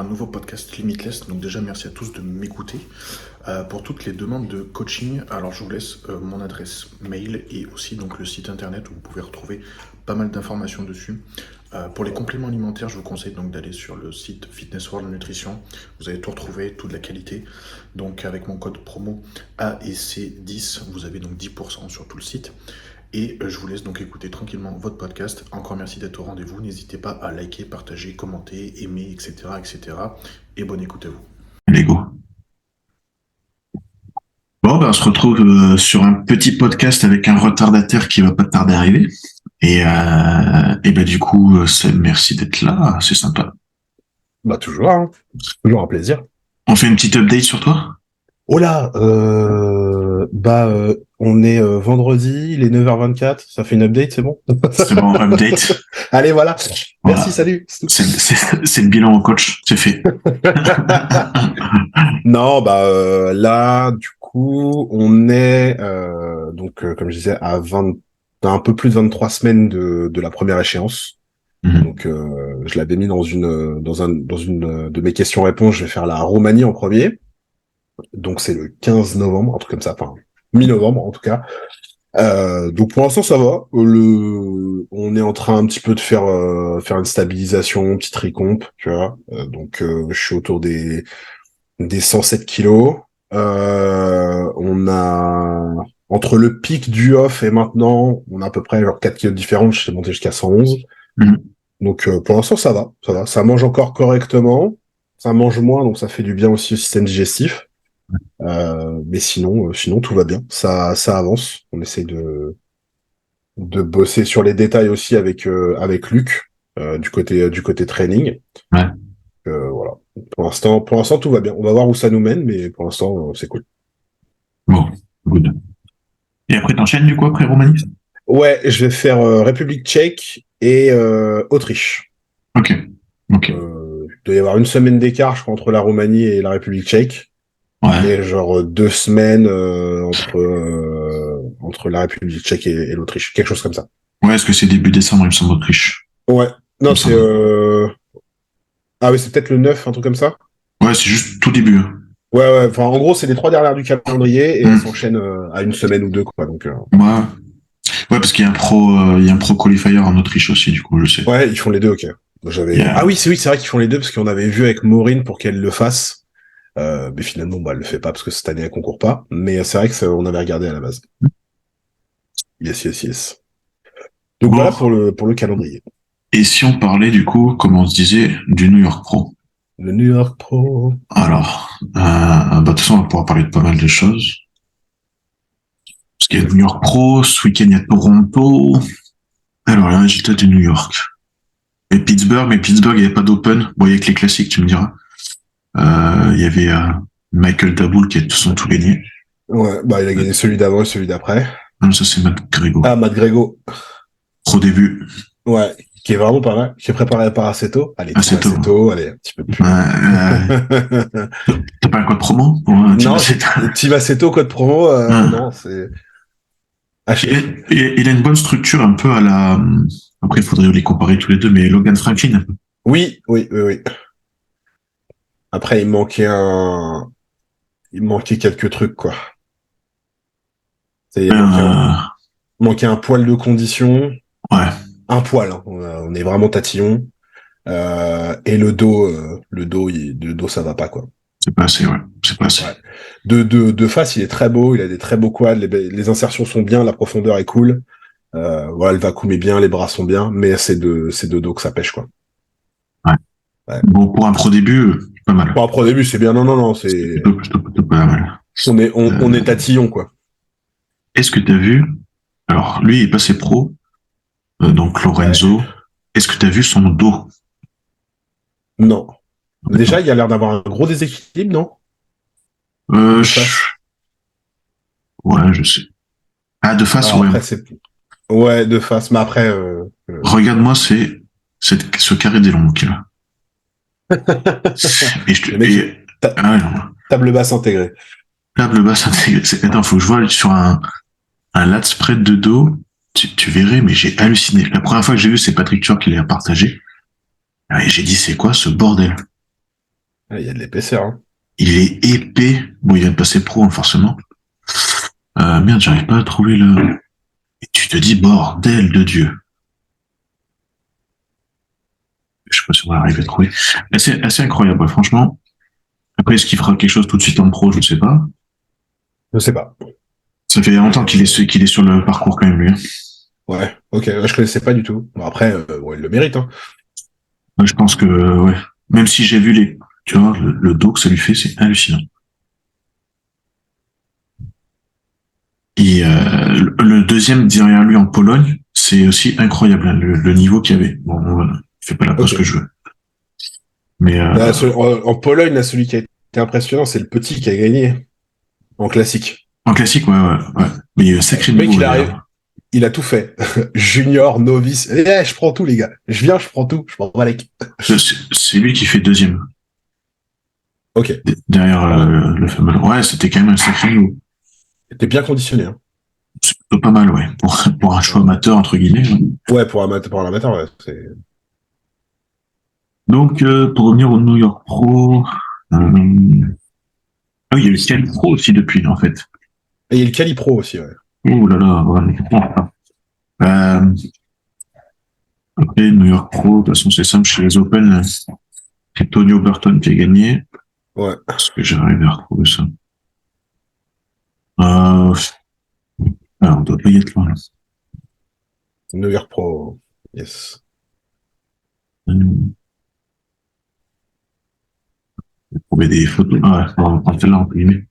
un nouveau podcast Limitless. Donc déjà, merci à tous de m'écouter. Pour toutes les demandes de coaching, alors je vous laisse mon adresse mail et aussi donc le site internet où vous pouvez retrouver pas mal d'informations dessus. Pour les compléments alimentaires, je vous conseille donc d'aller sur le site Fitness World Nutrition. Vous allez tout retrouver, toute la qualité. Donc avec mon code promo AEC10, vous avez donc 10% sur tout le site. Et je vous laisse donc écouter tranquillement votre podcast. Encore merci d'être au rendez-vous. N'hésitez pas à liker, partager, commenter, aimer, etc. etc. Et bonne écoute à vous. Allez, go. Bon, ben, on se retrouve sur un petit podcast avec un retardataire qui va pas tarder à arriver. Et ben, du coup, merci d'être là. C'est sympa. Bah toujours, hein. Toujours un plaisir. On fait une petite update sur toi? Oh là, on est vendredi, il est 9h24, ça fait une update, c'est bon? C'est bon, update. Allez, voilà. Voilà. Merci, salut. C'est le bilan au coach, c'est fait. Non, là, du coup, on est comme je disais, à un peu plus de 23 semaines de la première échéance. Mhm. Donc, je l'avais mis dans une de mes questions-réponses. Je vais faire la Roumanie en premier. Donc c'est le 15 novembre, un truc comme ça, enfin mi-novembre en tout cas. Donc pour l'instant ça va. On est en train un petit peu de faire une stabilisation, petite recomp, tu vois. Je suis autour des 107 kilos. On a entre le pic du off et maintenant, on a à peu près genre 4 kilos différents. Je suis monté jusqu'à 111. Mhm. Donc pour l'instant ça va. Ça mange encore correctement. Ça mange moins, donc ça fait du bien aussi au système digestif. Mais sinon tout va bien. Ça avance. On essaye de bosser sur les détails aussi avec Luc du côté training. Ouais. Voilà. Pour l'instant tout va bien. On va voir où ça nous mène, mais pour l'instant c'est cool. Bon, good. Et après, t'enchaînes du coup après Roumanie? Ouais, je vais faire République tchèque et Autriche. Ok. Il doit y avoir une semaine d'écart, je crois, entre la Roumanie et la République tchèque. Ouais. Et genre 2 semaines entre la République tchèque et l'Autriche, quelque chose comme ça. Ouais, est-ce que c'est début décembre, il me semble, Autriche? Ouais. Non, c'est semble. ah oui, c'est peut-être le 9, un truc comme ça. Ouais, c'est juste tout début. Ouais, enfin en gros, c'est les 3 dernières du calendrier et elles s'enchaînent à une semaine ou deux, quoi. Donc Ouais. Ouais, parce qu'il y a un pro qualifier en Autriche aussi, du coup, je sais. ouais, ils font les deux, ok. Ah oui, c'est vrai qu'ils font les deux parce qu'on avait vu avec Maureen pour qu'elle le fasse. Mais finalement, elle le fait pas parce que cette année elle concourt pas. Mais c'est vrai que on avait regardé à la base. Yes. Donc Bon. voilà pour le calendrier. Et si on parlait du coup, comme on se disait, du New York Pro? Le New York Pro. Alors, de toute façon, on va pouvoir parler de pas mal de choses. Parce qu'il y a le New York Pro, ce week-end il y a Toronto. Alors, les résultats du New York. Et Pittsburgh, mais Pittsburgh, il n'y avait pas d'Open. Bon, il y a que les classiques, tu me diras. Il y avait Michael Daboul qui a tous gagné. Ouais, il a gagné celui d'avant et celui d'après. Non, ça c'est Matt Grego. Ah, Matt Grego. Pro début. Ouais, qui est vraiment pas mal. Qui est préparé par Aceto. Allez, Aceto, allez, un petit peu plus. T'as pas un code promo pour non, Team Aceto, code promo, non, c'est... Il a une bonne structure un peu à la... Après, il faudrait les comparer tous les deux, mais Logan Franklin. Oui. Après, il manquait quelques trucs, quoi. Il manquait un poil de condition. Ouais. Un poil, hein. On est vraiment tatillon. Et le dos, ça va pas, quoi. C'est pas assez, ouais. C'est pas assez. Ouais. De face, il est très beau, il a des très beaux quads, les insertions sont bien, la profondeur est cool. Voilà, le vacuum est bien, les bras sont bien, mais c'est de dos que ça pêche, quoi. Ouais. Bon, pour un pro début, pas mal. Pour un pro début, c'est bien, non, c'est... Plutôt pas mal. On est tatillon, quoi. Est-ce que t'as vu... Alors, lui, il est passé pro, donc Lorenzo. Ouais. Est-ce que t'as vu son dos? Non. Déjà, il a l'air d'avoir un gros déséquilibre, non? Ouais, je sais. Ah, de face, ouais. Après, ouais, de face, mais après... Regarde-moi, ce carré des longs, là. Table basse intégrée. Table basse intégrée. Attends, faut que je vois sur un lat spread de dos. Tu verrais, mais j'ai halluciné. La première fois que j'ai vu, c'est Patrick Tuor qui l'a partagé. Et j'ai dit, c'est quoi ce bordel? Ah, il y a de l'épaisseur, hein. Il est épais. Bon, il vient de passer pro, hein, forcément. Merde, j'arrive pas à trouver le... Et tu te dis, bordel de Dieu. Je sais pas si on va arriver à trouver. Assez incroyable, ouais, franchement. Après, est-ce qu'il fera quelque chose tout de suite en pro? Je ne sais pas. Je sais pas. Ça fait longtemps qu'il est sur le parcours quand même, lui, hein. Ouais, ok, je connaissais pas du tout. Bon, après, ouais, il le mérite, hein. Ouais, je pense que, ouais. Même si j'ai vu tu vois, le dos que ça lui fait, c'est hallucinant. Et le deuxième derrière lui en Pologne, c'est aussi incroyable, hein, le niveau qu'il y avait. Bon, voilà, je fais pas la pause Ok. que je veux. Mais Là, en Pologne, là, celui qui a été impressionnant, c'est le petit qui a gagné en classique. en classique, ouais. Mais il y a un sacré Le mec, niveau d'ailleurs. il a tout fait. Junior, novice. Je prends tout, les gars. Je viens, je prends tout. Je prends Valek. C'est lui qui fait deuxième Ok. derrière le fameux. Ouais, c'était quand même un sacré niveau. T'es bien conditionné, hein. C'est plutôt pas mal, ouais, pour un choix amateur entre guillemets. Ouais. Ouais, pour un amateur, ouais. Donc, pour revenir au New York Pro, ah oui, il y a eu le Cali Pro aussi depuis, en fait. Et il y a le Calipro aussi, ouais. Oh là là, ouais. Après, New York Pro, de toute façon, c'est simple, chez les Open, c'est Tony Burton qui a gagné. Ouais. Est-ce que j'arrive à retrouver ça? Alors, on doit pas y être loin, là. New York Pro. Yes. J'ai trouvé des photos. Ah ouais, on va prendre celle-là, entre guillemets.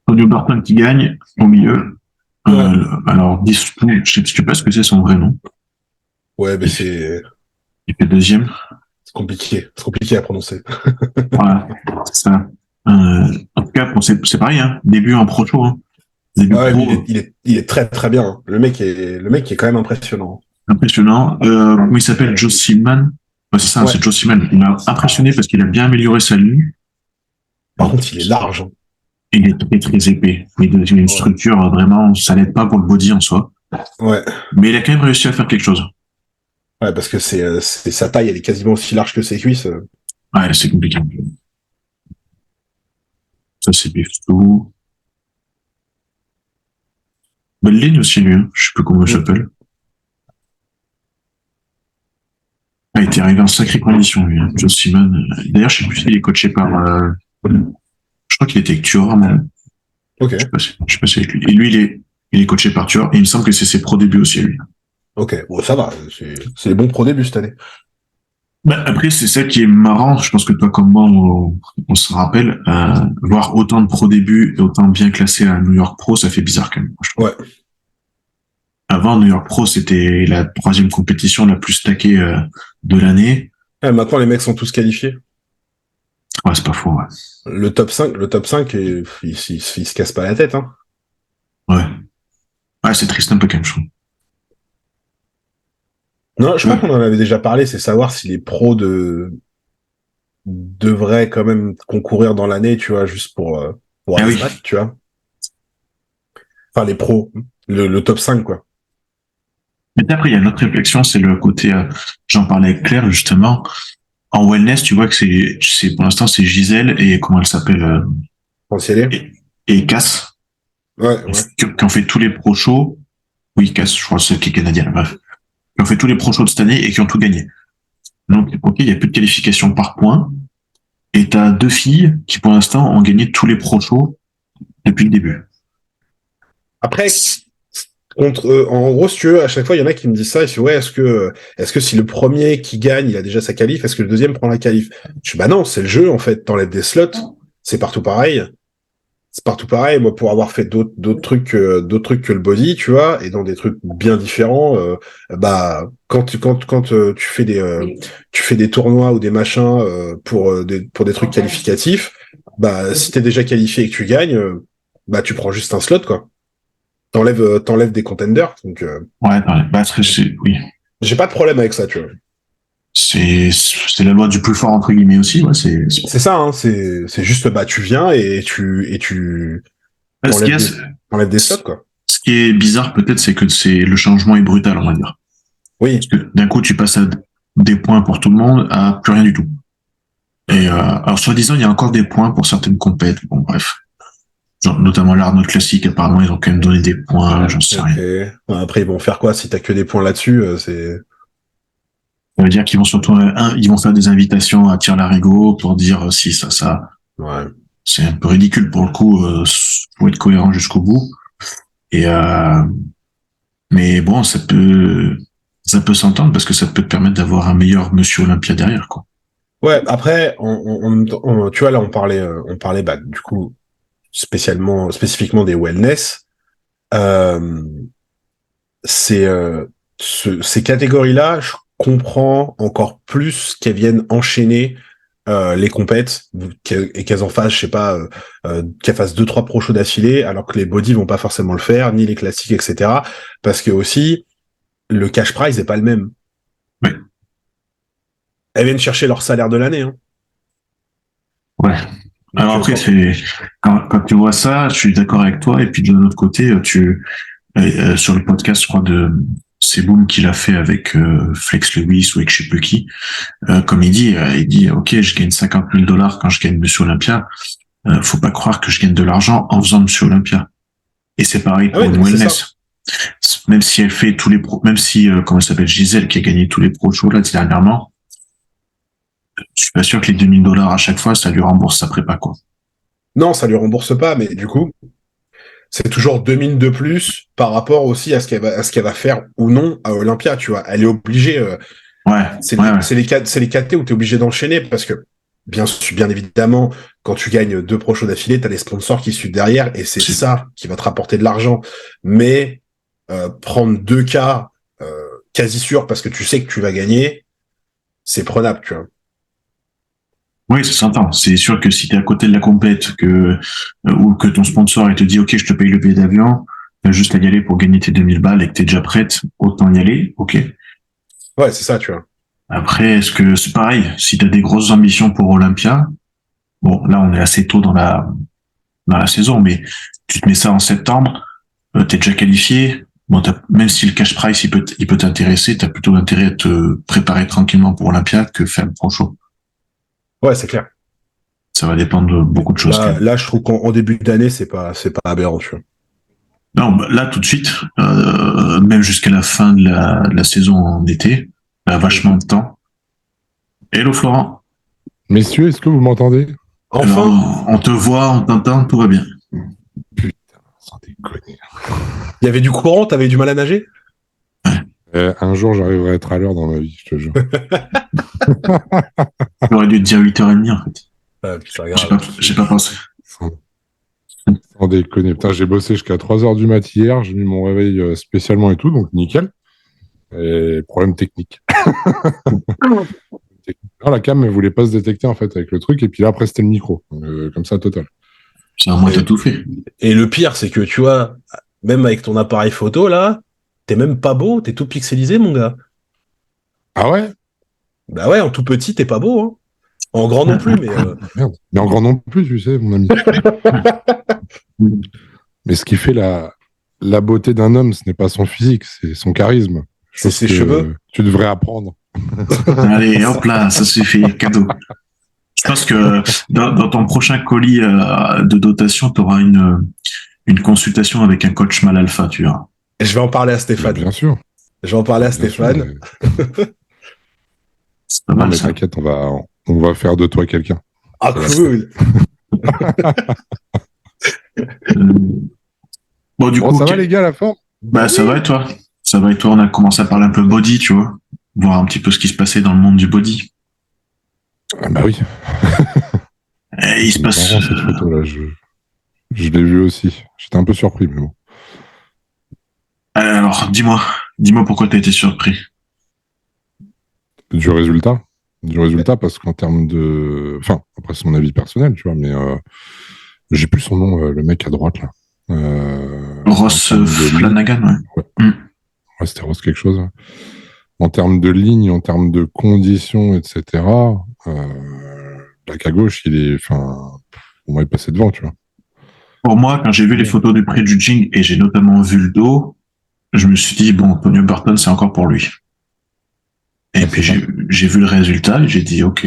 Tony Burton qui gagne, au milieu. Ouais. Alors, je sais pas ce que c'est son vrai nom. Ouais, mais Il fait deuxième. c'est compliqué. C'est compliqué à prononcer. Voilà, c'est ça. En tout cas, bon, c'est pareil, hein. Début en pro tour, hein. Début Ouais, mais pro, il est très très bien, hein. Le mec est quand même impressionnant. impressionnant. Comment il s'appelle? Joe Seaman. Ouais, c'est ça, hein, Ouais. c'est Joe Seaman. Il m'a impressionné parce qu'il a bien amélioré sa ligne. Par contre, il est large, hein. Il est très très épais. Il a une structure vraiment, ça n'aide pas pour le body en soi. Ouais. Mais il a quand même réussi à faire quelque chose. Ouais, parce que c'est sa taille, elle est quasiment aussi large que ses cuisses. Ouais, c'est compliqué. Ça, c'est Biftou. Belle ligne aussi, lui, hein. Je sais plus comment il s'appelle. Ah, il était arrivé en sacrée condition, lui, hein. Joe Seaman. D'ailleurs, je sais plus s'il est coaché par, je crois qu'il était avec Tuor, mais Ok. je sais pas si avec lui. Et lui, il est coaché par Tuor, et il me semble que c'est ses pro débuts aussi, lui. Ok. Bon, ça va. C'est les bons pro débuts cette année. Bah, après, c'est ça qui est marrant. Je pense que toi, comme moi, on se rappelle, voir autant de pro débuts et autant bien classés à New York Pro, ça fait bizarre quand même. Je trouve. Ouais. Avant, New York Pro, c'était la troisième compétition la plus stackée de l'année. Ouais, maintenant, les mecs sont tous qualifiés. Ouais, c'est pas faux, ouais. Le top 5, il se casse pas la tête, hein. Ouais. Ouais, c'est triste un peu quand même, je trouve. Non, je Ouais. crois qu'on en avait déjà parlé, c'est savoir si les pros devraient quand même concourir dans l'année, tu vois, juste pour Ah aller oui. se battre, tu vois. Enfin, les pros, le top 5, quoi. Mais après, il y a une autre réflexion, c'est le côté, j'en parlais avec Claire, justement. En wellness, tu vois que pour l'instant, c'est Gisèle et comment elle s'appelle, Pensez-les. et Cass, Ouais. qui ont fait tous les pro shows. Oui, Cass, je crois, c'est celle qui est canadienne, bref. Qui ont fait tous les pro shows de cette année et qui ont tout gagné. Donc, ok, il n'y a plus de qualification par point. Et t'as deux filles qui, pour l'instant, ont gagné tous les pro shows depuis le début. Après, en gros, si tu veux, à chaque fois, il y en a qui me disent ça, et je dis, ouais, est-ce que si le premier qui gagne, il a déjà sa qualif, est-ce que le deuxième prend la qualif? Je dis, bah non, c'est le jeu, en fait, t'enlèves des slots, c'est partout pareil. C'est partout pareil. Moi, pour avoir fait d'autres trucs que le body, tu vois, et dans des trucs bien différents, bah, quand tu fais des tournois ou des machins, pour des trucs qualificatifs, bah, si t'es déjà qualifié et que tu gagnes, bah, tu prends juste un slot, quoi. T'enlèves des contenders. Donc, Ouais, bah, oui. j'ai pas de problème avec ça, tu vois. C'est la loi du plus fort, entre guillemets, aussi, ouais, C'est ça, hein. C'est juste, bah, tu viens et tu t'enlèves des slots, quoi. Ce qui est bizarre, peut-être, c'est que le changement est brutal, on va dire. Oui. Parce que d'un coup, tu passes à des points pour tout le monde à plus rien du tout. Et alors, soi-disant, il y a encore des points pour certaines compètes. Bon, bref. Genre, notamment l'Arnold Classic, apparemment, ils ont quand même donné des points, j'en sais rien. Ok. Ouais, après, ils vont faire quoi si t'as que des points là-dessus, c'est... Ça veut dire qu'ils vont surtout, ils vont faire des invitations à Tir-Larigot pour dire si ça. Ouais. C'est un peu ridicule pour le coup, faut être cohérent jusqu'au bout. Et, mais bon, ça peut s'entendre parce que ça peut te permettre d'avoir un meilleur Monsieur Olympia derrière, quoi. Ouais, après, tu vois, là, on parlait, bah, du coup, spécifiquement des wellness. Euh, ces catégories-là, je comprends encore plus qu'elles viennent enchaîner les compètes et qu'elles en fassent, je sais pas, qu'elles fassent 2-3 pro shows d'affilée, alors que les body vont pas forcément le faire, ni les classiques, etc. Parce que aussi, le cash prize est pas le même. Ouais. Elles viennent chercher leur salaire de l'année, hein. Ouais. Donc, Alors après, quand tu vois ça, je suis d'accord avec toi. Et puis de l'autre côté, sur le podcast, je crois c'est Boom qui l'a fait avec Flex Lewis ou avec je sais plus qui. Comme il dit, ok, je gagne 50 000 dollars quand je gagne Monsieur Olympia. Faut pas croire que je gagne de l'argent en faisant Monsieur Olympia. Et c'est pareil pour une wellness. Même si elle fait tous les pros, même si comment elle s'appelle, Gisèle qui a gagné tous les pro shows là dernièrement, je suis pas sûr que les 2000 dollars à chaque fois ça lui rembourse sa prépa, quoi. non, ça lui rembourse pas, mais du coup, c'est toujours 2000 de plus par rapport aussi à ce qu'elle va faire ou non à Olympia, tu vois. Elle est obligée, Ouais. c'est les KT où tu es obligé d'enchaîner parce que, bien évidemment, quand tu gagnes 2 pro shows d'affilée, tu as les sponsors qui suivent derrière et c'est ça qui va te rapporter de l'argent. Mais prendre 2 cas quasi sûr parce que tu sais que tu vas gagner, c'est prenable, tu vois. Oui, ça s'entend. C'est sûr que si tu es à côté de la compète ou que ton sponsor il te dit ok, je te paye le billet d'avion, t'as juste à y aller pour gagner tes 2000 balles et que t'es déjà prête, autant y aller, ok. Ouais, c'est ça, tu vois. Après, est-ce que c'est pareil, si tu as des grosses ambitions pour Olympia, bon, là on est assez tôt dans la saison, mais tu te mets ça en septembre, t'es déjà qualifié, bon, même si le cash price il peut t'intéresser, t'as plutôt intérêt à te préparer tranquillement pour Olympia que faire le pro show. Ouais, c'est clair. Ça va dépendre de beaucoup de choses. Là, je trouve qu'en début d'année, c'est pas aberrant, tu vois. Non, bah, là tout de suite, même jusqu'à la fin de la saison en été, il y a vachement de temps. Hello Florent. Messieurs, est-ce que vous m'entendez? Enfin. Alors, on te voit, on t'entend, tout va bien. Putain, sans déconner. Il y avait du courant, t'avais du mal à nager? Un jour, j'arriverai à être à l'heure dans ma vie, je te jure. J'aurais dû te dire 8h30 en fait. J'ai pas pensé. Sans déconner. Putain, j'ai bossé jusqu'à 3h du mat hier, j'ai mis mon réveil spécialement et tout, donc nickel. Et problème technique. Non, la cam, elle voulait pas se détecter en fait avec le truc, et puis là, après, c'était le micro. Comme ça, total. C'est un mois t'as tout fait. Et le pire, c'est que tu vois, même avec ton appareil photo, là, t'es même pas beau, t'es tout pixelisé, mon gars. Ah ouais? Bah ouais, en tout petit, t'es pas beau, hein. En grand non plus, mais... Merde. Mais en grand non plus, tu sais, mon ami. Mais ce qui fait la beauté d'un homme, ce n'est pas son physique, c'est son charisme. C'est ses cheveux. Tu devrais apprendre. Allez, hop là, ça suffit, cadeau. Je pense que dans ton prochain colis de dotation, tu auras une consultation avec un coach mal alpha, tu vois. Et je vais en parler à Stéphane. Bien sûr. Je vais en parler à Stéphane. C'est pas mal, mais ça. t'inquiète, on va faire de toi quelqu'un. Ah, cool. Bon, du coup, ça va les gars, la forme? Bah, ça va et toi? Ça va et toi? On a commencé à parler un peu body, tu vois, voir un petit peu ce qui se passait dans le monde du body. Ah bah oui. Et il se passe. Marrant, cette photo là, je l'ai vue aussi. J'étais un peu surpris, mais bon. Alors, dis-moi pourquoi t'as été surpris. Du résultat, parce qu'en termes de, enfin, après c'est mon avis personnel, tu vois, mais j'ai plus son nom, le mec à droite là. Ross Flanagan, ouais. Ouais, c'était Ross quelque chose. En termes de ligne, en termes de conditions, etc. Black à gauche, on va y passer devant, tu vois. Pour moi, quand j'ai vu les photos du pré-judging et j'ai notamment vu le dos, je me suis dit, bon, Tony Burton, c'est encore pour lui. Et puis j'ai vu le résultat et j'ai dit, ok.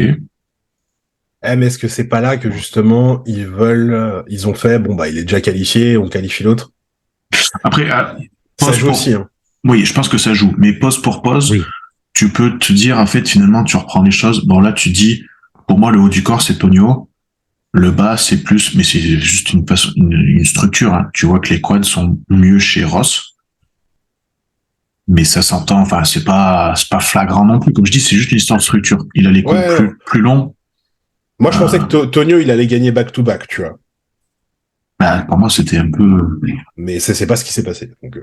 mais est-ce que c'est pas là que justement ils ont fait, bon bah il est déjà qualifié, on qualifie l'autre. Après, Ça joue aussi, hein. Oui, je pense que ça joue. Mais poste pour poste, Oui. tu peux te dire, en fait, finalement, tu reprends les choses. Bon, là, tu dis, pour moi, le haut du corps, c'est Tonio. Le bas, c'est plus, mais c'est juste une structure, hein. Tu vois que les quads sont mieux chez Ross. Mais ça s'entend, enfin, c'est pas flagrant non plus. Comme je dis, c'est juste une histoire de structure. Il a les coudes Ouais. plus longs. Moi, je pensais que Tonio, il allait gagner back-to-back, tu vois. Bah, pour moi, c'était un peu. Mais c'est pas ce qui s'est passé. Donc,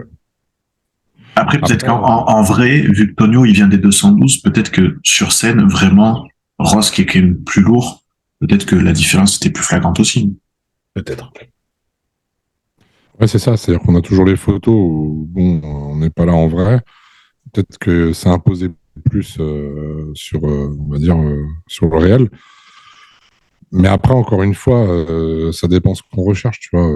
Après, peut-être Après, qu'en vrai, vu que Tonio, il vient des 212, peut-être que sur scène, vraiment, Ross, qui est quand même plus lourd, peut-être que la différence était plus flagrante aussi. peut-être. ouais, c'est ça. C'est-à-dire qu'on a toujours les photos où, bon, on n'est pas là en vrai. Peut-être que ça imposait plus sur, on va dire, sur le réel. Mais après, encore une fois, ça dépend ce qu'on recherche, tu vois.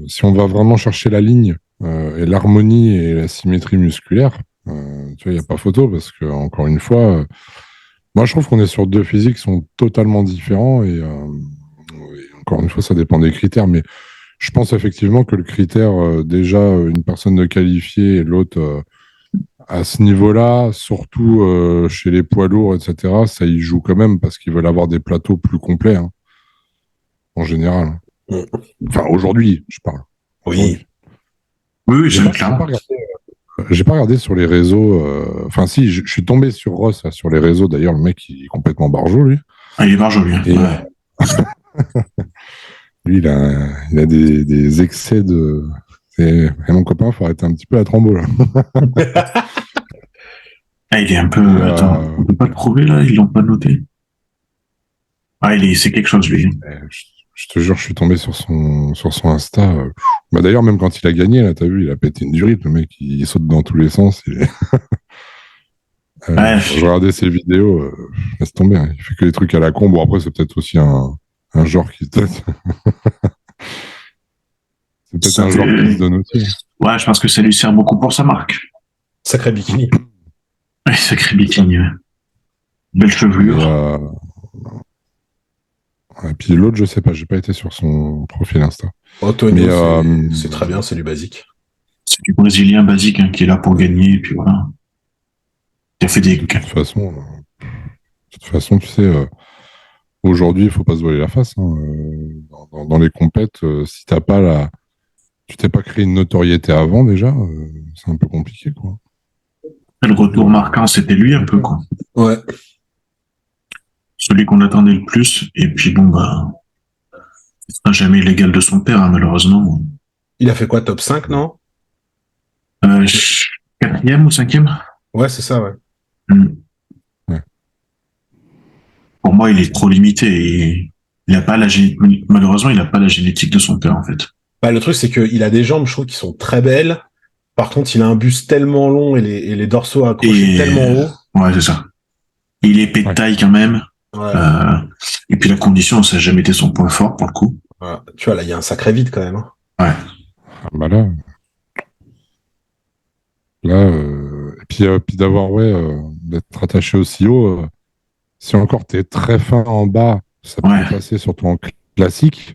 Si on va vraiment chercher la ligne et l'harmonie et la symétrie musculaire, tu vois, il n'y a pas photo parce que, encore une fois, moi, je trouve qu'on est sur deux physiques qui sont totalement différents et encore une fois, ça dépend des critères. Mais je pense effectivement que le critère, déjà, une personne de qualifiée et l'autre à ce niveau-là, surtout chez les poids lourds, etc., ça y joue quand même parce qu'ils veulent avoir des plateaux plus complets, hein, en général. Mm. Enfin, aujourd'hui, je parle. Oui. Oui, J'ai c'est pas, clairement. j'ai pas regardé sur les réseaux. Enfin, si, je suis tombé sur Ross sur les réseaux. D'ailleurs, le mec, il est complètement barjot, lui. Ah, il est margeau, lui. Et Ouais. lui, il a des excès de. Et mon copain, faut arrêter un petit peu la trombo, là. Ah, il est un peu. Attends, on peut pas le prouver, là, ils l'ont pas noté. Ah, c'est quelque chose, lui. Je te jure, je suis tombé sur son Insta. Bah, d'ailleurs, même quand il a gagné, là, t'as vu, il a pété une durite. Le mec, il saute dans tous les sens. Ouais. Je regardais ses vidéos, laisse tomber, hein. Il fait que des trucs à la con. Bon, après, c'est peut-être aussi un genre qui se C'est peut-être Ça un fait- genre qui se donne aussi. Ouais, je pense que ça lui sert beaucoup pour sa marque. Sacré bikini. Ouais, sacré bikini, ouais. Belle Et, chevelure. et puis l'autre, je sais pas, j'ai pas été sur son profil Insta. Antonio, Mais, c'est très bien, c'est du basique. C'est du Brésilien basique, hein, qui est là pour gagner, et puis voilà. Il a fait des. de toute façon, tu sais, aujourd'hui, il faut pas se voiler la face, hein. Dans les compètes, si t'as pas tu t'es pas créé une notoriété avant déjà, c'est un peu compliqué, quoi. Le retour marquant, c'était lui un peu, quoi. Ouais. Celui qu'on attendait le plus, et puis bon, bah. Il sera jamais l'égal de son père, hein, malheureusement. Il a fait quoi, top 5, non? Euh, quatrième ou cinquième? Ouais, c'est ça, ouais. Ouais. Pour moi, il est trop limité. Et il a pas malheureusement, il n'a pas la génétique de son père, en fait. Bah, le truc, c'est qu'il a des jambes, je trouve, qui sont très belles. Par contre, il a un buste tellement long et les dorsaux accrochés tellement haut. Ouais, c'est ça. Il est épais de taille quand même. Ouais. Et puis la condition, ça n'a jamais été son point fort, pour le coup. Voilà. Tu vois, là, il y a un sacré vide quand même, hein. Ouais. Ah, bah et puis d'avoir, ouais, d'être attaché aussi haut, si encore t'es très fin en bas, ça peut Ouais. passer surtout en classique.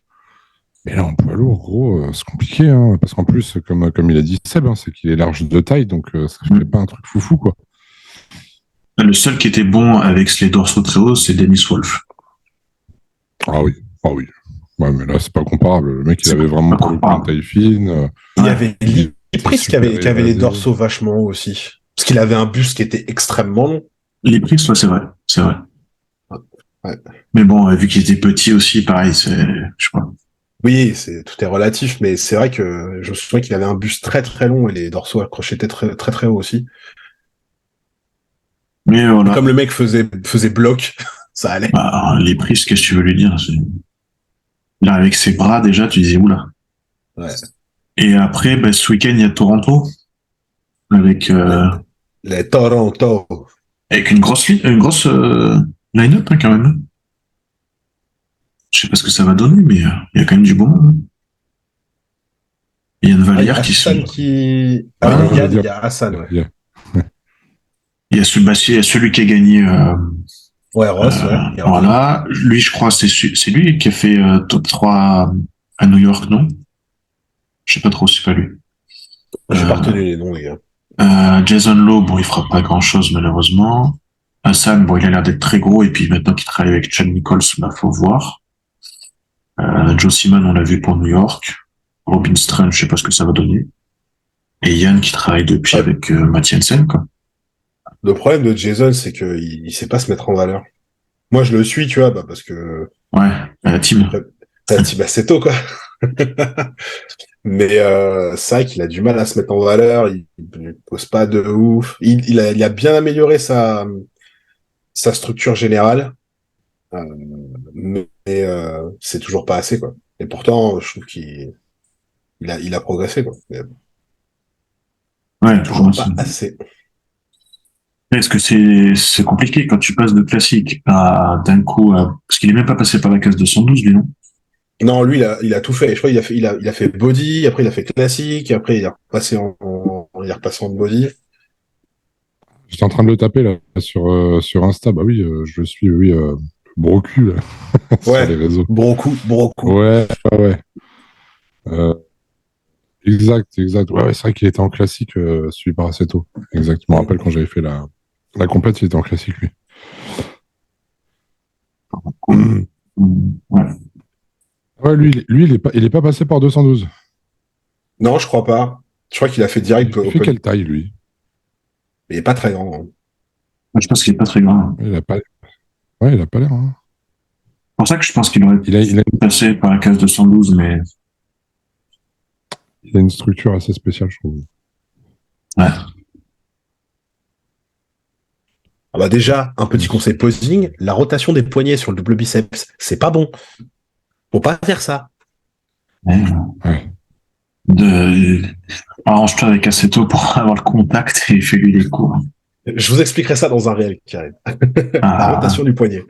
Mais là, en poids lourd, gros, c'est compliqué, hein, parce qu'en plus, comme il a dit Seb, hein, c'est qu'il est large de taille, donc ça fait pas un truc foufou, quoi. Le seul qui était bon avec les dorsaux très hauts, c'est Dennis Wolf. Ah oui. Ouais, mais là, c'est pas comparable. Le mec, il avait vraiment pas pas une comparable. taille fine. Il y avait il Lipris qui avait les évasé. dorsaux vachement hauts aussi. Parce qu'il avait un buste qui était extrêmement long. Les prix, ouais, c'est vrai. C'est vrai. Ouais. Mais bon, vu qu'il était petit aussi, pareil, je sais pas. Oui, tout est relatif, mais c'est vrai que je me souviens qu'il avait un buste très très long et les dorsaux accrochés étaient très très très haut aussi. Mais voilà. Comme le mec faisait bloc, ça allait. Bah, les prix, qu'est-ce que tu veux lui dire? Là, avec ses bras, déjà, tu disais, oula. Ouais. Et après, bah, ce week-end, il y a Toronto. Avec Les Toronto. une grosse line-up, hein, quand même. Je sais pas ce que ça va donner, mais il y a quand même du bon monde. Il y a une Vallière qui se. Hassan qui... Ah, Ah oui, je veux dire- il y a Hassan, ouais. Yeah. Il y a celui qui a gagné Ouais, Ross, ouais. Et Ross. Voilà. Lui, je crois, c'est lui qui a fait top 3 à New York, non? Je sais pas trop, c'est pas lui. J'ai pas retenu les noms, les gars. Jason Lowe, bon, il fera pas grand-chose, malheureusement. Hassan, bon, il a l'air d'être très gros, et puis maintenant qu'il travaille avec Chad Nichols, bah, faut voir. Joe Simon, on l'a vu pour New York. Robin Strange, je sais pas ce que ça va donner. Et Yann qui travaille depuis Ouais. avec Matt Jensen, quoi. Le problème de Jason, c'est qu'il sait pas se mettre en valeur. Moi, je le suis, tu vois, bah, parce que Ouais, à la team. bah, c'est tôt, quoi. Mais c'est vrai qu'il a du mal à se mettre en valeur, il pose pas de ouf. Il a bien amélioré sa structure générale, mais c'est toujours pas assez, quoi. Et pourtant, je trouve qu'il a progressé, quoi. Mais Ouais, toujours pas assez. est-ce que c'est compliqué quand tu passes de classique à d'un coup parce qu'il est même pas passé par la case 212, lui, non? Non, lui, il a tout fait. Je crois qu'il a fait body, après il a fait classique, après il est repassé en body. J'étais en train de le taper là sur Insta. Bah oui, je le suis, oui, Brocu là, sur les Ouais, réseaux. Broku. Ouais, ouais, ouais. Euh, exact, exact. Ouais, ouais, c'est vrai qu'il était en classique, suivi par Aceto. Exact. Je me rappelle quand j'avais fait la complète, il était en classique, lui. Cool. Ouais. Ouais, lui, il est pas passé par 212. Non, je crois pas. Je crois qu'il a fait direct Il fait open. quelle taille, lui? Il est pas très grand, hein. Je pense qu'il est pas très grand. Il a pas, ouais, il a pas l'air, hein. C'est pour ça que je pense qu'il aurait Il a passé par la case 212, mais une structure assez spéciale, je trouve. ouais. Ah bah déjà, un petit conseil posing, la rotation des poignets sur le double biceps, c'est pas bon. Faut pas faire ça. Ouais. Ouais. Arrange-toi avec Aceto pour avoir le contact et fais-lui les cours. Je vous expliquerai ça dans un réel qui arrive. La rotation du poignet.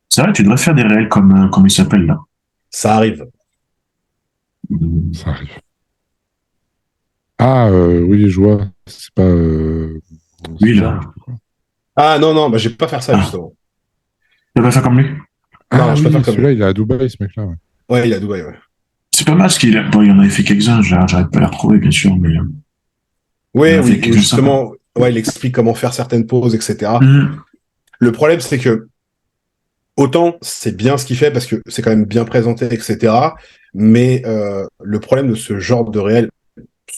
C'est vrai, tu devrais faire des réels comme il s'appelle là. Ça arrive. Ça arrive. Ah, oui, je vois. C'est pas. Lui, là. je sais pas quoi. Ah non, non, bah je vais pas faire ça, Ah. justement. Tu vas faire comme lui? Non, Ah je oui, préfère comme celui-là, lui. il est à Dubaï, ce mec-là. Ouais. Ouais, il est à Dubaï, ouais. C'est pas mal ce qu'il a. Bon, il en avait fait quelques-uns, j'arrive pas à les retrouver, bien sûr, mais il Ouais, en a fait oui, quelques-uns sympas. justement, ouais, il explique comment faire certaines poses, etc. Mhm. Le problème, c'est que autant c'est bien ce qu'il fait parce que c'est quand même bien présenté, etc. Mais le problème de ce genre de réel,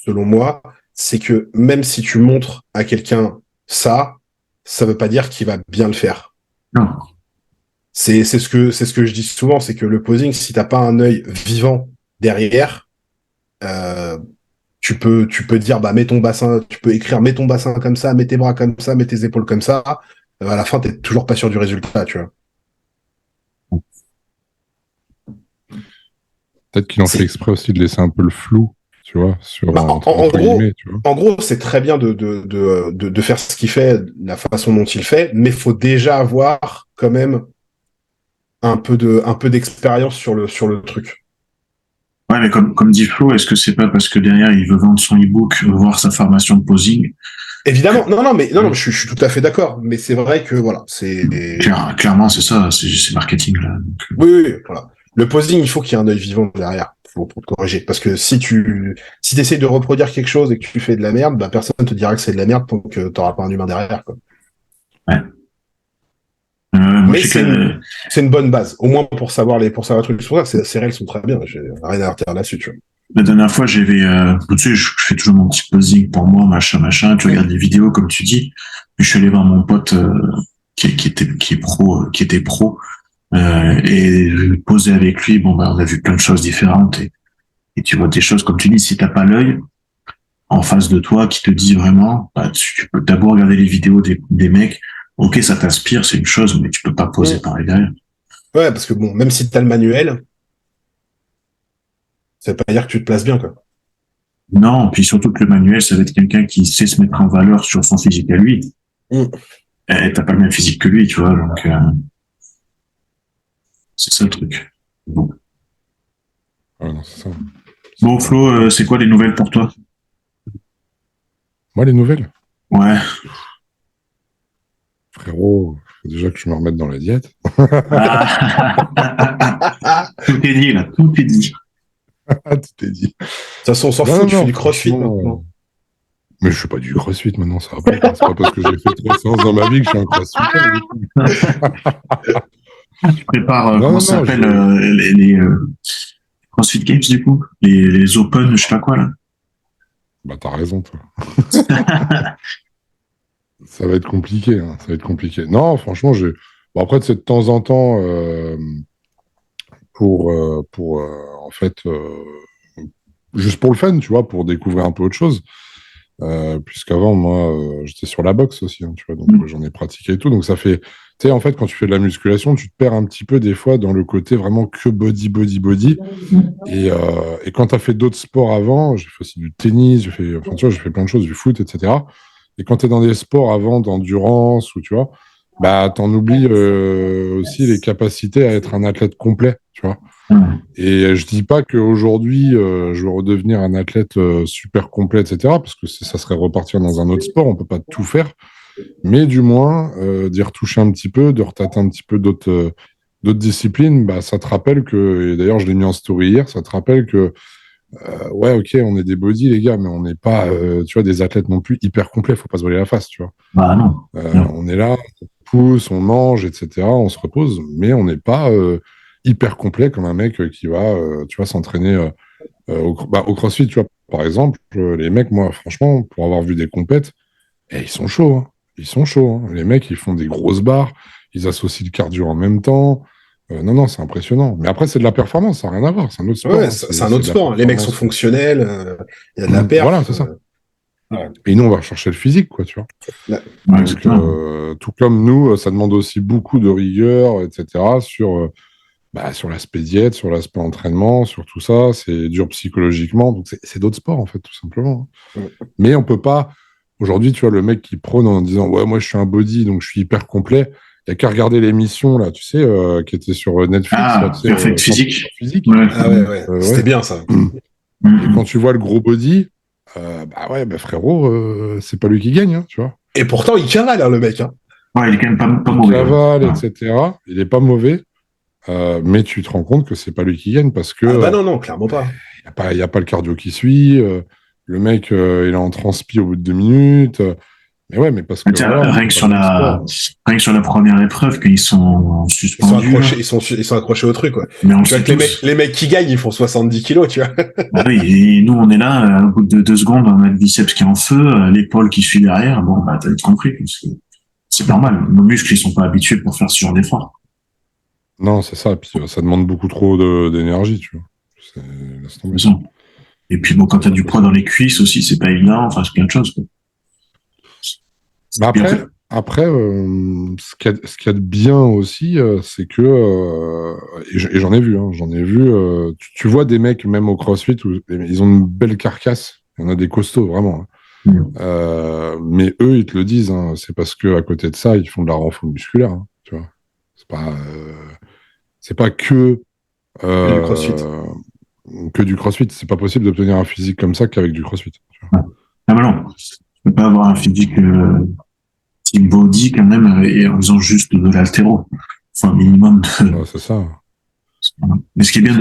selon moi, c'est que même si tu montres à quelqu'un ça veut pas dire qu'il va bien le faire. Non. C'est ce que je dis souvent, c'est que le posing, si t'as pas un œil vivant derrière, euh, tu peux dire bah mets ton bassin, tu peux écrire mets ton bassin comme ça, mets tes bras comme ça, mets tes épaules comme ça. À la fin, t'es toujours pas sûr du résultat, tu vois. Peut-être qu'ils ont fait C'est exprès aussi de laisser un peu le flou, tu vois, sur, Bah, entre guillemets, tu vois. en gros, c'est très bien de faire ce qu'il fait, la façon dont il fait, mais faut déjà avoir quand même un peu d'expérience sur le truc. Ouais, mais comme dit Flo, est-ce que c'est pas parce que derrière il veut vendre son e-book, voir sa formation de posing? Évidemment, non, non, mais non, je suis tout à fait d'accord, mais c'est vrai que voilà, Clairement, c'est ça, c'est marketing là. oui, oui, voilà. Le posing, il faut qu'il y ait un œil vivant derrière pour te corriger, parce que si essayes de reproduire quelque chose et que tu fais de la merde, bah personne te dira que c'est de la merde tant que t'auras pas un humain derrière, quoi. Ouais. Moi, Mais je sais que c'est une bonne base, au moins pour savoir les trucs. C'est pour ça que ces règles sont très bien. J'ai rien à redire là-dessus, tu vois. la dernière fois, tu sais, je fais toujours mon petit posing pour moi, machin, tu regardes les vidéos comme tu dis. Puis je suis allé voir mon pote qui était pro, et poser avec lui. Bon, bah, on a vu plein de choses différentes et tu vois des choses comme tu dis. Si t'as pas l'œil en face de toi qui te dit vraiment, bah, tu peux d'abord regarder les vidéos des mecs. Ok, ça t'inspire, c'est une chose, mais tu peux pas poser pareil derrière. Ouais, parce que bon, même si t'as le manuel, ça veut pas dire que tu te places bien, quoi. Non, puis surtout que le manuel, ça va être quelqu'un qui sait se mettre en valeur sur son physique à lui. Mm. Et t'as pas le même physique que lui, tu vois, donc c'est ça le truc. Bon, Ouais, non, c'est ça. bon Flo, c'est quoi les nouvelles pour toi? Moi, les nouvelles, Ouais, frérot, faut déjà que je me remette dans la diète. Ah. Tout est dit, là. Tout est dit. Tout est dit. De toute façon, on s'en Non, fout, non, tu non, fais du crossfit franchement, maintenant. Mais je fais pas du crossfit maintenant, ça va pas. C'est pas parce que j'ai fait 3 séances dans ma vie que je suis un crossfitter. Tu prépares, Non, comment non, ça non, s'appelle, les CrossFit Games, du coup? Les Open, je sais pas quoi, là. Bah, t'as raison, toi. Ça va être compliqué, hein, ça va être compliqué. Non, franchement, bon, après, c'est de temps en temps pour en fait, juste pour le fun, tu vois, pour découvrir un peu autre chose. Puisqu'avant, moi, j'étais sur la boxe aussi, hein, tu vois, donc j'en ai pratiqué et tout. Donc ça fait, tu sais, en fait, quand tu fais de la musculation, tu te perds un petit peu des fois dans le côté vraiment que body, body, body. Et quand tu as fait d'autres sports avant, j'ai fait aussi du tennis, enfin, tu vois, j'ai fait plein de choses, du foot, etc. Et quand tu es dans des sports avant d'endurance, ou tu vois, bah, t'en oublies aussi les capacités à être un athlète complet, tu vois. Et je dis pas qu'aujourd'hui, je veux redevenir un athlète super complet, etc., parce que ça serait repartir dans un autre sport, on peut pas tout faire, mais du moins, d'y retoucher un petit peu, de retâter un petit peu d'autres disciplines, bah, ça te rappelle que, et d'ailleurs je l'ai mis en story hier, ça te rappelle que, ouais, ok, on est des body, les gars, mais on n'est pas, tu vois, des athlètes non plus hyper complets, faut pas se voiler la face, tu vois. Bah non. On est là, on pousse, on mange, etc., on se repose, mais on n'est pas hyper complet comme un mec qui va, tu vois, s'entraîner au CrossFit, tu vois. Par exemple, les mecs, moi, franchement, pour avoir vu des compètes, ils sont chauds, hein. Ils sont chauds, hein. Les mecs, ils font des grosses barres, ils associent le cardio en même temps. Non, non, c'est impressionnant. Mais après, c'est de la performance, ça n'a rien à voir, c'est un autre sport. Ouais, Hein. c'est un C'est autre de la sport. Les mecs sont performance. fonctionnels, il y a de la Voilà, perf. c'est ça. Ouais. Et nous, on va chercher le physique, quoi, tu vois. Ouais, Donc, exactement. tout comme nous, ça demande aussi beaucoup de rigueur, etc., sur l'aspect diète, sur l'aspect entraînement, sur tout ça. C'est dur psychologiquement. Donc, c'est d'autres sports, en fait, tout simplement. Hein. Ouais. Mais on peut pas. Aujourd'hui, tu vois, le mec qui prône en disant ouais, moi, je suis un body, donc je suis hyper complet. Il n'y a qu'à regarder l'émission, là, tu sais, qui était sur Netflix, là, tu sais, Perfect 100% Physique. physique. Ouais. Ah ouais. C'était Ouais. bien, ça. Et quand tu vois le gros body, bah ouais, bah frérot, c'est pas lui qui gagne, hein, tu vois. Et pourtant, il cavale, hein, le mec. Hein. Ouais, il est quand même pas Il mauvais. cavale, Ouais. etc. Il est pas mauvais, mais tu te rends compte que c'est pas lui qui gagne parce que Ah bah non, clairement pas. il y a pas le cardio qui suit. Le mec, il est en transpi au bout de 2 minutes. Mais ouais, mais parce que Tiens, voilà, on fait pas le même sport. rien que sur la première épreuve, qu'ils sont Ils sont suspendus. accrochés, Là. ils sont accrochés au truc, quoi. Mais on le Tu vois sait que tous. les mecs qui gagnent, ils font 70 kilos, tu vois. Ah oui, et nous, on est là, au bout de 2 secondes, on a le biceps qui est en feu, l'épaule qui suit derrière. Bon, bah, t'as vite compris. C'est normal. Nos muscles, ils sont pas habitués pour faire ce genre d'effort. Non, c'est ça. Puis ça demande beaucoup trop d'énergie, tu vois. Laisse tomber. C'est ça. Et puis, bon, quand t'as du poids dans les cuisses aussi, c'est pas évident. Enfin, c'est plein de choses, quoi. Bah après ce qu'il y a de bien aussi, c'est que, et j'en ai vu, hein, tu vois des mecs, même au CrossFit, où ils ont une belle carcasse, il y en a des costauds, vraiment. Hein. Mais eux, ils te le disent, hein, c'est parce qu'à côté de ça, ils font de la renfo musculaire, hein, tu vois. C'est pas que, Du crossfit. que du CrossFit. C'est pas possible d'obtenir un physique comme ça qu'avec du CrossFit. Tu vois. Ah, bah non. Tu peux pas avoir un physique type body quand même et en faisant juste de l'haltéro. Enfin, minimum de. Ouais, c'est ça. Mais ce qui est bien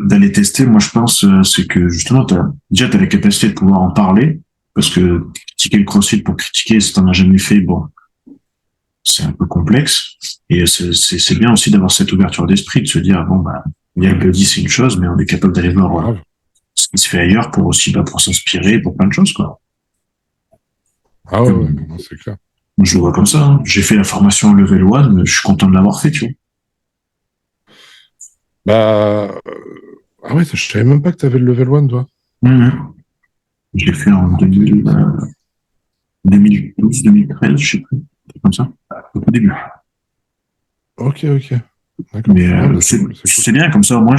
d'aller tester, moi je pense, c'est que justement, déjà t'as la capacité de pouvoir en parler, parce que critiquer le CrossFit pour critiquer, si t'en as jamais fait, bon, c'est un peu complexe. Et c'est bien aussi d'avoir cette ouverture d'esprit, de se dire, bon, bah, il y a le body, c'est une chose, mais on est capable d'aller voir ce qui se fait ailleurs pour aussi, bah, pour s'inspirer, pour plein de choses, quoi. Ah ouais, non, c'est clair. Je le vois comme ça. Hein. J'ai fait la formation level 1, je suis content de l'avoir fait, tu vois. Bah, ah ouais, je savais même pas que tu avais le level 1, toi. Je l'ai fait en 2012, 2013, je sais plus. Comme ça, au tout début. Ok. D'accord. Mais c'est bien, comme ça, moi,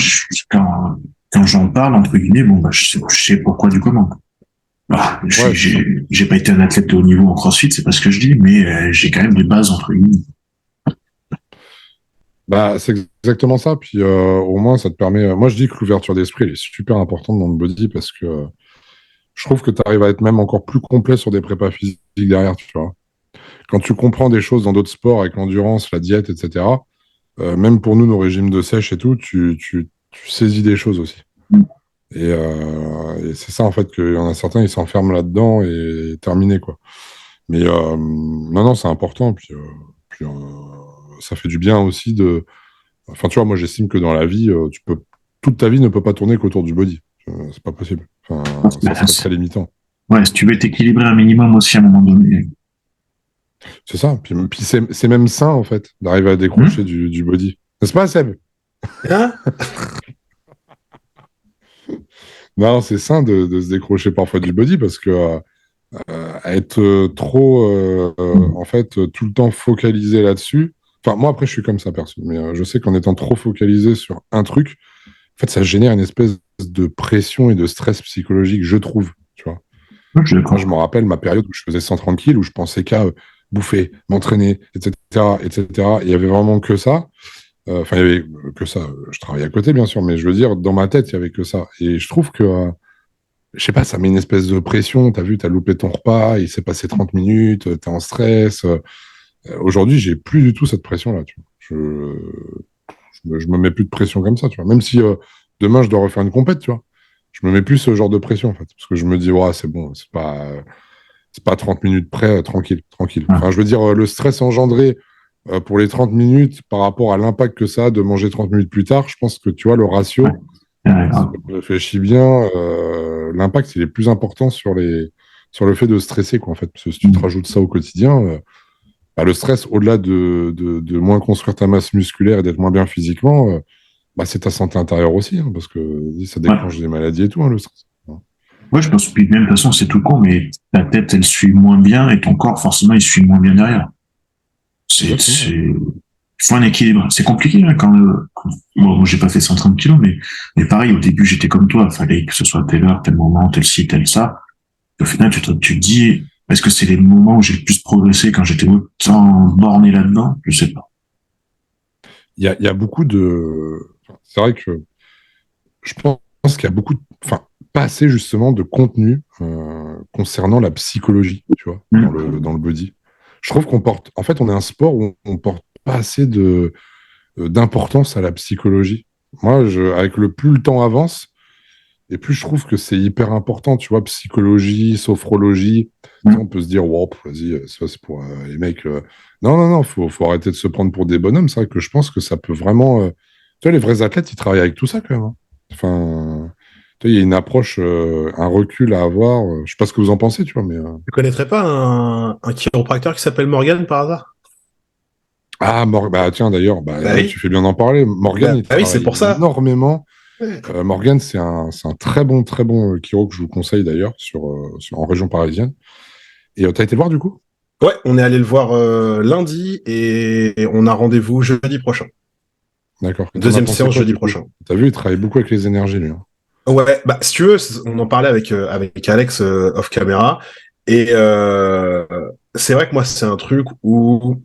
quand j'en parle, entre guillemets, bon, bah, je sais pourquoi du comment. Alors, j'ai pas été un athlète de haut niveau en CrossFit, c'est pas ce que je dis, mais j'ai quand même des bases, entre guillemets. Bah, c'est exactement ça. Puis au moins, ça te permet. Moi, je dis que l'ouverture d'esprit, elle est super importante dans le body parce que je trouve que tu arrives à être même encore plus complet sur des prépas physiques derrière, tu vois. quand tu comprends des choses dans d'autres sports avec l'endurance, la diète, etc., même pour nous, nos régimes de sèche et tout, tu saisis des choses aussi. Et c'est ça, en fait, qu'il y en a certains, ils s'enferment là-dedans et terminé, quoi. Mais non, c'est important. Puis ça fait du bien aussi de. Enfin, tu vois, moi, j'estime que dans la vie, toute ta vie ne peut pas tourner qu'autour du body. C'est pas possible. Enfin, ça serait très limitant. Ouais, si tu veux t'équilibrer un minimum aussi à un moment donné. C'est ça. Puis c'est même sain, en fait, d'arriver à décrocher du body. N'est-ce pas, Seb? Hein? Non, c'est sain de se décrocher parfois du body parce que être trop, en fait, tout le temps focalisé là-dessus. Enfin, moi, après, je suis comme ça, perso. Mais je sais qu'en étant trop focalisé sur un truc, en fait, ça génère une espèce de pression et de stress psychologique, je trouve. Tu vois. Moi, je me rappelle ma période où je faisais 130 kilos, où je pensais qu'à bouffer, m'entraîner, etc., etc. Il y avait vraiment que ça. Enfin, il y avait que ça. Je travaillais à côté, bien sûr, mais je veux dire, dans ma tête, il y avait que ça. Et je trouve que, je sais pas, ça met une espèce de pression. T'as vu, t'as loupé ton repas, il s'est passé 30 minutes, t'es en stress. Aujourd'hui, j'ai plus du tout cette pression-là. Tu vois. Je me mets plus de pression comme ça, tu vois. Même si demain, je dois refaire une compète, tu vois. Je me mets plus ce genre de pression, en fait. Parce que je me dis, ouais, c'est bon, c'est pas 30 minutes près, tranquille, tranquille. Enfin, je veux dire, le stress engendré pour les 30 minutes par rapport à l'impact que ça a de manger 30 minutes plus tard, je pense que, tu vois, le ratio, si je réfléchis bien, l'impact, il est plus important sur le fait de stresser, quoi, en fait. Parce que si tu te rajoutes ça au quotidien, le stress, au-delà de moins construire ta masse musculaire et d'être moins bien physiquement, c'est ta santé intérieure aussi, hein, parce que ça déclenche des maladies et tout, hein, le stress. Ouais, je pense que même de toute façon, c'est tout con, mais ta tête, elle suit moins bien et ton corps, forcément, il suit moins bien derrière. Il faut un équilibre. C'est compliqué, hein, moi, j'ai pas fait 130 kilos, mais pareil, au début, j'étais comme toi. Il fallait que ce soit telle heure, tel moment, tel ci, tel ça. Et au final, tu te dis, est-ce que c'est les moments où j'ai le plus progressé quand j'étais autant borné là-dedans? Je sais pas. Il y a beaucoup de. C'est vrai que je pense qu'il y a beaucoup de. Enfin, pas assez justement de contenu concernant la psychologie, tu vois, dans le body. Je trouve qu'on porte. En fait, on est un sport où on porte pas assez d'importance à la psychologie. Moi, avec plus le temps avance, et plus je trouve que c'est hyper important, tu vois, psychologie, sophrologie. On peut se dire, wow, vas-y, ça c'est pour les mecs. Non, faut arrêter de se prendre pour des bonhommes. C'est vrai que je pense que ça peut vraiment. Tu vois, les vrais athlètes, ils travaillent avec tout ça quand même. Hein. Enfin, tu vois, il y a une approche, un recul à avoir. Je sais pas ce que vous en pensez, tu vois, mais. Tu connaîtrais pas un chiropracteur qui s'appelle Morgan par hasard? Ah, tiens, d'ailleurs, oui. tu fais bien d'en parler. Morgan, il travaille c'est pour ça. énormément. Morgan, c'est un très bon chiro que je vous conseille d'ailleurs en région parisienne. Et t'as été le voir du coup? Ouais, on est allé le voir lundi et on a rendez-vous jeudi prochain. D'accord. Deuxième séance jeudi prochain. T'as vu, il travaille beaucoup avec les énergies, lui. Hein. Ouais, si tu veux, on en parlait avec Alex off caméra. Et c'est vrai que moi, c'est un truc où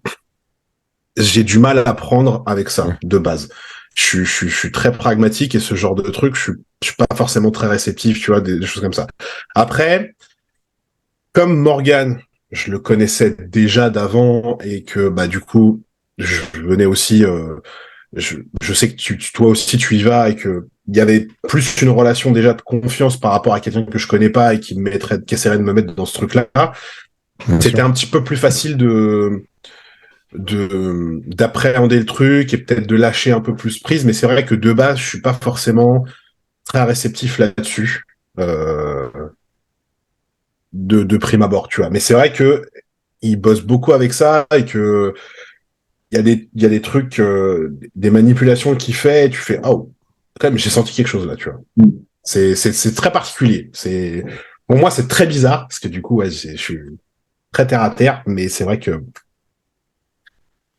j'ai du mal à prendre avec ça, de base. Je suis très pragmatique et ce genre de truc, je suis pas forcément très réceptif, tu vois, des choses comme ça. Après, comme Morgan, je le connaissais déjà d'avant et que du coup, je venais aussi, je sais que toi aussi tu y vas et que il y avait plus une relation déjà de confiance par rapport à quelqu'un que je connais pas et qui essaierait de me mettre dans ce truc-là. C'était un petit peu plus facile d'appréhender le truc et peut-être de lâcher un peu plus prise, mais c'est vrai que de base je suis pas forcément très réceptif là-dessus de prime abord, tu vois, mais c'est vrai que il bosse beaucoup avec ça et que il y a des trucs des manipulations qu'il fait et tu fais oh quand même j'ai senti quelque chose là, tu vois. C'est très particulier, pour moi c'est très bizarre parce que du coup je suis très terre à terre, mais c'est vrai que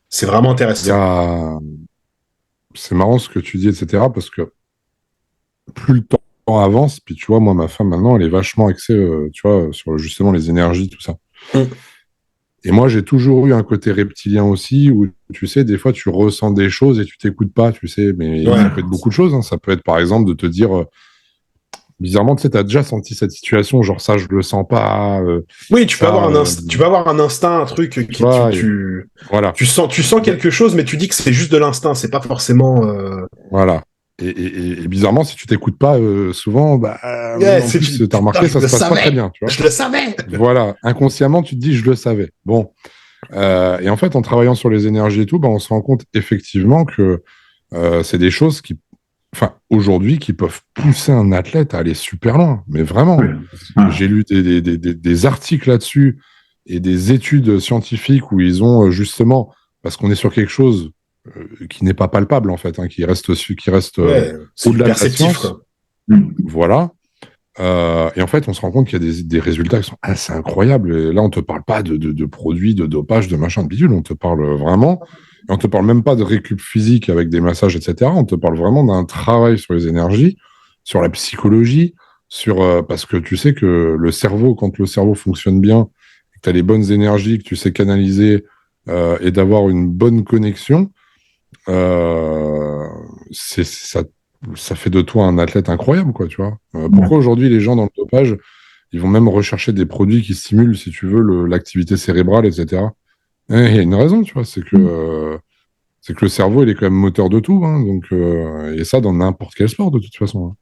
c'est vraiment intéressant. C'est marrant ce que tu dis, etc. Parce que plus le temps avance, puis tu vois, moi, ma femme, maintenant, elle est vachement axée, tu vois, sur justement les énergies, tout ça. Et moi, j'ai toujours eu un côté reptilien aussi, où, tu sais, des fois, tu ressens des choses et tu t'écoutes pas, tu sais, mais ça peut être beaucoup de choses. Hein. Ça peut être, par exemple, de te dire, bizarrement, tu sais, t'as déjà senti cette situation, genre ça, je le sens pas. Oui, tu peux ça, avoir un instinct, un truc tu qui vois, voilà, tu sens quelque chose, mais tu dis que c'est juste de l'instinct, c'est pas forcément. voilà. Et bizarrement, si tu t'écoutes pas souvent, bah, en plus, t'as remarqué, ça se passe pas très bien, tu vois. Je le savais. Voilà, inconsciemment, tu te dis, je le savais. Bon, et en fait, en travaillant sur les énergies et tout, bah, on se rend compte effectivement que c'est des choses qui, enfin, aujourd'hui, qui peuvent pousser un athlète à aller super loin. Mais vraiment, Oui. Voilà. j'ai lu des articles là-dessus et des études scientifiques où ils ont justement, parce qu'on est sur quelque chose qui n'est pas palpable en fait, hein, qui reste C'est du au-delà de la perceptif, science. quoi. Voilà. Et en fait, on se rend compte qu'il y a des résultats qui sont assez incroyables. Et là, on te parle pas de produits, de dopage, de machin, de bidule. On te parle vraiment. Et on te parle même pas de récup physique avec des massages, etc. On te parle vraiment d'un travail sur les énergies, sur la psychologie, parce que tu sais que le cerveau, quand le cerveau fonctionne bien, que tu as les bonnes énergies, que tu sais canaliser et d'avoir une bonne connexion, ça fait de toi un athlète incroyable, quoi, tu vois. Pourquoi aujourd'hui les gens dans le dopage, ils vont même rechercher des produits qui stimulent, si tu veux, l'activité cérébrale, etc. Il y a une raison, tu vois, c'est que le cerveau, il est quand même moteur de tout, hein, donc, et ça dans n'importe quel sport, de toute façon.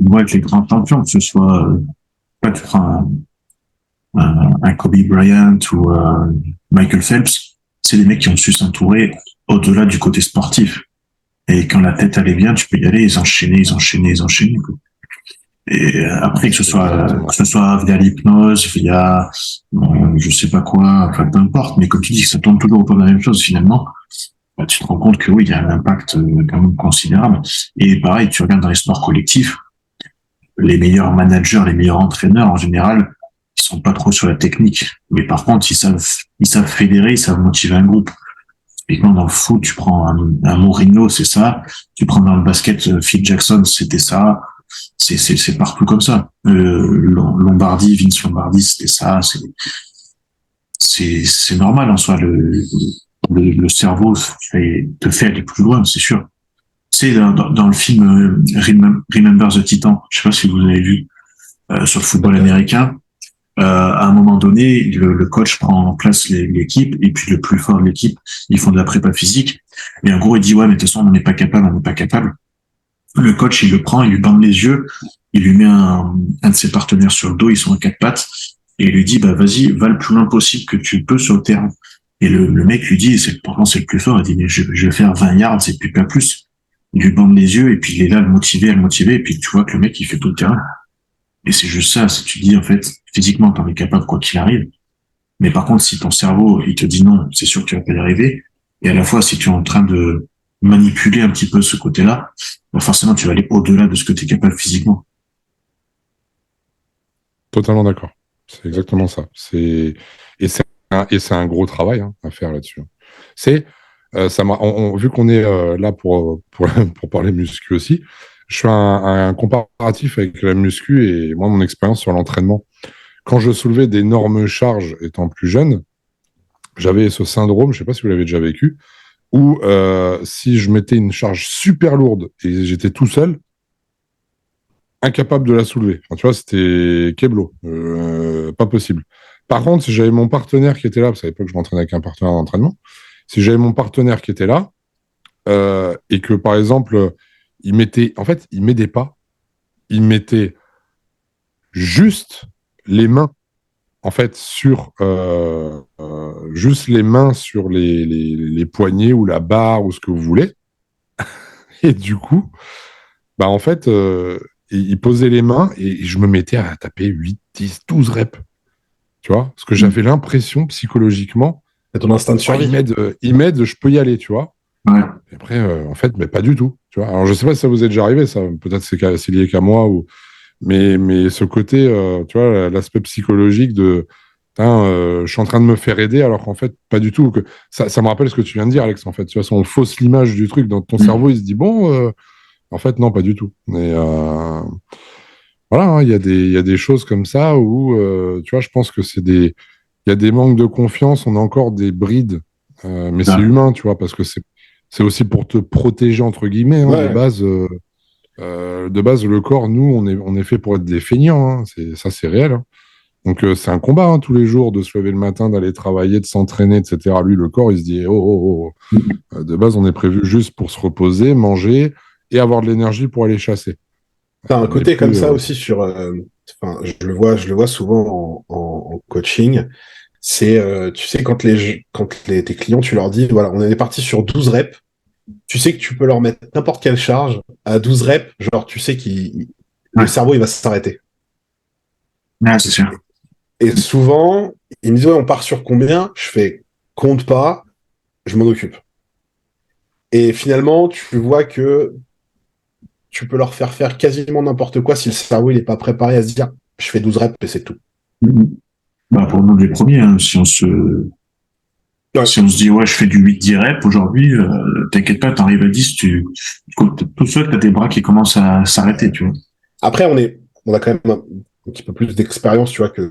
Moi, avec les grands champions, que ce soit, tu prends un Kobe Bryant ou Michael Phelps, c'est des mecs qui ont su s'entourer au-delà du côté sportif. Et quand la tête allait bien, tu peux y aller, ils enchaînaient, quoi. Et après, que ce soit via l'hypnose, via, je sais pas quoi, enfin, peu importe, mais comme tu dis que ça tourne toujours autour de la même chose, finalement, bah, tu te rends compte que oui, il y a un impact quand même considérable. Et pareil, tu regardes dans les sports collectifs, les meilleurs managers, les meilleurs entraîneurs, en général, ils sont pas trop sur la technique. Mais par contre, ils savent fédérer, ils savent motiver un groupe. Typiquement, dans le foot, tu prends un Mourinho, c'est ça. Tu prends dans le basket, Phil Jackson, c'était ça. C'est partout comme ça. Lombardi, Vince Lombardi, c'était ça. C'est normal en soi. Le cerveau te fait aller plus loin, c'est sûr. C'est dans le film Remember the Titan. Je sais pas si vous avez vu sur le football américain. À un moment donné, le coach prend en place l'équipe et puis le plus fort de l'équipe, ils font de la prépa physique. Et en gros, il dit ouais, mais de toute façon, on n'est pas capable, on n'est pas capable. Le coach, il le prend, il lui bande les yeux, il lui met un de ses partenaires sur le dos, ils sont à quatre pattes, et il lui dit bah vas-y, va le plus loin possible que tu peux sur le terrain. Et le mec lui dit, pourtant c'est le plus fort, il dit mais je vais faire 20 yards et puis pas plus. Il lui bande les yeux et puis il est là à le motiver, et puis tu vois que le mec il fait tout le terrain. Et c'est juste ça, si tu dis, en fait, physiquement, t'en es capable quoi qu'il arrive. Mais par contre, si ton cerveau, il te dit non, c'est sûr que tu vas pas y arriver. Et à la fois, si tu es en train de manipuler un petit peu ce côté-là, bah forcément, tu vas aller au-delà de ce que tu es capable physiquement. Totalement d'accord. C'est exactement ça. C'est un gros travail à faire là-dessus. Vu qu'on est là pour parler muscu aussi, je fais un comparatif avec la muscu et moi, mon expérience sur l'entraînement. Quand je soulevais d'énormes charges étant plus jeune, j'avais ce syndrome, je ne sais pas si vous l'avez déjà vécu, où si je mettais une charge super lourde et j'étais tout seul, incapable de la soulever. Enfin, tu vois, c'était keblo, pas possible. Par contre, si j'avais mon partenaire qui était là, parce qu'à l'époque, je m'entraînais avec un partenaire d'entraînement, si j'avais mon partenaire qui était là, et que, par exemple, il m'aidait pas, il mettait juste les mains, en fait, juste les mains sur les poignets ou la barre ou ce que vous voulez. Et du coup, bah, en fait, il posait les mains et je me mettais à taper 8, 10, 12 reps. Tu vois, parce que j'avais l'impression psychologiquement, C'est ton instinct de survie. il m'aide, je peux y aller, tu vois. Ouais. Et après, en fait, mais pas du tout. Tu vois. Alors, je sais pas si ça vous est déjà arrivé, ça. Peut-être c'est lié qu'à moi, mais ce côté, tu vois, l'aspect psychologique de, je suis en train de me faire aider, alors qu'en fait, pas du tout. Ça me rappelle ce que tu viens de dire, Alex. En fait, tu vois, on fausse l'image du truc dans ton cerveau, il se dit bon, en fait, non, pas du tout. Mais voilà, hein, il y a des choses comme ça où, tu vois, je pense que il y a des manques de confiance, on a encore des brides, mais c'est humain, tu vois, parce que c'est aussi pour te protéger, entre guillemets, de base. De base, le corps, nous, on est fait pour être des feignants. Hein. C'est réel. Hein. Donc, c'est un combat tous les jours de se lever le matin, d'aller travailler, de s'entraîner, etc. Lui, le corps, il se dit oh, oh, oh. De base, on est prévu juste pour se reposer, manger et avoir de l'énergie pour aller chasser. T'as un On est côté comme plus, ça aussi sur, enfin, je le vois souvent en coaching. C'est, tu sais, tes clients, tu leur dis, voilà, on est parti sur 12 reps. Tu sais que tu peux leur mettre n'importe quelle charge à 12 reps. Genre, tu sais le cerveau, il va s'arrêter. Ouais, c'est sûr. Et souvent, ils me disent, ouais, on part sur combien? Je fais, compte pas, je m'en occupe. Et finalement, tu vois que tu peux leur faire quasiment n'importe quoi si le cerveau, il est pas préparé à se dire, je fais 12 reps et c'est tout. Bah, pour nous les premiers, hein, si on se dit, ouais, je fais du 8-10 reps aujourd'hui, t'inquiète pas, t'arrives à 10, tout seul, t'as des bras qui commencent à s'arrêter, tu vois. Après, on a quand même un petit peu plus d'expérience, tu vois, que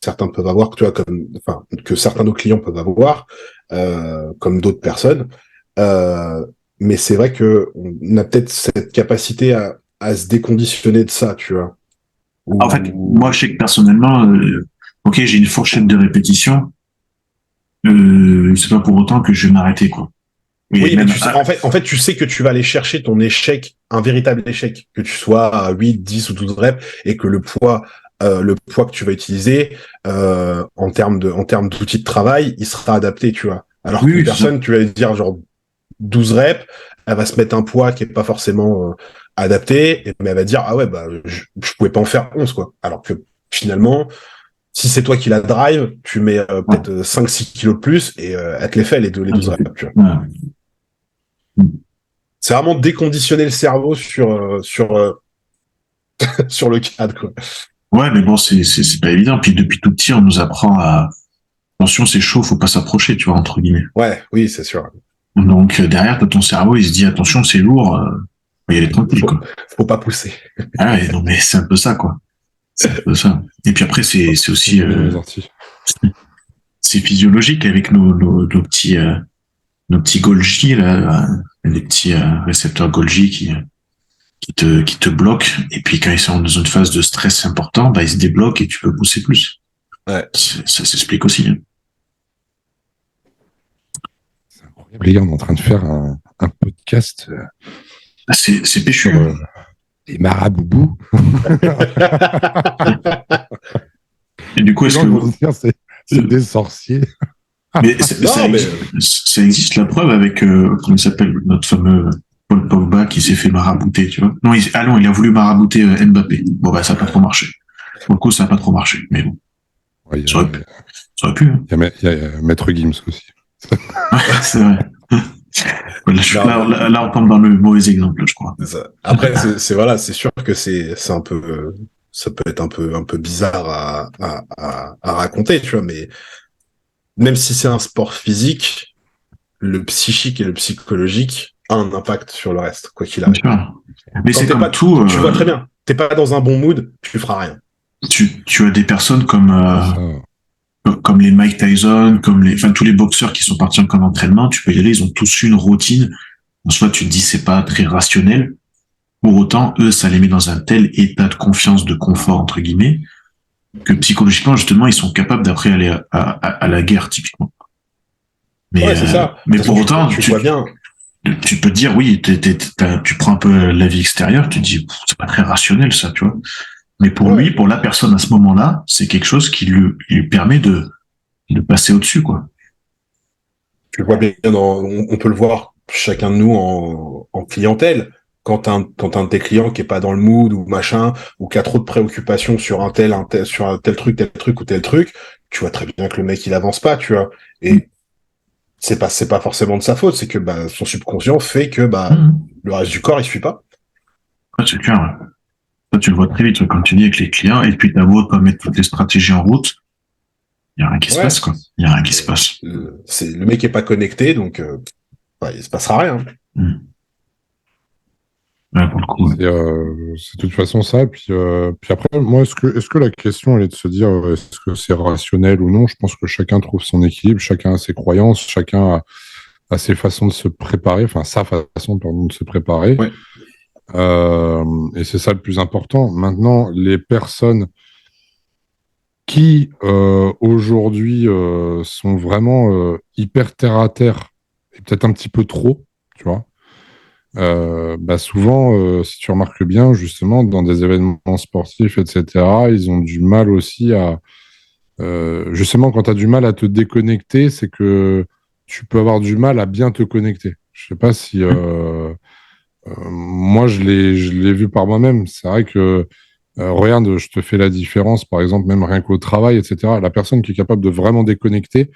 certains peuvent avoir, tu vois, que certains de nos clients peuvent avoir, comme d'autres personnes. Mais c'est vrai que on a peut-être cette capacité à se déconditionner de ça, tu vois. En fait, moi, je sais que personnellement, ok, j'ai une fourchette de répétition, c'est pas pour autant que je vais m'arrêter, quoi. Et oui, même, mais tu sais, en fait, tu sais que tu vas aller chercher ton échec, un véritable échec, que tu sois à 8, 10 ou 12 reps, et que le poids que tu vas utiliser, en termes d'outils de travail, il sera adapté, tu vois. Alors oui, qu'une oui, c'est ça. personne, tu vas lui dire genre 12 reps, elle va se mettre un poids qui est pas forcément adapté, mais elle va dire, ah ouais, bah, je pouvais pas en faire 11, quoi. Alors que finalement, si c'est toi qui la drive, tu mets peut-être 5-6 kilos de plus, et elle te les fait, les 12 reps, tu vois. Ouais. C'est vraiment déconditionner le cerveau sur le cadre, quoi. Ouais, mais bon, c'est pas évident. Puis depuis tout petit, on nous apprend à, attention, c'est chaud, faut pas s'approcher, tu vois, entre guillemets. Ouais, oui, c'est sûr. Donc, derrière, ton cerveau, il se dit, attention, c'est lourd, faut y aller tranquille, quoi. Faut pas pousser. Ah ouais, non, mais c'est un peu ça, quoi. C'est un peu ça. Et puis après, c'est aussi, les orties. c'est physiologique avec nos petits Golgi, là, les petits récepteurs Golgi qui te bloquent. Et puis quand ils sont dans une phase de stress important, bah, ils se débloquent et tu peux pousser plus. Ouais. Ça s'explique aussi. Hein. C'est incroyable. Les gars, on est en train de faire un podcast C'est péchu. sur les maraboubous. Et du coup, est-ce que vous... c'est des sorciers. Mais ça existe la preuve avec, comment il s'appelle, notre fameux Paul Pogba qui s'est fait marabouter, tu vois. Non, il a voulu marabouter Mbappé. Bon, bah, ça n'a pas trop marché. Pour le coup, ça n'a pas trop marché. Mais bon. Ouais, ça aurait pu. Hein. Il y a Maître Gims aussi. C'est vrai. Là, on tombe dans le mauvais exemple, je crois. Après, c'est sûr que c'est un peu, ça peut être un peu bizarre à raconter, tu vois, mais même si c'est un sport physique, le psychique et le psychologique a un impact sur le reste, quoi qu'il arrive. Mais c'est comme tout. Tu vois très bien. T'es pas dans un bon mood, tu feras rien. Tu as des personnes comme les Mike Tyson, tous les boxeurs qui sont partis en camp d'entraînement, tu peux y aller, ils ont tous une routine. En soi, tu te dis c'est pas très rationnel. Pour autant, eux, ça les met dans un tel état de confiance, de confort, entre guillemets, que psychologiquement, justement, ils sont capables d'après aller à la guerre, typiquement. Mais, ouais, c'est ça. Mais pour autant, tu vois bien. Tu peux te dire, oui, tu prends un peu la vie extérieure, tu te dis, c'est pas très rationnel, ça, tu vois. Mais pour lui, pour la personne à ce moment-là, c'est quelque chose qui lui permet de passer au-dessus, quoi. Tu vois bien, on peut le voir chacun de nous en clientèle. Quand un de tes clients qui est pas dans le mood ou machin, ou qui a trop de préoccupations sur sur un tel truc ou tel truc, tu vois très bien que le mec il avance pas, tu vois. Et c'est pas forcément de sa faute, c'est que son subconscient fait que le reste du corps il suit pas. Ouais, c'est clair. Ça, tu le vois très vite, comme tu dis avec les clients, et puis t'as beau pas mettre toutes les stratégies en route, il y a rien qui se passe, quoi. Il y a rien qui se passe. Le mec est pas connecté, donc il se passera rien. Ouais, pour le coup. C'est de toute façon ça. Puis après, moi, est-ce que la question elle est de se dire est-ce que c'est rationnel ou non? Je pense que chacun trouve son équilibre, chacun a ses croyances, chacun a ses façons de se préparer, enfin sa façon pardon, de se préparer. Ouais. Et c'est ça le plus important. Maintenant, les personnes qui aujourd'hui sont vraiment hyper terre à terre et peut-être un petit peu trop, tu vois. Bah souvent, si tu remarques bien, justement, dans des événements sportifs, etc., ils ont du mal aussi à... justement, quand tu as du mal à te déconnecter, c'est que tu peux avoir du mal à bien te connecter. Je sais pas si... moi, je l'ai vu par moi-même. C'est vrai que, regarde, je te fais la différence, par exemple, même rien qu'au travail, etc. La personne qui est capable de vraiment déconnecter,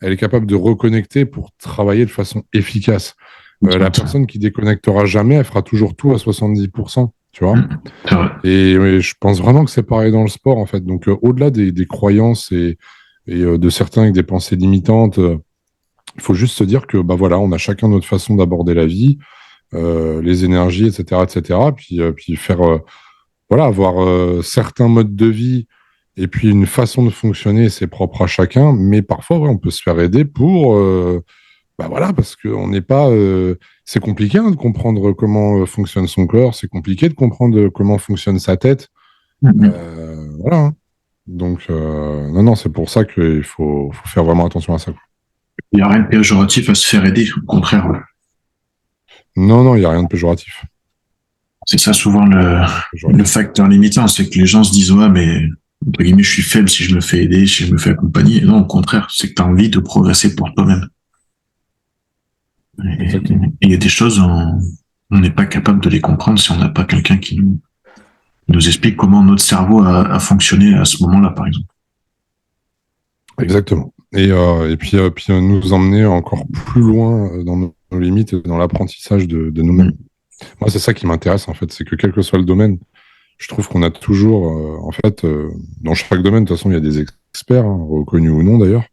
elle est capable de reconnecter pour travailler de façon efficace. La personne qui déconnectera jamais, elle fera toujours tout à 70%, tu vois. C'est vrai. Et je pense vraiment que c'est pareil dans le sport, en fait. Donc, au-delà des croyances et de certains avec des pensées limitantes, il faut juste se dire que, bah voilà, on a chacun notre façon d'aborder la vie, les énergies, etc., etc. Puis faire, voilà, avoir certains modes de vie et puis une façon de fonctionner, c'est propre à chacun. Mais parfois, ouais, on peut se faire aider pour, bah voilà, parce qu'on n'est pas. C'est compliqué hein, de comprendre comment fonctionne son corps, c'est compliqué de comprendre comment fonctionne sa tête. Voilà. Hein. Donc, non, non, c'est pour ça qu'il faut faire vraiment attention à ça. Quoi. Il n'y a rien de péjoratif à se faire aider, au contraire. Non, non, il n'y a rien de péjoratif. C'est ça souvent le facteur limitant, c'est que les gens se disent ouais, mais entre guillemets, je suis faible si je me fais aider, si je me fais accompagner. Non, au contraire, c'est que tu as envie de progresser pour toi-même. Et il y a des choses, on n'est pas capable de les comprendre si on n'a pas quelqu'un qui nous explique comment notre cerveau a fonctionné à ce moment-là, par exemple. Exactement. Et puis nous emmener encore plus loin dans nos limites et dans l'apprentissage de nous-mêmes. Moi, c'est ça qui m'intéresse, en fait, c'est que quel que soit le domaine, je trouve qu'on a toujours, en fait, dans chaque domaine, de toute façon, il y a des experts, hein, reconnus ou non d'ailleurs,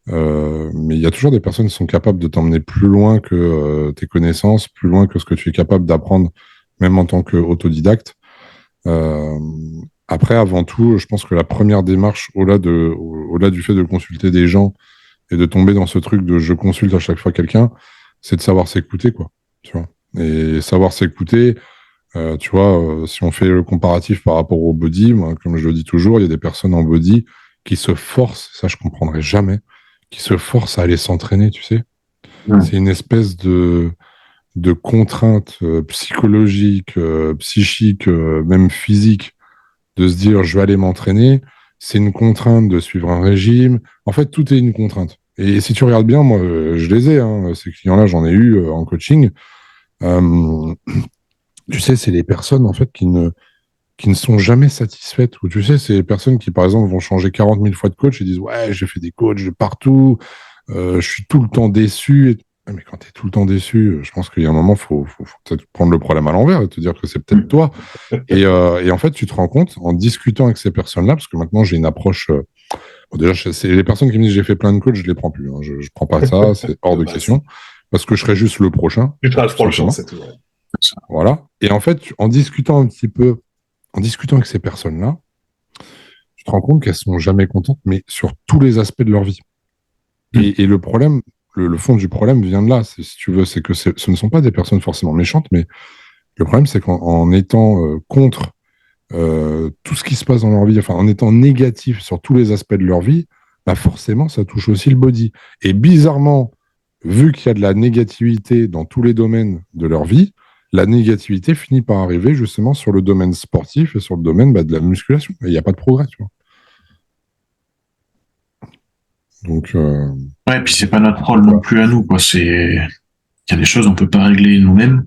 mais il y a toujours des personnes qui sont capables de t'emmener plus loin que tes connaissances, plus loin que ce que tu es capable d'apprendre, même en tant qu'autodidacte. Après, avant tout, je pense que la première démarche, au-delà du fait de consulter des gens et de tomber dans ce truc de je consulte à chaque fois quelqu'un, c'est de savoir s'écouter, quoi. Tu vois. Et savoir s'écouter, tu vois, si on fait le comparatif par rapport au body, moi, comme je le dis toujours, il y a des personnes en body qui se forcent, ça je comprendrai jamais, qui se forcent à aller s'entraîner, tu sais. C'est une espèce de contrainte psychologique, psychique, même physique, de se dire je vais aller m'entraîner. C'est une contrainte de suivre un régime. En fait, tout est une contrainte. Et si tu regardes bien, moi, je les ai, hein, ces clients-là, j'en ai eu en coaching. Euh, tu sais, c'est les personnes en fait qui ne sont jamais satisfaites. Ou tu sais, c'est les personnes qui, par exemple, vont changer 40 000 fois de coach et disent ouais, j'ai fait des coachs de partout, je suis tout le temps déçu. Mais quand tu es tout le temps déçu, je pense qu'il y a un moment, faut peut-être prendre le problème à l'envers et te dire que c'est peut-être toi. Et en fait, tu te rends compte en discutant avec ces personnes-là, parce que maintenant j'ai une approche. Bon, déjà, c'est les personnes qui me disent j'ai fait plein de coachs, je les prends plus. Hein. Je ne prends pas ça, c'est hors de question. Parce que je serais juste le prochain. Tu seras le prochain, c'est tout. Voilà. Et en fait, en discutant un petit peu, en discutant avec ces personnes-là, tu te rends compte qu'elles sont jamais contentes, mais sur tous les aspects de leur vie. Et le problème, le fond du problème vient de là, si tu veux, c'est que ce ne sont pas des personnes forcément méchantes, mais le problème, c'est qu'en étant contre tout ce qui se passe dans leur vie, enfin, en étant négatif sur tous les aspects de leur vie, bah forcément, ça touche aussi le body. Et bizarrement, vu qu'il y a de la négativité dans tous les domaines de leur vie, la négativité finit par arriver justement sur le domaine sportif et sur le domaine de la musculation. Et il n'y a pas de progrès, tu vois. Donc, ouais, puis c'est pas notre rôle non plus à nous, quoi. Il y a des choses on peut pas régler nous-mêmes.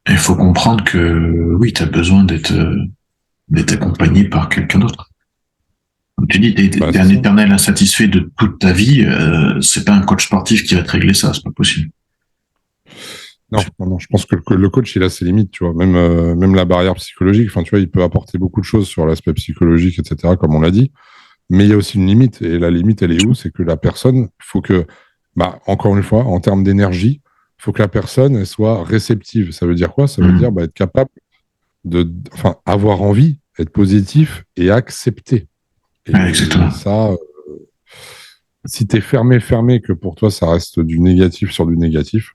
Et il faut comprendre que, oui, tu as besoin d'être accompagné par quelqu'un d'autre. Comme tu dis, t'es un éternel insatisfait de toute ta vie, c'est pas un coach sportif qui va te régler ça, c'est pas possible. Non, je pense que le coach, il a ses limites, tu vois. Même la barrière psychologique, enfin, tu vois, il peut apporter beaucoup de choses sur l'aspect psychologique, etc., comme on l'a dit. Mais il y a aussi une limite. Et la limite, elle est où? C'est que la personne, faut que, encore une fois, en termes d'énergie, faut que la personne elle soit réceptive. Ça veut dire quoi? Ça veut dire être capable avoir envie, être positif et accepter. Et exactement. ça, si t'es fermé, que pour toi, ça reste du négatif sur du négatif,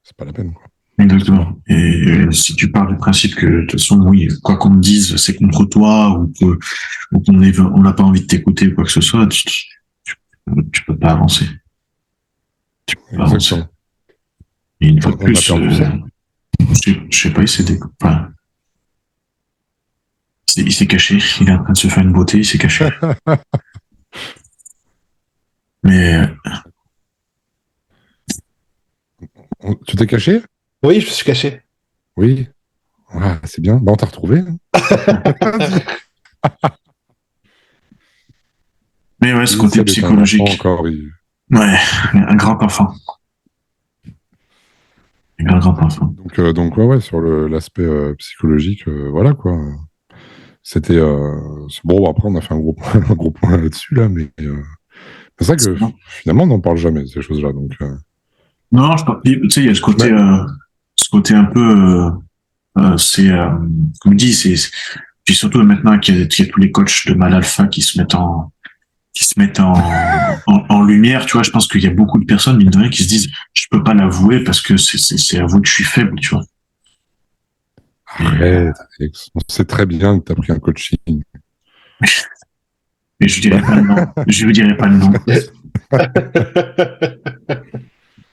c'est pas la peine, quoi. Exactement. Et si tu pars du principe que, de toute façon, oui, quoi qu'on te dise, c'est contre toi, ou on n'a pas envie de t'écouter ou quoi que ce soit, tu peux pas avancer. Tu peux pas avancer. Exactement. Et une fois de On a plus, perdu ça. je sais pas, enfin, il s'est caché, il est en train de se faire une beauté, il s'est caché. Mais, Tu t'es caché? Oui, je me suis caché. Oui. Ah, c'est bien. Bah, on t'a retrouvé. Hein. mais ouais, ce côté Initial est un enfant psychologique. encore. Ouais, un grand enfant. Un grand enfant. Donc ouais, sur l'aspect psychologique, voilà quoi. C'était bon. Après, on a fait un gros point, un gros point là-dessus là, mais c'est ça que finalement, on n'en parle jamais ces choses-là. Donc Non, tu sais, il y a ce côté un peu, c'est, comme dit, puis surtout maintenant qu'il y a tous les coachs de mal alpha qui se mettent en lumière, tu vois, je pense qu'il y a beaucoup de personnes, mine de rien, qui se disent, je peux pas l'avouer parce que c'est avouer que je suis faible, tu vois. arrête, Alex. On sait très bien que tu as pris un coaching. Mais je dirais pas le nom. Je vous dirai pas le nom.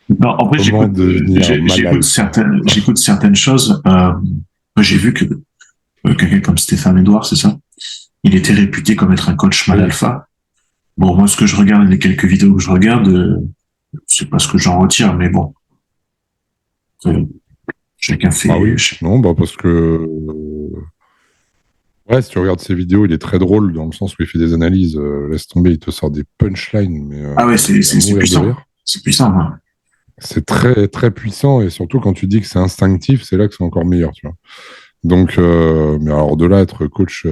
Non, en vrai, Comment devenir malade. j'écoute certaines choses. J'ai vu que quelqu'un comme Stéphane Edouard, c'est ça? Il était réputé comme être un coach mal Oui. alpha. Bon, moi, ce que je regarde, les quelques vidéos que je regarde, c'est pas ce que j'en retire, mais bon. Chacun fait. Ah oui. Non, bah parce que ouais, si tu regardes ses vidéos, il est très drôle dans le sens où il fait des analyses. Laisse tomber, il te sort des punchlines, mais Ah ouais, à c'est mourir de puissant. rire. C'est puissant, hein. C'est très très puissant et surtout quand tu dis que c'est instinctif, c'est là que c'est encore meilleur, tu vois. Donc, mais alors de là être coach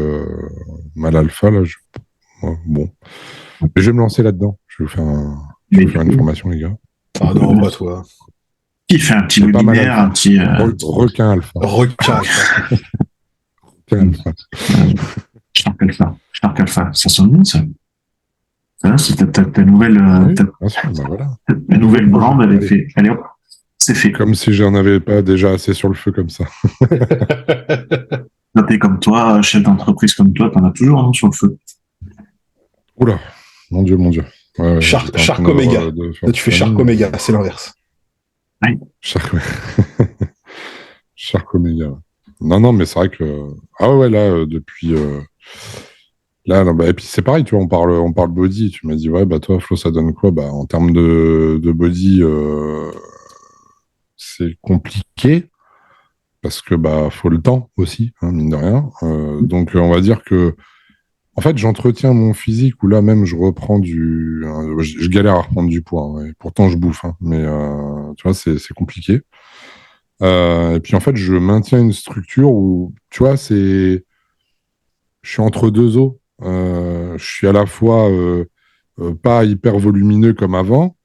mal alpha, là, ouais, bon. Mais je vais me lancer là-dedans. Je vais vous faire une formation, les gars. Ah non, pas toi. Il fait un petit C'est pas mal webinaire, alpha. un petit. Requin alpha. Requin. Requin alpha. Shark Alpha. Ça sonne bien, ça. Ça, c'est ta nouvelle, Oui, bien sûr, bah voilà. ta nouvelle brand, elle est Allez. faite. Allez hop, c'est fait. Comme si j'en avais pas déjà assez sur le feu comme ça. Quand t'es comme toi, chef d'entreprise comme toi, t'en as toujours un sur le feu. Oula, mon Dieu, mon Dieu. Ouais, Shark Omega. Là, tu fais Shark Omega, c'est l'inverse. Shark... Shark Omega. Non, mais c'est vrai que... Ah ouais, là, depuis... Là, bah, et puis c'est pareil, tu vois, on parle body. Tu m'as dit, ouais, bah toi, Flo, ça donne quoi? Bah, en termes de body, c'est compliqué. Parce que bah faut le temps aussi, hein, mine de rien. Donc on va dire que en fait j'entretiens mon physique où là même je reprends je galère à reprendre du poids, hein, et pourtant je bouffe, hein, mais tu vois c'est compliqué. Et puis en fait je maintiens une structure où tu vois je suis entre deux eaux. Je suis à la fois pas hyper volumineux comme avant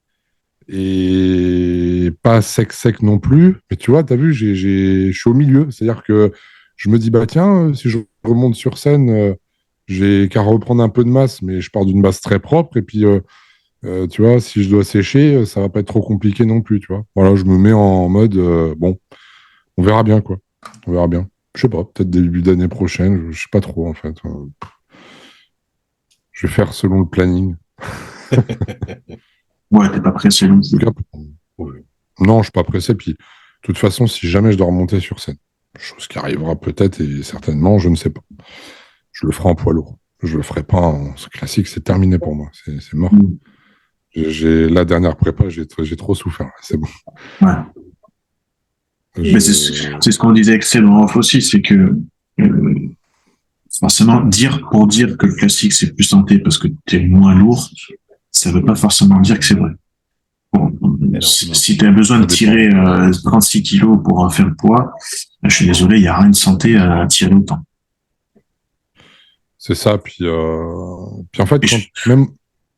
et pas sec non plus. Mais tu vois, t'as vu, je suis au milieu. C'est-à-dire que je me dis, bah tiens, si je remonte sur scène, j'ai qu'à reprendre un peu de masse, mais je pars d'une base très propre. Et puis, tu vois, si je dois sécher, ça va pas être trop compliqué non plus, tu vois. Voilà, je me mets en mode, bon, on verra bien, quoi. On verra bien. Je sais pas, peut-être début d'année prochaine, je sais pas trop, en fait. Je vais faire selon le planning. Ouais, t'es pas pressé non plus. Non, je suis pas pressé. Puis, de toute façon, si jamais je dois remonter sur scène, chose qui arrivera peut-être et certainement, je ne sais pas. Je le ferai en poids lourd. Je le ferai pas en classique, c'est terminé pour moi. C'est mort. La dernière prépa, j'ai trop souffert. C'est bon. Ouais. Mais c'est ce qu'on disait avec Cédron Off aussi, c'est que forcément, pour dire que le classique c'est plus santé parce que t'es moins lourd, ça veut pas forcément dire que c'est vrai. Bon, si tu as besoin de tirer 36 kilos pour faire le poids, je suis désolé, il n'y a rien de santé à tirer autant. C'est ça, puis en fait,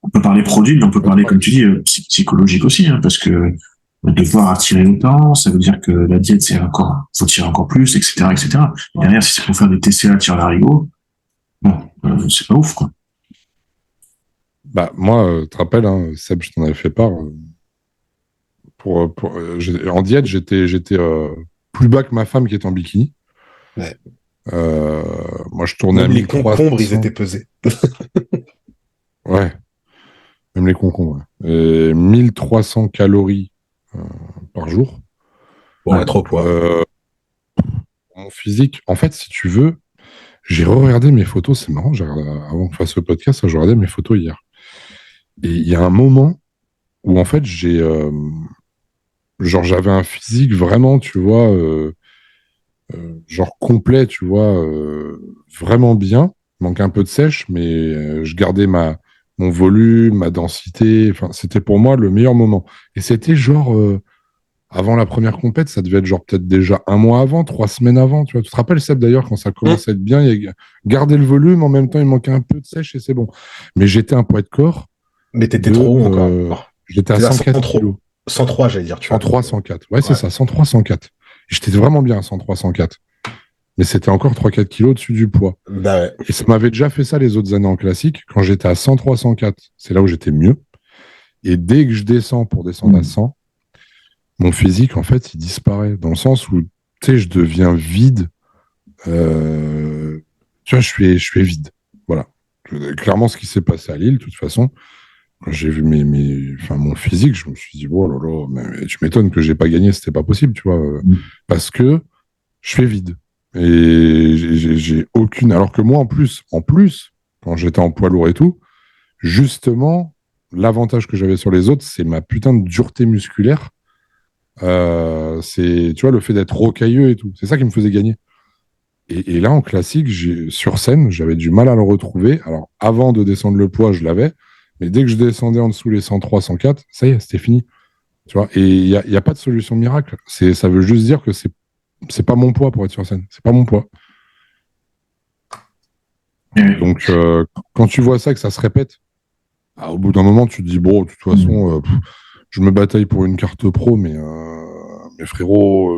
on peut parler produit, mais on peut parler, comme tu dis, psychologique aussi, hein, parce que devoir tirer autant, ça veut dire que la diète, faut tirer encore plus, etc., etc. Et derrière, si c'est pour faire des TCA, tir l'arigot, bon, c'est pas ouf, quoi. Bah, moi, tu te rappelles, hein, Seb, je t'en avais fait part. En diète, j'étais plus bas que ma femme qui est en bikini. Ouais. Moi, je tournais Même à les 1300. concombres, ils étaient pesés. Ouais, même les concombres. Ouais. Et 1300 calories par jour. Bon, ouais, trop poids. Mon physique, en fait, si tu veux, j'ai regardé mes photos. C'est marrant, avant qu'on fasse le podcast, j'ai regardé mes photos hier. Et il y a un moment où, en fait, j'avais un physique vraiment, tu vois, genre complet, tu vois, vraiment bien. Il manquait un peu de sèche, mais je gardais mon volume, ma densité. Enfin, c'était pour moi le meilleur moment. Et c'était genre avant la première compète, ça devait être genre peut-être déjà 1 mois avant, 3 semaines avant. Tu vois, tu te rappelles, Seb, d'ailleurs, quand ça commençait à être bien, garder le volume, en même temps, il manquait un peu de sèche et c'est bon. Mais j'étais un poids de corps Mais t'étais trop haut encore. j'étais à T'étais à 104 103. kilos. 103, j'allais dire, tu vois. 103, 104. Ouais, c'est Ouais. ça, 103, 104. Et j'étais vraiment bien à 103, 104. Mais c'était encore 3-4 kilos au-dessus du poids. Bah ouais. Et ça m'avait déjà fait ça les autres années en classique. Quand j'étais à 103, 104, c'est là où j'étais mieux. Et dès que je descends pour descendre à 100, mon physique, en fait, il disparaît. Dans le sens où, tu sais, je deviens vide. Tu vois, je suis vide. Voilà. Clairement, ce qui s'est passé à Lille, de toute façon, quand j'ai vu mon physique, je me suis dit, oh là là, mais tu m'étonnes que j'ai pas gagné, c'était pas possible, tu vois. Parce que je fais vide. Et j'ai aucune. Alors que moi, en plus, quand j'étais en poids lourd et tout, justement, l'avantage que j'avais sur les autres, c'est ma putain de dureté musculaire. C'est, tu vois, le fait d'être rocailleux et tout. C'est ça qui me faisait gagner. Et là, en classique, sur scène, j'avais du mal à le retrouver. Alors, avant de descendre le poids, je l'avais. Mais dès que je descendais en dessous les 103, 104, ça y est, c'était fini. Tu vois, et il y a pas de solution miracle. Ça veut juste dire que c'est pas mon poids pour être sur scène. C'est pas mon poids. Donc, quand tu vois ça, que ça se répète, au bout d'un moment, tu te dis, bon, de toute façon, je me bataille pour une carte pro, mais frérot,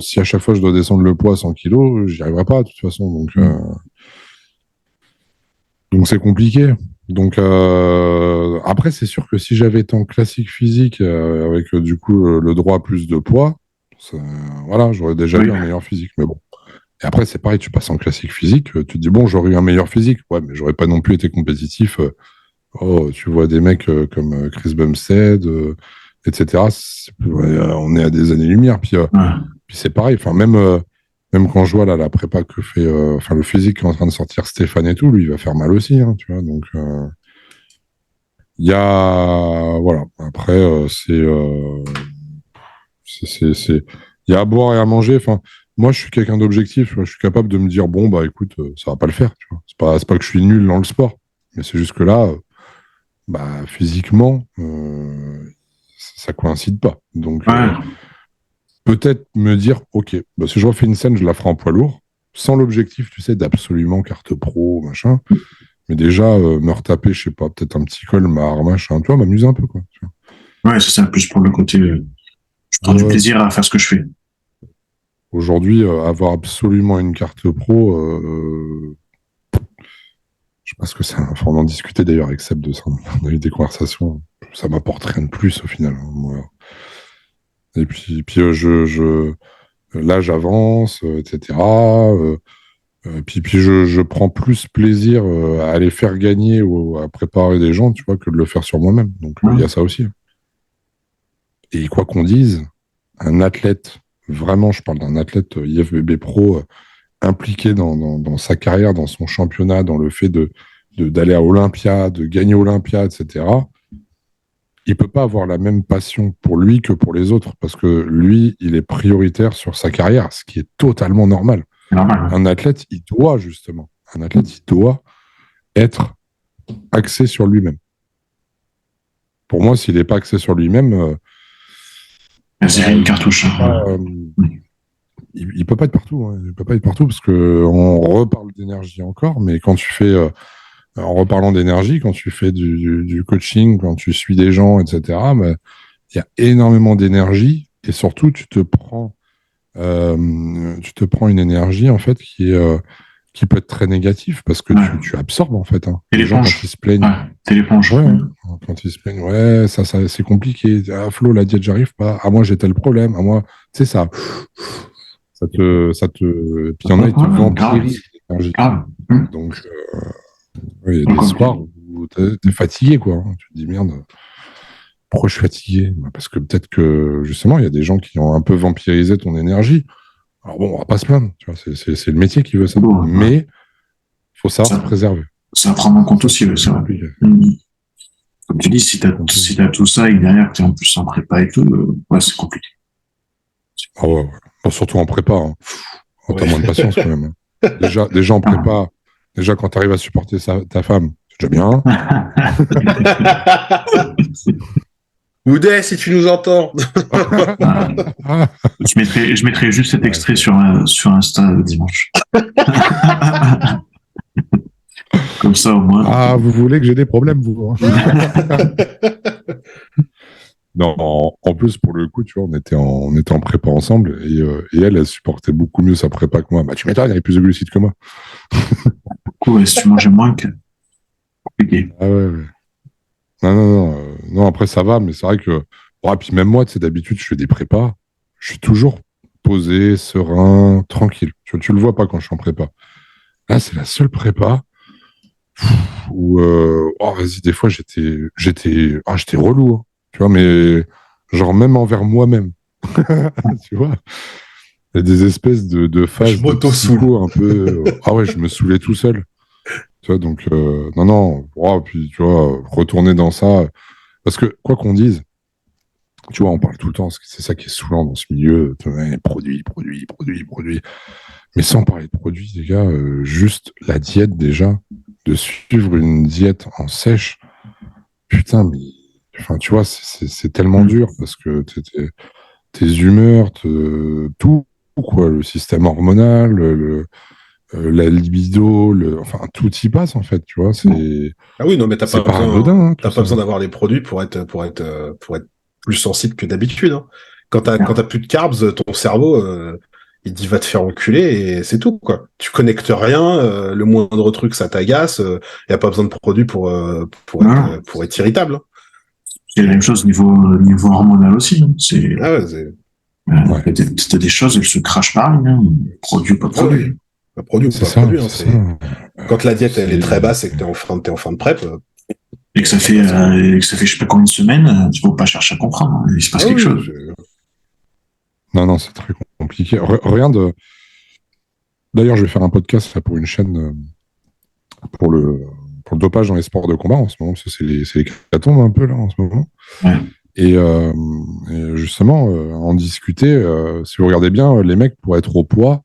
si à chaque fois je dois descendre le poids à 100 kilos, j'y arriverai pas, de toute façon. Donc c'est compliqué. Donc après, c'est sûr que si j'avais été en classique physique avec du coup le droit à plus de poids, voilà, j'aurais déjà eu un meilleur physique. Mais bon. Et après, c'est pareil, tu passes en classique physique, tu te dis, bon, j'aurais eu un meilleur physique. Ouais, mais j'aurais pas non plus été compétitif. Tu vois des mecs comme Chris Bumstead, etc. On est à des années-lumière. Puis c'est pareil. Enfin, même quand je vois là, la prépa que fait, le physique qui est en train de sortir Stéphane et tout, lui, il va faire mal aussi. Hein, tu vois, donc, il y a. Voilà. Après, il y a à boire et à manger. Enfin, moi, je suis quelqu'un d'objectif. Je suis capable de me dire, bon, bah écoute, ça va pas le faire. Tu vois. C'est pas que je suis nul dans le sport. Mais c'est juste que là, physiquement, ça coïncide pas. Donc, peut-être me dire, ok, si je refais une scène, je la ferai en poids lourd, sans l'objectif, tu sais, d'absolument carte pro, machin. Mais déjà, me retaper, je sais pas, peut-être un petit colmar, machin, tu vois, m'amuser un peu, quoi. Tu vois. Ouais, c'est ça, plus pour le côté. Je prends du plaisir à faire ce que je fais. Aujourd'hui, avoir absolument une carte pro, je pense que ça. Enfin, on en discutait d'ailleurs avec Seb de ça. On a eu des conversations. Ça m'apporte rien de plus au final. Voilà. Et puis là, j'avance, etc. Puis je prends plus plaisir à aller faire gagner ou à préparer des gens, tu vois, que de le faire sur moi-même. Donc, il y a ça aussi. Et quoi qu'on dise, un athlète, vraiment, je parle d'un athlète IFBB Pro impliqué dans sa carrière, dans son championnat, dans le fait d'aller à Olympia, de gagner Olympia, etc., il peut pas avoir la même passion pour lui que pour les autres, parce que lui, il est prioritaire sur sa carrière, ce qui est totalement normal. Un athlète, il doit être axé sur lui-même. Pour moi, s'il n'est pas axé sur lui-même, c'est une cartouche. Il peut pas être partout. Hein. Il peut pas être partout parce que on reparle d'énergie encore, mais quand tu fais, en reparlant d'énergie, quand tu fais du coaching, quand tu suis des gens, etc., il y a énormément d'énergie et surtout tu te prends une énergie en fait qui est qui peut être très négatif parce que tu absorbes en fait. Hein. Et les gens, l'éponge. quand ils se plaignent. Ouais, t'es l'éponge. Ouais, quand ils se plaignent, ouais, ça c'est compliqué. Ah, Flo, la diète, j'arrive pas. À moi, j'ai tel problème. À moi, tu sais, ça te. Puis il y en a, ils te vampirisent l'énergie. Donc, il y a des soirs où t'es fatigué, quoi. Hein. Tu te dis, merde, pourquoi je suis fatigué? Parce que peut-être que, justement, il y a des gens qui ont un peu vampirisé ton énergie. Alors bon, on va pas se plaindre. Tu vois, c'est le métier qui veut ça. Mais il faut savoir se préserver. Ça à prendre en compte aussi, c'est vrai. Comme tu dis, si t'as tout ça et derrière t'es en plus en prépa et tout, ouais, c'est compliqué. Ah ouais. Bon, surtout en prépa. Hein. T'as moins de patience quand même. Hein. Déjà en prépa, déjà quand t'arrives à supporter ta femme, c'est déjà bien. Oudet, si tu nous entends. Je mettrai juste cet extrait sur Insta dimanche. Comme ça, au moins. Ah, vous voulez que j'ai des problèmes, vous hein. Non, en plus, pour le coup, tu vois, on était en prépa ensemble et elle supportait beaucoup mieux sa prépa que moi. Bah, tu m'étonnes, il y avait plus de glucides que moi. Ouais, si tu mangeais moins que. Compliqué. Ah ouais. Non, après, ça va, mais c'est vrai que. Bon, puis même moi, tu sais, d'habitude, je fais des prépas. Je suis toujours posé, serein, tranquille. Tu le vois pas quand je suis en prépa. Là, c'est la seule prépa où, vas-y, des fois, j'étais relou. Hein. Tu vois, mais genre même envers moi-même. Tu vois, il y a des espèces de phases Je m'auto-soule. un peu. Ah ouais, je me saoulais tout seul. Tu vois, donc, non. Puis, tu vois, retourner dans ça. Parce que, quoi qu'on dise, tu vois, on parle tout le temps, c'est ça qui est saoulant dans ce milieu. Produits. Mais sans parler de produits, les gars, juste la diète déjà, de suivre une diète en sèche, putain, mais. Enfin, tu vois, c'est tellement dur parce que tes humeurs, tout, quoi, le système hormonal, la libido, enfin, tout y passe en fait, tu vois. Ah oui, non, mais c'est pas anodin. Hein, t'as pas besoin d'avoir les produits pour être plus sensible que d'habitude. Hein. Quand t'as plus de carbs, ton cerveau, il dit va te faire enculer et c'est tout, quoi. Tu connectes rien, le moindre truc, ça t'agace, y a pas besoin de produits pour être irritable. Hein. C'est la même chose niveau hormonal aussi. Hein. Ah ouais, t'as des choses, elles se crachent pareil. Hein. Produit ou pas produit. Ouais. Pas produit ou pas ça, produit. Hein, quand la diète elle est très basse et que t'es en fin de prep. Et que ça fait je sais pas combien de semaines, tu peux pas chercher à comprendre. Hein. Il se passe quelque chose. Non, c'est très compliqué. Rien de. D'ailleurs, je vais faire un podcast là, pour une chaîne pour le dopage dans les sports de combat en ce moment, parce que c'est les catacombes un peu là en ce moment. Ouais. Et justement, en discuter, si vous regardez bien, les mecs, pour être au poids,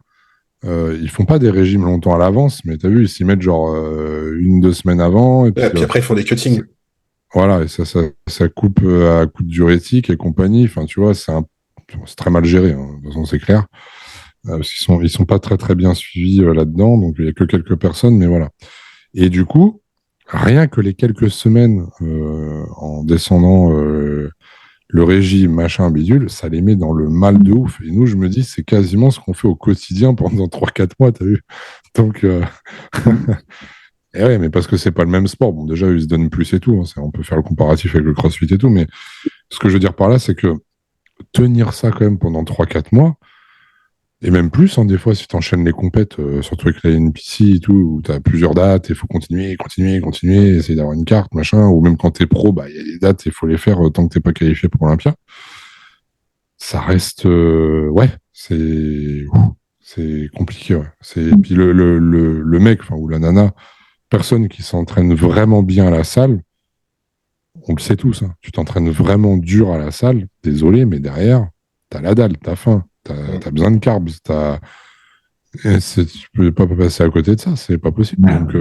ils font pas des régimes longtemps à l'avance, mais t'as vu, ils s'y mettent genre 1-2 semaines avant. Et puis après, ils font des cuttings. Voilà, et ça coupe à coup de diurétique et compagnie. Enfin, tu vois, c'est très mal géré, hein, de toute façon, c'est clair. Parce qu'ils sont pas très très bien suivis là-dedans, donc il y a que quelques personnes, mais voilà. Et du coup, rien que les quelques semaines en descendant le régime, machin, bidule, ça les met dans le mal de ouf. Et nous, je me dis, c'est quasiment ce qu'on fait au quotidien pendant 3-4 mois, t'as vu? Donc, et ouais, mais parce que c'est pas le même sport. Bon, déjà, ils se donnent plus et tout. Hein, on peut faire le comparatif avec le CrossFit et tout, mais ce que je veux dire par là, c'est que tenir ça quand même pendant 3-4 mois, et même plus, hein, des fois, si tu enchaînes les compètes, surtout avec la NPC et tout, où tu as plusieurs dates, il faut continuer, essayer d'avoir une carte, machin, ou même quand tu es pro, bah, y a des dates, il faut les faire tant que tu n'es pas qualifié pour Olympia. Ça reste... ouais, c'est compliqué. Ouais. Puis le mec, ou la nana, personne qui s'entraîne vraiment bien à la salle, on le sait tous, hein, tu t'entraînes vraiment dur à la salle, désolé, mais derrière, t'as la dalle, t'as faim. T'as besoin de carbs, tu peux pas passer à côté de ça, c'est pas possible. Donc,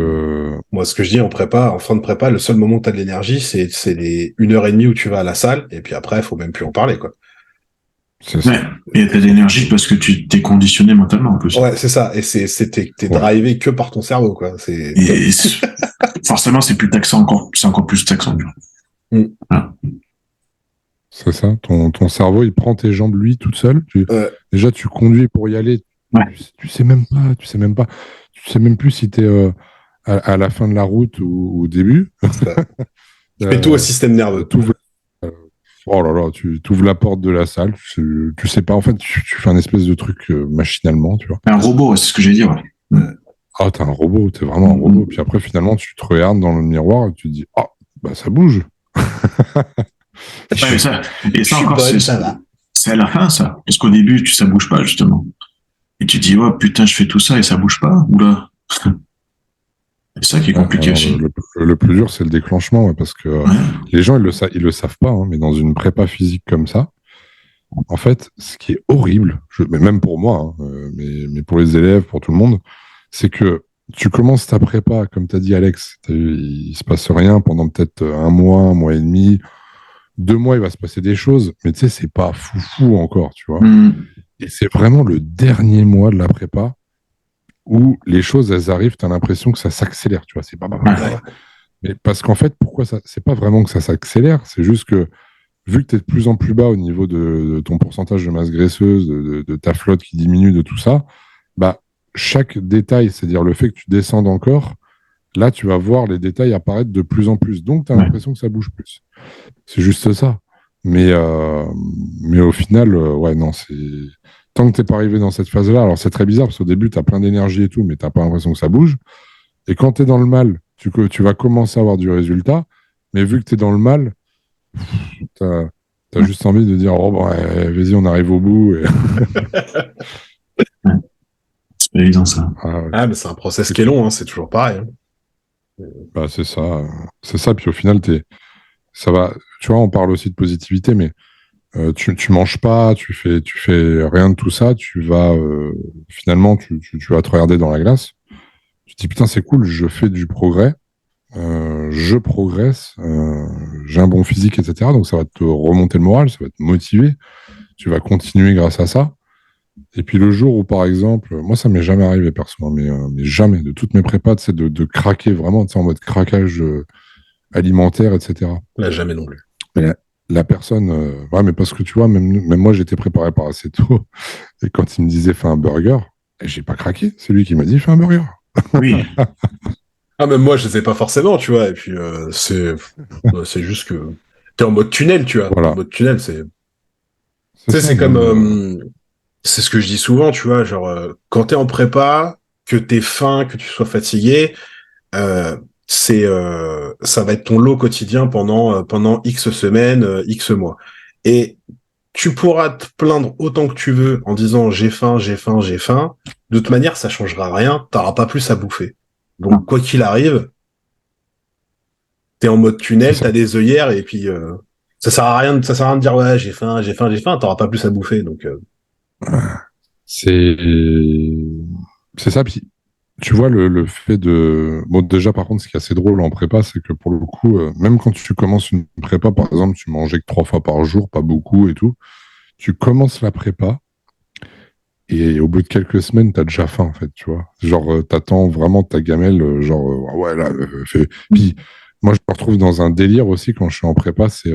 moi, ce que je dis en fin de prépa, le seul moment où t'as de l'énergie, c'est les 1h30 où tu vas à la salle, et puis après, il faut même plus en parler, quoi. C'est ça. Ouais. Et t'as de l'énergie parce que tu t'es conditionné mentalement, en plus. Ouais, c'est ça. Et t'es drivé que par ton cerveau, quoi. Et forcément, c'est plus taxant c'est encore plus taxant. Voilà. C'est ça, ton cerveau, il prend tes jambes, lui, toute seule. Déjà, tu conduis pour y aller. Ouais. Tu sais même pas. tu sais même plus si tu es à la fin de la route ou au début. Tu fais tout au système nerveux. Oh là là, tu ouvres la porte de la salle, tu sais pas, en fait, tu fais un espèce de truc machinalement, tu vois. Un robot, c'est ce que j'allais dire. Ouais. Ah, t'es un robot, t'es vraiment un robot. Puis après, finalement, tu te regardes dans le miroir et tu te dis, ah, bah ça bouge. Ouais, ça, et ça Je suis encore, bonne, ça va. c'est à la fin, ça. Parce qu'au début, ça bouge pas, justement. Et tu dis, oh putain, je fais tout ça et ça bouge pas. Oula. C'est ça qui est compliqué Alors, aussi. le plus dur, c'est le déclenchement, ouais, parce que Ouais. les gens, ils le savent pas, hein, mais dans une prépa physique comme ça, en fait, ce qui est horrible, mais même pour moi, hein, mais pour les élèves, pour tout le monde, c'est que tu commences ta prépa, comme tu as dit Alex, il se passe rien pendant peut-être un mois et demi, 2 mois, il va se passer des choses, mais tu sais, c'est pas foufou encore, tu vois. Et c'est vraiment le dernier mois de la prépa où les choses, elles arrivent, tu as l'impression que ça s'accélère, tu vois. C'est pas. Mais parce qu'en fait, pourquoi ça. C'est pas vraiment que ça s'accélère, c'est juste que vu que tu es de plus en plus bas au niveau de ton pourcentage de masse graisseuse, de ta flotte qui diminue, de tout ça, bah, chaque détail, c'est-à-dire le fait que tu descendes encore, là, tu vas voir les détails apparaître de plus en plus. Donc, tu as l'impression que ça bouge plus. C'est juste ça. Mais au final, ouais, non, c'est. Tant que tu n'es pas arrivé dans cette phase-là, alors c'est très bizarre parce qu'au début, tu as plein d'énergie et tout, mais tu n'as pas l'impression que ça bouge. Et quand tu es dans le mal, tu vas commencer à avoir du résultat, mais vu que tu es dans le mal, tu as juste envie de dire, oh, bon, vas-y, on arrive au bout. Et... C'est pas évident, ça. Ah, mais c'est un process qui est long, hein, c'est toujours pareil. Hein. Bah, c'est ça. C'est ça. Puis au final, ça va. Tu vois, on parle aussi de positivité, mais tu manges pas, tu fais rien de tout ça, finalement, tu vas te regarder dans la glace. Tu te dis, putain, c'est cool, je fais du progrès, je progresse, j'ai un bon physique, etc. Donc ça va te remonter le moral, ça va te motiver, tu vas continuer grâce à ça. Et puis le jour où, par exemple, moi ça m'est jamais arrivé perso, hein, mais jamais, de toutes mes prépas, c'est de craquer vraiment, en mode craquage alimentaire, etc. Là, jamais non plus. Mais la personne, ouais, mais parce que tu vois, même moi j'étais préparé par assez tôt, et quand il me disait fais un burger, j'ai pas craqué, c'est lui qui m'a dit fais un burger. Oui. Ah, même moi, je sais pas forcément, tu vois. Et puis, c'est juste que t'es en mode tunnel, tu vois. Voilà. En mode tunnel, c'est. Tu sais, c'est comme. C'est ce que je dis souvent, tu vois. Genre, quand t'es en prépa, que t'es faim, que tu sois fatigué, ça va être ton lot quotidien pendant X semaines, X mois. Et tu pourras te plaindre autant que tu veux en disant j'ai faim, j'ai faim, j'ai faim. De toute manière, ça changera rien. T'auras pas plus à bouffer. Donc, quoi qu'il arrive, t'es en mode tunnel, t'as des œillères et puis ça sert à rien de dire ouais j'ai faim, j'ai faim, j'ai faim. T'auras pas plus à bouffer. Donc, c'est ça. Puis tu vois le fait de bon déjà par contre ce qui est assez drôle en prépa c'est que pour le coup même quand tu commences une prépa par exemple tu mangeais que 3 fois par jour, pas beaucoup et tout, tu commences la prépa. Et au bout de quelques semaines, t'as déjà faim, en fait, tu vois. Genre, t'attends vraiment ta gamelle, ouais, là, Puis, moi, je me retrouve dans un délire aussi quand je suis en prépa, c'est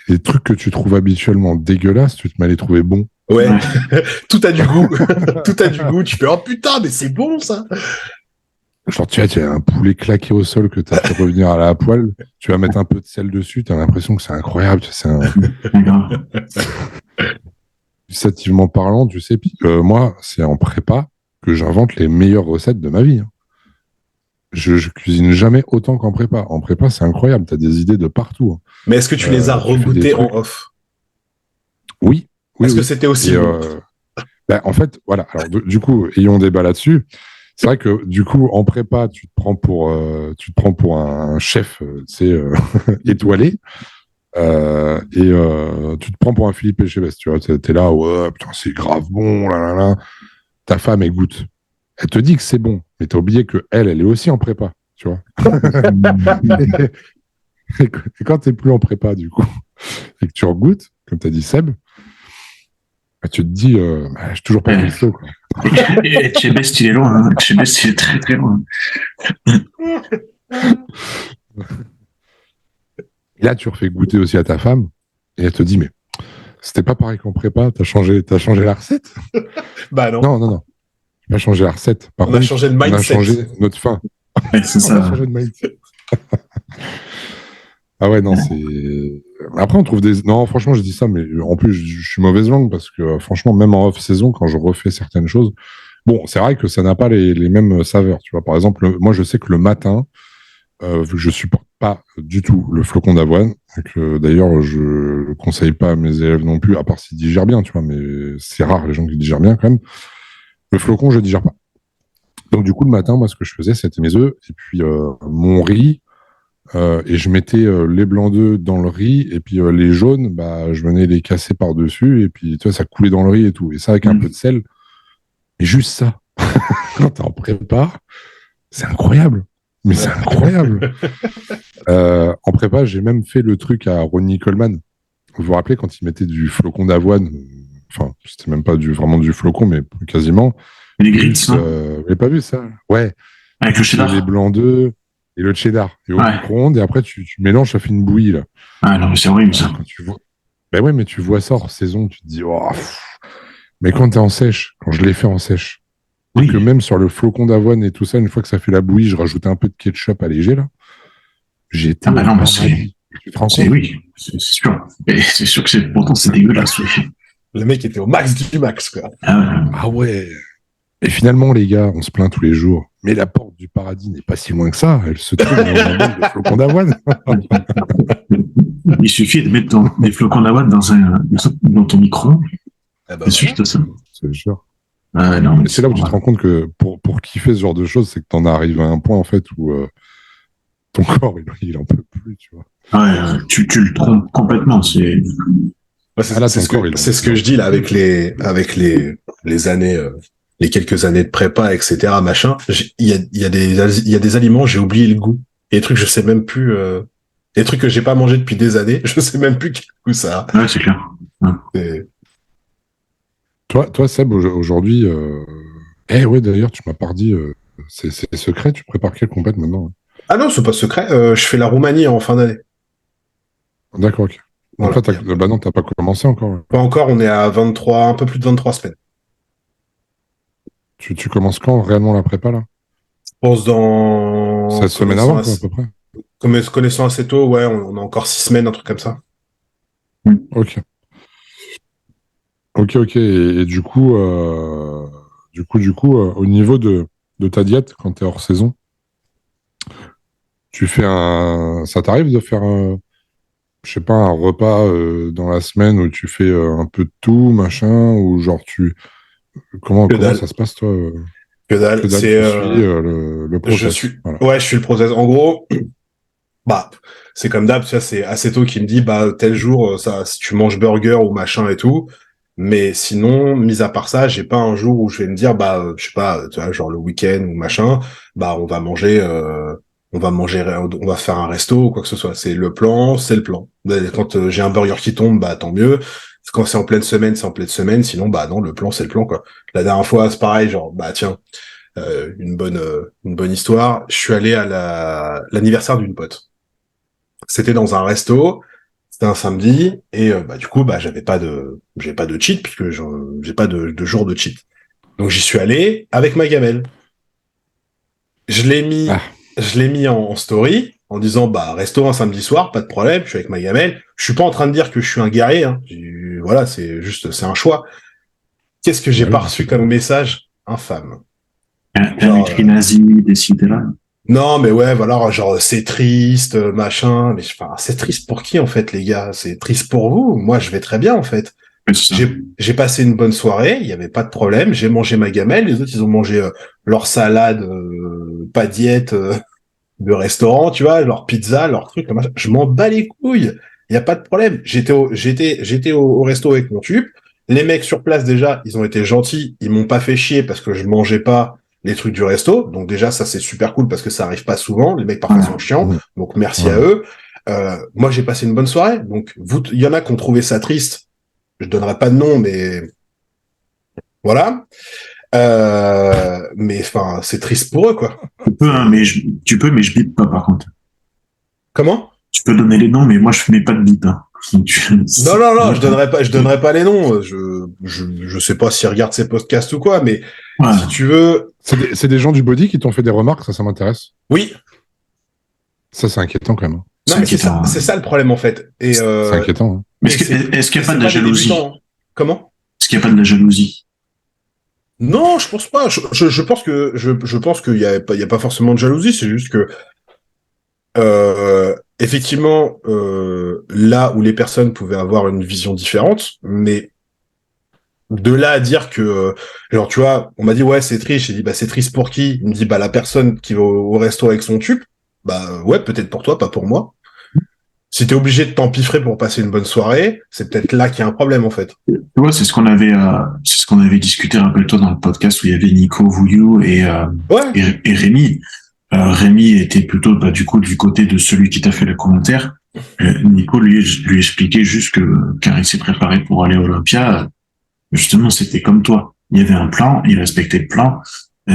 les trucs que tu trouves habituellement dégueulasses, tu te mets à les trouver bons. ouais, tout a du goût. Tout a du goût. Tu fais, oh putain, mais c'est bon, ça. Genre, tu as un poulet claqué au sol que t'as fait revenir à la poêle, tu vas mettre un peu de sel dessus, t'as l'impression que c'est incroyable, c'est un... Gustativement parlant, tu sais, puis, moi, c'est en prépa que j'invente les meilleures recettes de ma vie. Hein. Je cuisine jamais autant qu'en prépa. En prépa, c'est incroyable, tu as des idées de partout. Hein. Mais est-ce que tu les as regoutées en off? Oui. Est-ce que c'était aussi bon en fait, voilà. Alors, du coup, ayons débat là-dessus. C'est vrai que, du coup, en prépa, tu te prends pour un chef, étoilé. Tu te prends pour un Philippe Etchebest, tu vois, t'es là, ouais, putain, c'est grave bon, là, là, là. Ta femme, elle goûte. Elle te dit que c'est bon, mais t'as oublié que elle est aussi en prépa, tu vois. et quand t'es plus en prépa, du coup, et que tu regoutes, comme t'as dit Seb, bah, tu te dis, j'ai toujours pas vu ça, quoi. Etchebest, il est loin, hein. Etchebest, il est très, très loin. Et là, tu refais goûter aussi à ta femme, et elle te dit, mais c'était pas pareil qu'en prépa, t'as changé la recette? Bah non. Non. pas changé la recette. Par On a contre, changé de on a mindset. changé notre fin. Ouais, c'est On a ça. changé de mindset. Ah ouais, non, c'est. Après, on trouve des. Non, franchement, je dis ça, mais en plus, je suis mauvaise langue parce que, franchement, même en off-saison, quand je refais certaines choses, bon, c'est vrai que ça n'a pas les mêmes saveurs. Tu vois, par exemple, moi, je sais que le matin, vu que je supporte pas du tout le flocon d'avoine, et que d'ailleurs, je le conseille pas à mes élèves non plus, à part s'ils digèrent bien, tu vois, mais c'est rare les gens qui digèrent bien quand même. Le flocon, je digère pas. Donc, du coup, le matin, moi, ce que je faisais, c'était mes œufs et puis mon riz. Et je mettais les blancs d'œufs dans le riz, et puis les jaunes, bah, je venais les casser par-dessus, et puis tu vois, ça coulait dans le riz et tout. Et ça, avec un peu de sel. Et juste ça, quand t'es en prépa, c'est incroyable. Mais c'est incroyable. En prépa, j'ai même fait le truc à Ronnie Coleman. Vous vous rappelez quand il mettait du flocon d'avoine, enfin, c'était même pas vraiment du flocon, mais quasiment. Les grits, non? Vous n'avez pas vu ça? Ouais. Avec le C'est les cheddar. blancs d'œufs et le cheddar. Et au Ouais. micro-ondes, et après, tu mélanges, ça fait une bouillie, là. Ah non, mais c'est horrible ça. Quand tu vois... Ben ouais, mais tu vois ça hors saison, tu te dis, oh, pff. Mais quand t'es en sèche, quand je l'ai fait en sèche, Oui. et que même sur le flocon d'avoine et tout ça, une fois que ça fait la bouillie, je rajoutais un peu de ketchup allégé, là. J'étais Ah bah non, mais au c'est. paradis. Tu te rends C'est compte? oui, c'est sûr. Et c'est sûr que pourtant c'est dégueulasse. Oui. Le mec était au max du max, quoi. Ah ouais. Ah ouais. Et finalement, les gars, on se plaint tous les jours. Mais la porte du paradis n'est pas si loin que ça. Elle se trouve dans un bol de flocons d'avoine. Il suffit de mettre des flocons d'avoine dans ton micro. Eh ben, C'est juste ça. C'est sûr. Ah non, mais C'est là où tu te rends compte que pour kiffer ce genre de choses, c'est que t'en arrives à un point, en fait, où ton corps, il en peut plus, tu vois. ouais, tu le trompes complètement. C'est. ouais, c'est Ah là, c'est ton ce que, corps, il en c'est ce peut que je dis là avec les années, les quelques années de prépa, etc. Machin. Il y a des aliments, j'ai oublié le goût. Il y a des trucs, je sais même plus. Des trucs que j'ai pas mangé depuis des années, je sais même plus quel goût ça a. Ouais, c'est clair. Et- Toi, Seb, aujourd'hui, ouais, d'ailleurs, tu m'as pas dit, c'est secret, tu prépares quelle compète maintenant? Ah non, c'est pas secret. Je fais la Roumanie en fin d'année. D'accord, ok. Voilà. Après, bah non, t'as pas commencé encore. Ouais. Pas encore, on est à 23, un peu plus de 23 semaines. Tu commences quand réellement la prépa, là? Je pense dans... 16 semaines connaissant avant, quoi, à assez- peu près. Connaissant assez tôt, ouais, on a encore 6 semaines, un truc comme ça. Ok. Ok. Et du coup, au niveau de ta diète, quand t'es hors saison, tu fais ça t'arrive de faire je sais pas, un repas dans la semaine où tu fais un peu de tout, machin, ou genre comment dalle. ça se passe, toi? Que dalle. Que dalle, C'est, tu suis le process. Voilà. ouais, je suis le process. En gros, bah, c'est comme d'hab, tu vois, c'est assez tôt qui me dit, bah, tel jour, ça, si tu manges burger ou machin et tout. Mais sinon, mis à part ça, j'ai pas un jour où je vais me dire, bah, je sais pas, tu vois, genre le week-end ou machin, bah, on va faire un resto ou quoi que ce soit. C'est le plan, c'est le plan. Quand j'ai un burger qui tombe, bah, tant mieux. Quand c'est en pleine semaine, c'est en pleine semaine. Sinon, bah, non, le plan, c'est le plan, quoi. La dernière fois, c'est pareil, genre, bah, tiens, une bonne histoire. Je suis allé à l'anniversaire d'une pote. C'était dans un resto. C'était un samedi et bah du coup bah j'ai pas de cheat puisque j'ai pas de jour de cheat. Donc j'y suis allé avec ma gamelle. Je l'ai mis Ah. je l'ai mis en story en disant bah resto un samedi soir, pas de problème, je suis avec ma gamelle. Je suis pas en train de dire que je suis un guerrier hein. Voilà, c'est un choix. Qu'est-ce que j'ai Ah oui, pas reçu comme message infâme. Un écrit nazi, des sites là. Non, mais ouais, voilà, genre c'est triste, machin. Mais enfin, c'est triste pour qui en fait, les gars? C'est triste pour vous. Moi, je vais très bien en fait. Ouais, c'est ça. J'ai passé une bonne soirée, il y avait pas de problème. J'ai mangé ma gamelle, les autres ils ont mangé leur salade, pas diète de restaurant, tu vois, leur pizza, leur truc. Machin. Je m'en bats les couilles. Il y a pas de problème. J'étais au resto avec mon tube. Les mecs sur place déjà, ils ont été gentils. Ils m'ont pas fait chier parce que je mangeais pas les trucs du resto. Donc déjà, ça, c'est super cool parce que ça arrive pas souvent. Les mecs, parfois, sont chiants. Mmh. Donc merci à eux. Moi, j'ai passé une bonne soirée. Donc, il y en a qui ont trouvé ça triste. Je donnerai pas de nom, mais voilà. Mais enfin, c'est triste pour eux, quoi. Tu peux, hein, mais je bip pas par contre. Comment? Tu peux donner les noms, mais moi je mets pas de bip. Hein. Non, je donnerai pas les noms. Je sais pas s'ils regardent ces podcasts ou quoi, mais Ouais. si tu veux. C'est des gens du body qui t'ont fait des remarques, ça m'intéresse. Oui. Ça, c'est inquiétant quand même. Non, C'est mais inquiétant, hein. c'est ça le problème en fait. Et C'est inquiétant. Hein. Mais est-ce qu'il n'y a pas de la jalousie? Comment? Est-ce qu'il n'y a pas de la jalousie? Non, je pense pas. Je pense que je pense qu'il y a pas forcément de jalousie. C'est juste que effectivement là où les personnes pouvaient avoir une vision différente, mais de là à dire que genre tu vois, on m'a dit ouais c'est triste. J'ai dit bah c'est triste pour qui? Il me dit bah la personne qui va au resto avec son tube. Bah ouais peut-être pour toi, pas pour moi. Si t'es obligé de t'empiffrer pour passer une bonne soirée, c'est peut-être là qu'il y a un problème en fait. Tu vois, c'est ce qu'on avait discuté, rappelle-toi, dans le podcast où il y avait Nico Vouillou Ouais. et Rémi. Rémi était plutôt, du coup, du côté de celui qui t'a fait le commentaire. Nico, lui expliquait juste que, car il s'est préparé pour aller à Olympia, justement, c'était comme toi. Il y avait un plan, il respectait le plan.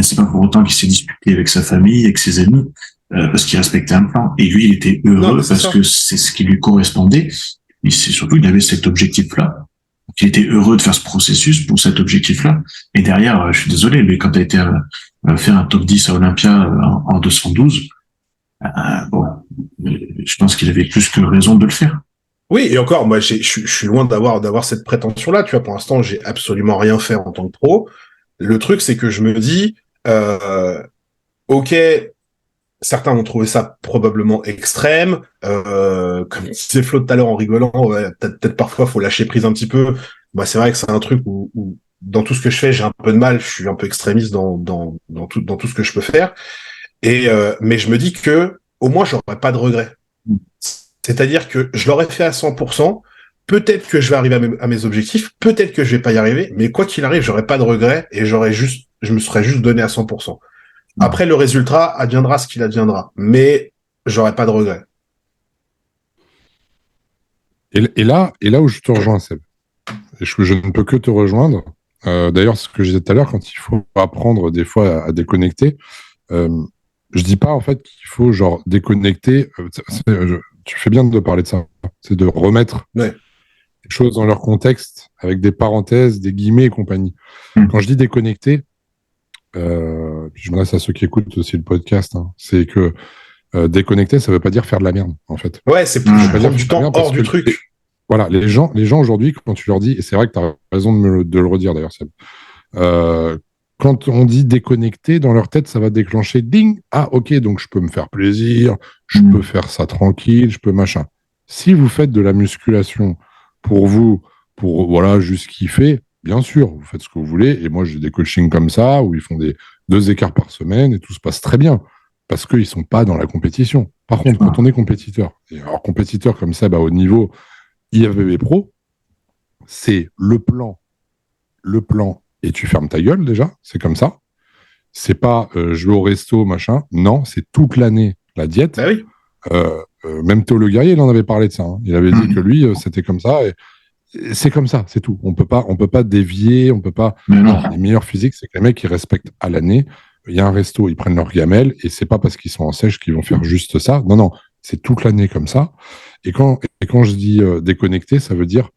C'est pas pour autant qu'il s'est disputé avec sa famille, avec ses amis, parce qu'il respectait un plan. Et lui, il était heureux parce que c'est ce qui lui correspondait. Et c'est surtout, il avait cet objectif-là. Donc, il était heureux de faire ce processus pour cet objectif-là. Et derrière, je suis désolé, mais quand tu as été faire un top 10 à Olympia en 212, bon, je pense qu'il avait plus que raison de le faire. Oui, et encore, moi, je suis loin d'avoir cette prétention-là. Tu vois, pour l'instant, j'ai absolument rien fait en tant que pro. Le truc, c'est que je me dis, ok, certains ont trouvé ça probablement extrême. Comme disait Flo tout à l'heure en rigolant, ouais, peut-être parfois faut lâcher prise un petit peu. Bah, c'est vrai que c'est un truc où dans tout ce que je fais, j'ai un peu de mal. Je suis un peu extrémiste dans tout ce que je peux faire. Et mais je me dis que au moins j'aurais pas de regrets. C'est-à-dire que je l'aurais fait à 100%. Peut-être que je vais arriver à mes objectifs. Peut-être que je vais pas y arriver. Mais quoi qu'il arrive, j'aurais pas de regrets et je me serais juste donné à 100%. Après, le résultat adviendra ce qu'il adviendra. Mais j'aurais pas de regrets. Et là où je te rejoins, Seb, et je ne peux que te rejoindre. D'ailleurs, ce que je disais tout à l'heure, quand il faut apprendre des fois à déconnecter, je dis pas en fait qu'il faut genre déconnecter. Tu fais bien de parler de ça. C'est de remettre les choses dans leur contexte avec des parenthèses, des guillemets et compagnie. Quand je dis déconnecter, puis je m'adresse à ceux qui écoutent aussi le podcast, hein, c'est que déconnecter, ça veut pas dire faire de la merde, en fait. Ouais, c'est plus prendre du temps hors du truc. Voilà, les gens aujourd'hui, quand tu leur dis, et c'est vrai que tu as raison de le redire d'ailleurs, Seb, quand on dit déconnecter, dans leur tête, ça va déclencher ding. Ah, ok, donc je peux me faire plaisir, je peux faire ça tranquille, je peux machin. Si vous faites de la musculation pour vous, pour voilà, juste kiffer, bien sûr, vous faites ce que vous voulez. Et moi, j'ai des coachings comme ça où ils font 2 écarts par semaine et tout se passe très bien parce qu'ils sont pas dans la compétition. Par contre, quand on est compétiteur, et alors compétiteur comme ça, au niveau IFBB Pro, c'est le plan, et tu fermes ta gueule déjà, c'est comme ça. C'est pas je vais au resto, machin. Non, c'est toute l'année la diète. Bah oui. Même Théo Le Guerrier, il en avait parlé de ça. Hein. Il avait dit que lui, c'était comme ça. Et c'est comme ça, c'est tout. On peut pas dévier, on peut pas. Non, les meilleurs physiques, c'est que les mecs qui respectent à l'année. Il y a un resto, ils prennent leur gamelle, et c'est pas parce qu'ils sont en sèche qu'ils vont faire juste ça. Non, c'est toute l'année comme ça. Et quand je dis déconnecter, ça veut dire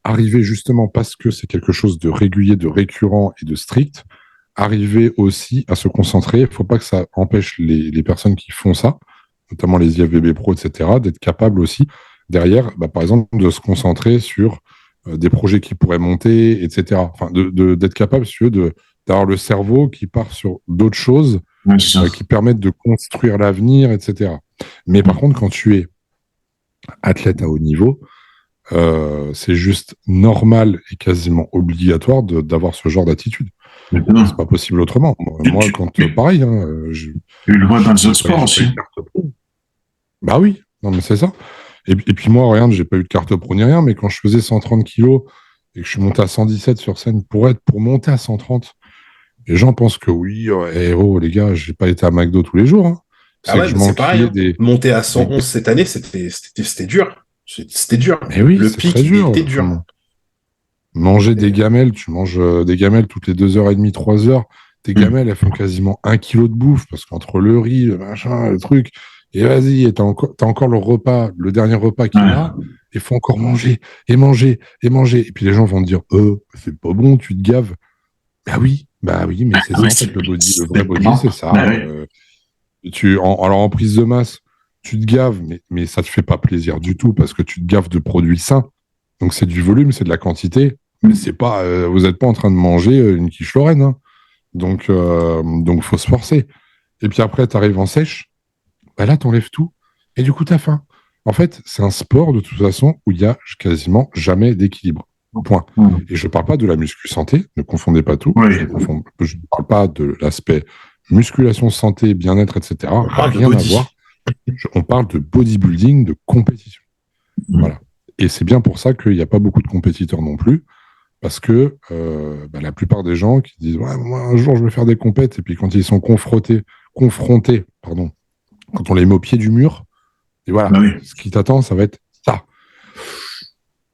arriver justement parce que c'est quelque chose de régulier, de récurrent et de strict, arriver aussi à se concentrer. Il ne faut pas que ça empêche les personnes qui font ça, notamment les IFBB Pro, etc., d'être capables aussi, derrière, par exemple, de se concentrer sur des projets qui pourraient monter, etc. Enfin, d'être capable, si tu veux, d'avoir le cerveau qui part sur d'autres choses qui permettent de construire l'avenir, etc. Mais par contre, quand tu es athlète à haut niveau, c'est juste normal et quasiment obligatoire d'avoir ce genre d'attitude. C'est pas possible autrement. Moi, pareil. Tu le vois dans les autres sports aussi. Bah oui, non mais c'est ça. Et puis moi, regarde, j'ai pas eu de carte pro ni rien, mais quand je faisais 130 kilos et que je suis monté à 117 sur scène pour monter à 130, les gens pensent que oui, les gars, j'ai pas été à McDo tous les jours. Hein. C'est pareil. Monter à 111 cette année, c'était dur. C'était dur. Mais oui, le pic était dur. Manger des gamelles, tu manges des gamelles toutes les 2h30, 3h. Tes gamelles, elles font quasiment 1 kilo de bouffe parce qu'entre le riz, le machin, le truc, et vas-y, t'as encore le repas, le dernier repas qu'il y a, il faut encore manger, et manger, et manger. Et puis les gens vont te dire, c'est pas bon, tu te gaves. Bah oui, mais c'est ça, oui, en fait, le body. Le vrai body, exactement. c'est ça. Bah ouais. Alors, en prise de masse, tu te gaves, mais ça te fait pas plaisir du tout parce que tu te gaves de produits sains. Donc, c'est du volume, c'est de la quantité. Mais c'est pas, vous n'êtes pas en train de manger une quiche Lorraine. Hein. Donc, faut se forcer. Et puis après, tu arrives en sèche. Bah là, t'enlèves tout. Et du coup, t'as faim. En fait, c'est un sport, de toute façon, où il y a quasiment jamais d'équilibre. Point. Et je ne parle pas de la muscu santé, ne confondez pas tout. Oui. Je ne parle pas de l'aspect musculation, santé, bien-être, etc. Rien à voir. On parle de bodybuilding, de compétition. Voilà. Et c'est bien pour ça qu'il n'y a pas beaucoup de compétiteurs non plus, parce que la plupart des gens qui disent ouais, moi, un jour, je vais faire des compètes, et puis quand ils sont confrontés, quand on les met au pied du mur, et voilà, Bah oui. ce qui t'attend, ça va être ça.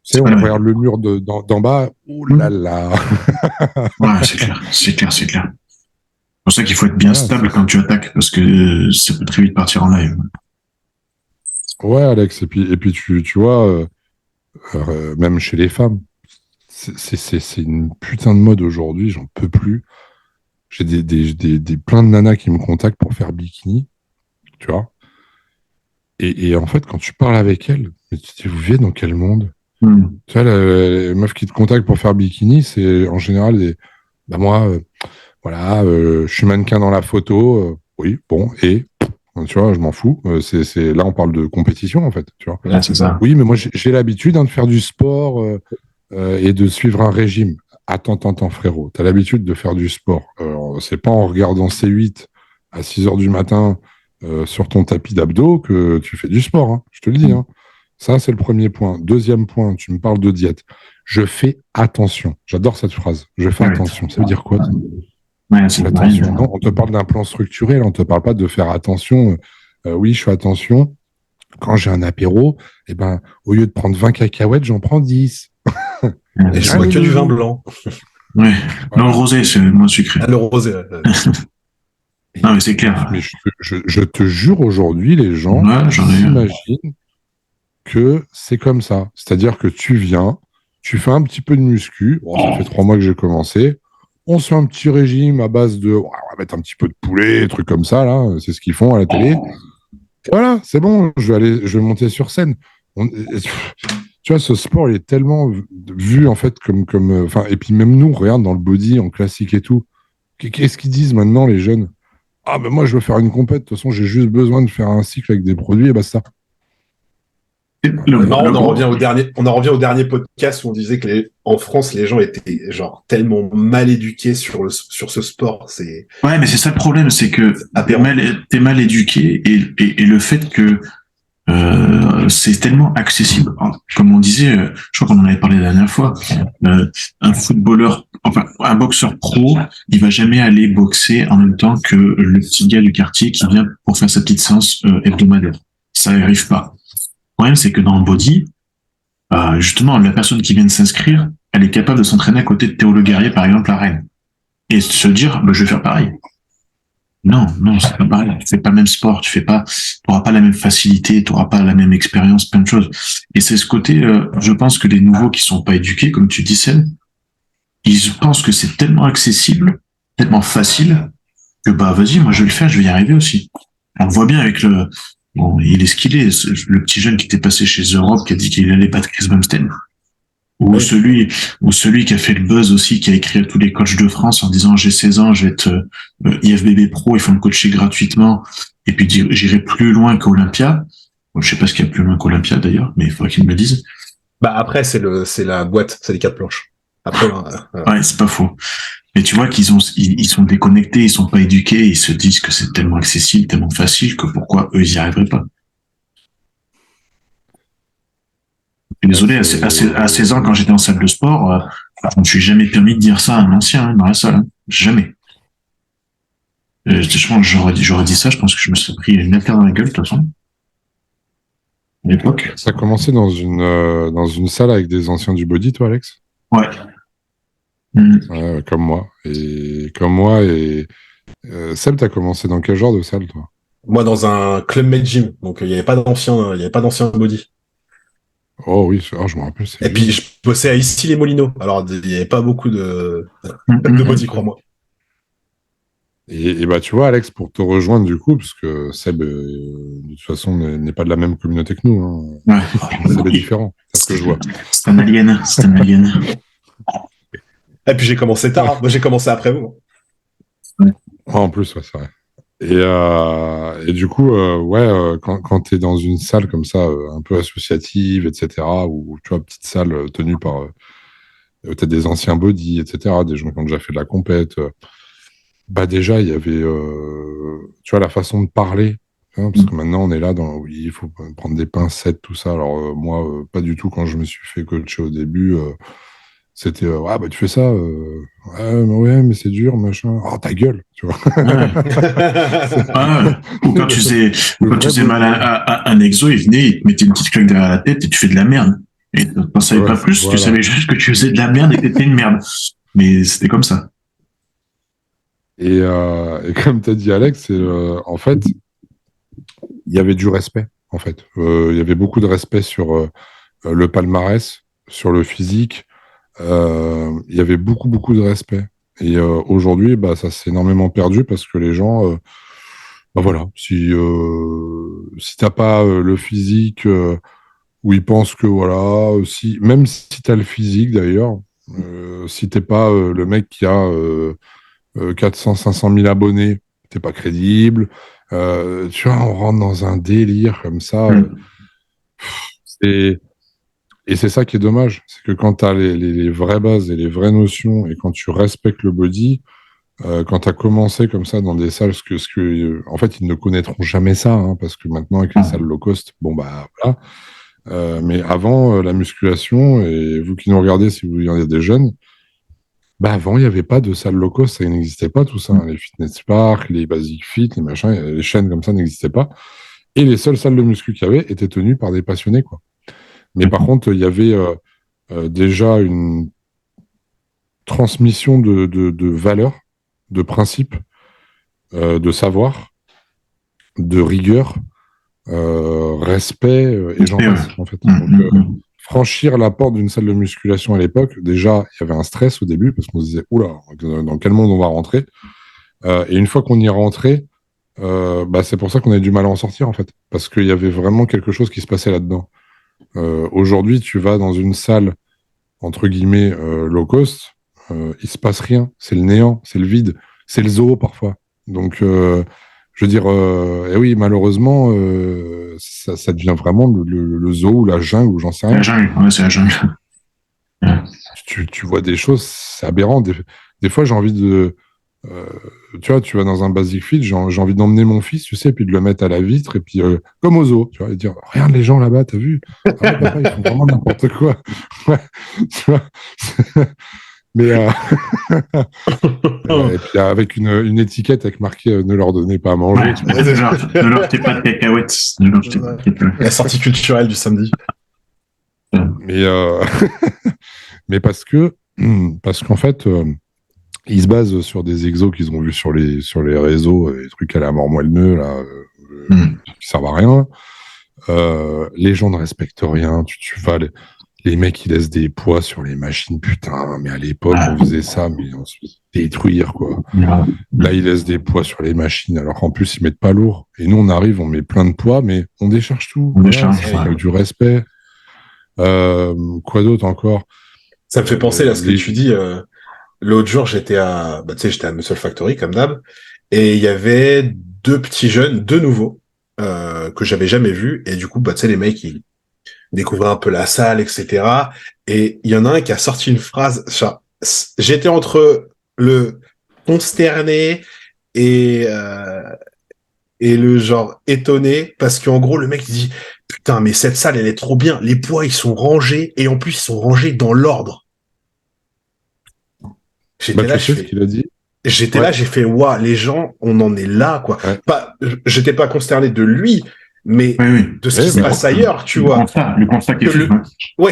Tu sais, on regarde le mur d'en bas, oh là là. Ouais, c'est clair. C'est pour ça qu'il faut être bien stable quand tu attaques, parce que ça peut très vite partir en live. Ouais, Alex, et puis tu vois, même chez les femmes, c'est une putain de mode aujourd'hui, j'en peux plus. J'ai plein de nanas qui me contactent pour faire bikini, tu vois. Et en fait, quand tu parles avec elles, mais tu te dis, vous vivez dans quel monde? Tu vois, les meufs qui te contactent pour faire bikini, c'est en général des. Bah moi, voilà, je suis mannequin dans la photo, oui, bon, et tu vois, je m'en fous. Là, on parle de compétition, en fait, tu vois. Là, c'est ça. Oui, mais moi, j'ai l'habitude de faire du sport et de suivre un régime. Attends, frérot, t'as l'habitude de faire du sport. C'est pas en regardant C8 à 6 heures du matin sur ton tapis d'abdos que tu fais du sport, hein, je te le dis. Hein. Ça, c'est le premier point. Deuxième point, tu me parles de diète. Je fais attention. J'adore cette phrase. Je fais attention. Ça veut dire quoi? Ouais, c'est attention. Non, on te parle d'un plan structurel. On ne te parle pas de faire attention. Oui, je fais attention. Quand j'ai un apéro, eh ben, au lieu de prendre 20 cacahuètes, j'en prends 10. Et je bois que du vin blanc. Ouais. Voilà. Non, le rosé, c'est moins sucré. Le rosé. Non, mais c'est clair. Mais je te jure, aujourd'hui, les gens s'imaginent que c'est comme ça. C'est-à-dire que tu viens, tu fais un petit peu de muscu. Bon, ça fait 3 mois que j'ai commencé. On se fait un petit régime à base de... On va mettre un petit peu de poulet, des trucs comme ça, là. C'est ce qu'ils font à la télé. Voilà, c'est bon, je vais monter sur scène. Tu vois, ce sport, il est tellement vu, en fait, comme et puis même nous, regarde, dans le body, en classique et tout. Qu'est-ce qu'ils disent maintenant, les jeunes? Ah, ben moi, je veux faire une compète. De toute façon, j'ai juste besoin de faire un cycle avec des produits, et basta. On en revient au dernier podcast où on disait que en France, les gens étaient genre tellement mal éduqués sur ce sport. Ouais, mais c'est ça le problème, c'est que t'es mal éduqué et le fait que c'est tellement accessible. Comme on disait, je crois qu'on en avait parlé la dernière fois, un footballeur, enfin un boxeur pro, il va jamais aller boxer en même temps que le petit gars du quartier qui vient pour faire sa petite séance hebdomadaire. Ça n'arrive pas. Le problème, c'est que dans le body, justement, la personne qui vient de s'inscrire, elle est capable de s'entraîner à côté de Théo Le Guerrier, par exemple, à Rennes. Et se dire, je vais faire pareil. Non, c'est pas pareil. Tu fais pas le même sport, t'auras pas la même facilité, t'auras pas la même expérience, plein de choses. Et c'est ce côté, je pense que les nouveaux qui sont pas éduqués, comme tu dis, Seb, ils pensent que c'est tellement accessible, tellement facile, que vas-y, moi je vais le faire, je vais y arriver aussi. On voit bien avec bon, il est ce qu'il est, le petit jeune qui était passé chez Europe, qui a dit qu'il allait battre Chris Bumstead. Ou celui qui a fait le buzz aussi, qui a écrit à tous les coachs de France en disant j'ai 16 ans, je vais être IFBB pro, il faut me coacher gratuitement, et puis j'irai plus loin qu'Olympia. Bon, je sais pas ce qu'il y a plus loin qu'Olympia d'ailleurs, mais il faudrait qu'ils me le disent. Après, c'est la boîte, c'est les 4 planches. Après, ouais, c'est pas faux. Mais tu vois qu'ils ils sont déconnectés, ils sont pas éduqués, ils se disent que c'est tellement accessible, tellement facile, que pourquoi eux ils y arriveraient pas. Désolé, à 16 ans, quand j'étais en salle de sport, je ne me suis jamais permis de dire ça à un ancien dans la salle. Hein. Jamais. Je pense que j'aurais dit ça, je pense que je me serais pris une alter dans la gueule, de toute façon. À l'époque. Ça a commencé dans une salle avec des anciens du body, toi, Alex? Ouais. Comme moi. Et Seb, t'as commencé dans quel genre de salle, toi? Moi, dans un Club Med Gym. Donc, il n'y avait pas d'anciens body. Oh oui, je me rappelle. Et puis, je bossais à Issy-les-Moulineaux. Alors, il n'y avait pas beaucoup de body, crois-moi. Et bah, tu vois, Alex, pour te rejoindre du coup, parce que Seb, de toute façon, n'est pas de la même communauté que nous. Hein. Ouais. Seb est différent, c'est ce que je vois. C'est un alien, c'est un alien. Et puis, j'ai commencé tard. Hein. Moi, j'ai commencé après vous. En plus, ouais, c'est vrai. Et du coup, quand tu es dans une salle comme ça, un peu associative, etc., ou tu vois, petite salle tenue par peut-être des anciens body, etc., des gens qui ont déjà fait de la compète, bah déjà, il y avait, tu vois, la façon de parler, hein, parce que maintenant, on est là dans, oui, il faut prendre des pincettes, tout ça. Alors, moi, pas du tout, quand je me suis fait coacher au début, c'était, bah, tu fais ça, mais c'est dur, machin. Oh, ta gueule, tu vois. Ou quand tu faisais mal à un exo, il venait, il te mettait une petite claque derrière la tête et tu fais de la merde. Et tu n'en savais pas plus, voilà. Tu savais juste que tu faisais de la merde et que t'étais une merde. Mais c'était comme ça. Et comme tu as dit, Alex, en fait, il y avait du respect, en fait. Il y avait beaucoup de respect sur le palmarès, sur le physique. Il y avait beaucoup, beaucoup de respect. Et aujourd'hui, bah, ça s'est énormément perdu parce que les gens, bah voilà, si t'as pas le physique où ils pensent que voilà, même si t'as le physique d'ailleurs, si t'es pas le mec qui a 400, 500 000 abonnés, t'es pas crédible. Tu vois, on rentre dans un délire comme ça. Et c'est ça qui est dommage, c'est que quand tu as les vraies bases et les vraies notions, et quand tu respectes le body, quand tu as commencé comme ça dans des salles, en fait, ils ne connaîtront jamais ça, hein, parce que maintenant, avec les salles low cost, bon, bah voilà. Mais avant, la musculation, et vous qui nous regardez, si vous y en avez des jeunes, bah avant, il n'y avait pas de salles low cost, ça n'existait pas tout ça. Hein. Les fitness parks, les basic fit, les machins, les chaînes comme ça n'existaient pas. Et les seules salles de muscu qu'il y avait étaient tenues par des passionnés, quoi. Mais par contre, il y avait déjà une transmission de valeurs, de principes, de savoir, de rigueur, respect, et j'en passe, en fait. Donc, franchir la porte d'une salle de musculation à l'époque, déjà, il y avait un stress au début, parce qu'on se disait, oula, dans quel monde on va rentrer? Et une fois qu'on y est rentré, bah, c'est pour ça qu'on a du mal à en sortir, en fait. Parce qu'il y avait vraiment quelque chose qui se passait là-dedans. Aujourd'hui, tu vas dans une salle, entre guillemets, low cost, il se passe rien. C'est le néant, c'est le vide, c'est le zoo parfois. Donc, je veux dire, et oui, malheureusement, ça devient vraiment le zoo ou la jungle, ou j'en sais rien. La jungle, ouais, c'est la jungle. Tu vois des choses, c'est aberrant. Des fois, j'ai envie de... tu vois, tu vas dans un basic fit, j'ai envie d'emmener mon fils, tu sais, puis de le mettre à la vitre, et puis comme au zoo, tu vois, et dire, regarde les gens là-bas, t'as vu? Ah, papa, ils font vraiment n'importe quoi. Ouais, tu vois. Mais et puis avec une étiquette avec marqué ne leur donnez pas à manger. Ouais, ne leur jetez pas de cacahuètes. La sortie culturelle du samedi. Mais mais parce qu'en fait. Ils se basent sur des exos qu'ils ont vus sur les réseaux, des trucs à la mort moelle-neu, là, qui servent à rien. Les gens ne respectent rien. Tu vas, les mecs, ils laissent des poids sur les machines. Putain, mais à l'époque, on faisait ça, mais on se faisait détruire, quoi. Là, ils laissent des poids sur les machines, alors qu'en plus, ils mettent pas lourd. Et nous, on arrive, on met plein de poids, mais on décharge tout. On décharge, avec du respect. Quoi d'autre encore? Ça me fait penser à ce que tu dis. L'autre jour, j'étais à Muscle Factory, comme d'hab, et il y avait deux petits jeunes, deux nouveaux, que j'avais jamais vus, et du coup, les mecs, ils découvraient un peu la salle, etc. Et il y en a un qui a sorti une phrase, j'étais entre le consterné et le genre étonné, parce qu'en gros, le mec, il dit, putain, mais cette salle, elle est trop bien, les poids, ils sont rangés, et en plus, ils sont rangés dans l'ordre. J'étais là, ce qu'il a dit. J'étais là, j'ai fait, waouh, les gens, on en est là, quoi. Ouais. J'étais pas consterné de lui, mais de ce qui se passe ailleurs, tu vois. Le constat qui est fait.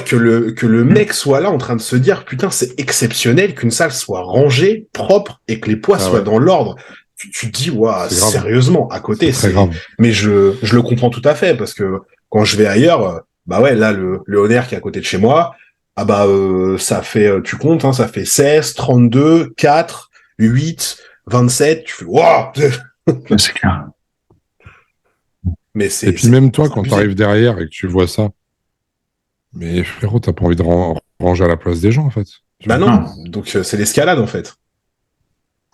Que le mec soit là en train de se dire, putain, c'est exceptionnel qu'une salle soit rangée, propre, et que les poids soient dans l'ordre. Tu te dis, waouh, sérieusement, à côté, c'est grave. Mais je le comprends tout à fait, parce que quand je vais ailleurs, Bah ouais, là, le Honor qui est à côté de chez moi, ah bah, ça fait, tu comptes, hein, ça fait 16, 32, 4, 8, 27, tu fais, waouh! Ouais, c'est clair. Mais Et puis c'est même toi, quand abusé. t'arrives derrière et que tu vois ça, mais frérot, t'as pas envie de ranger à la place des gens, en fait. Tu Bah vois. non. Non. Donc, c'est l'escalade, en fait.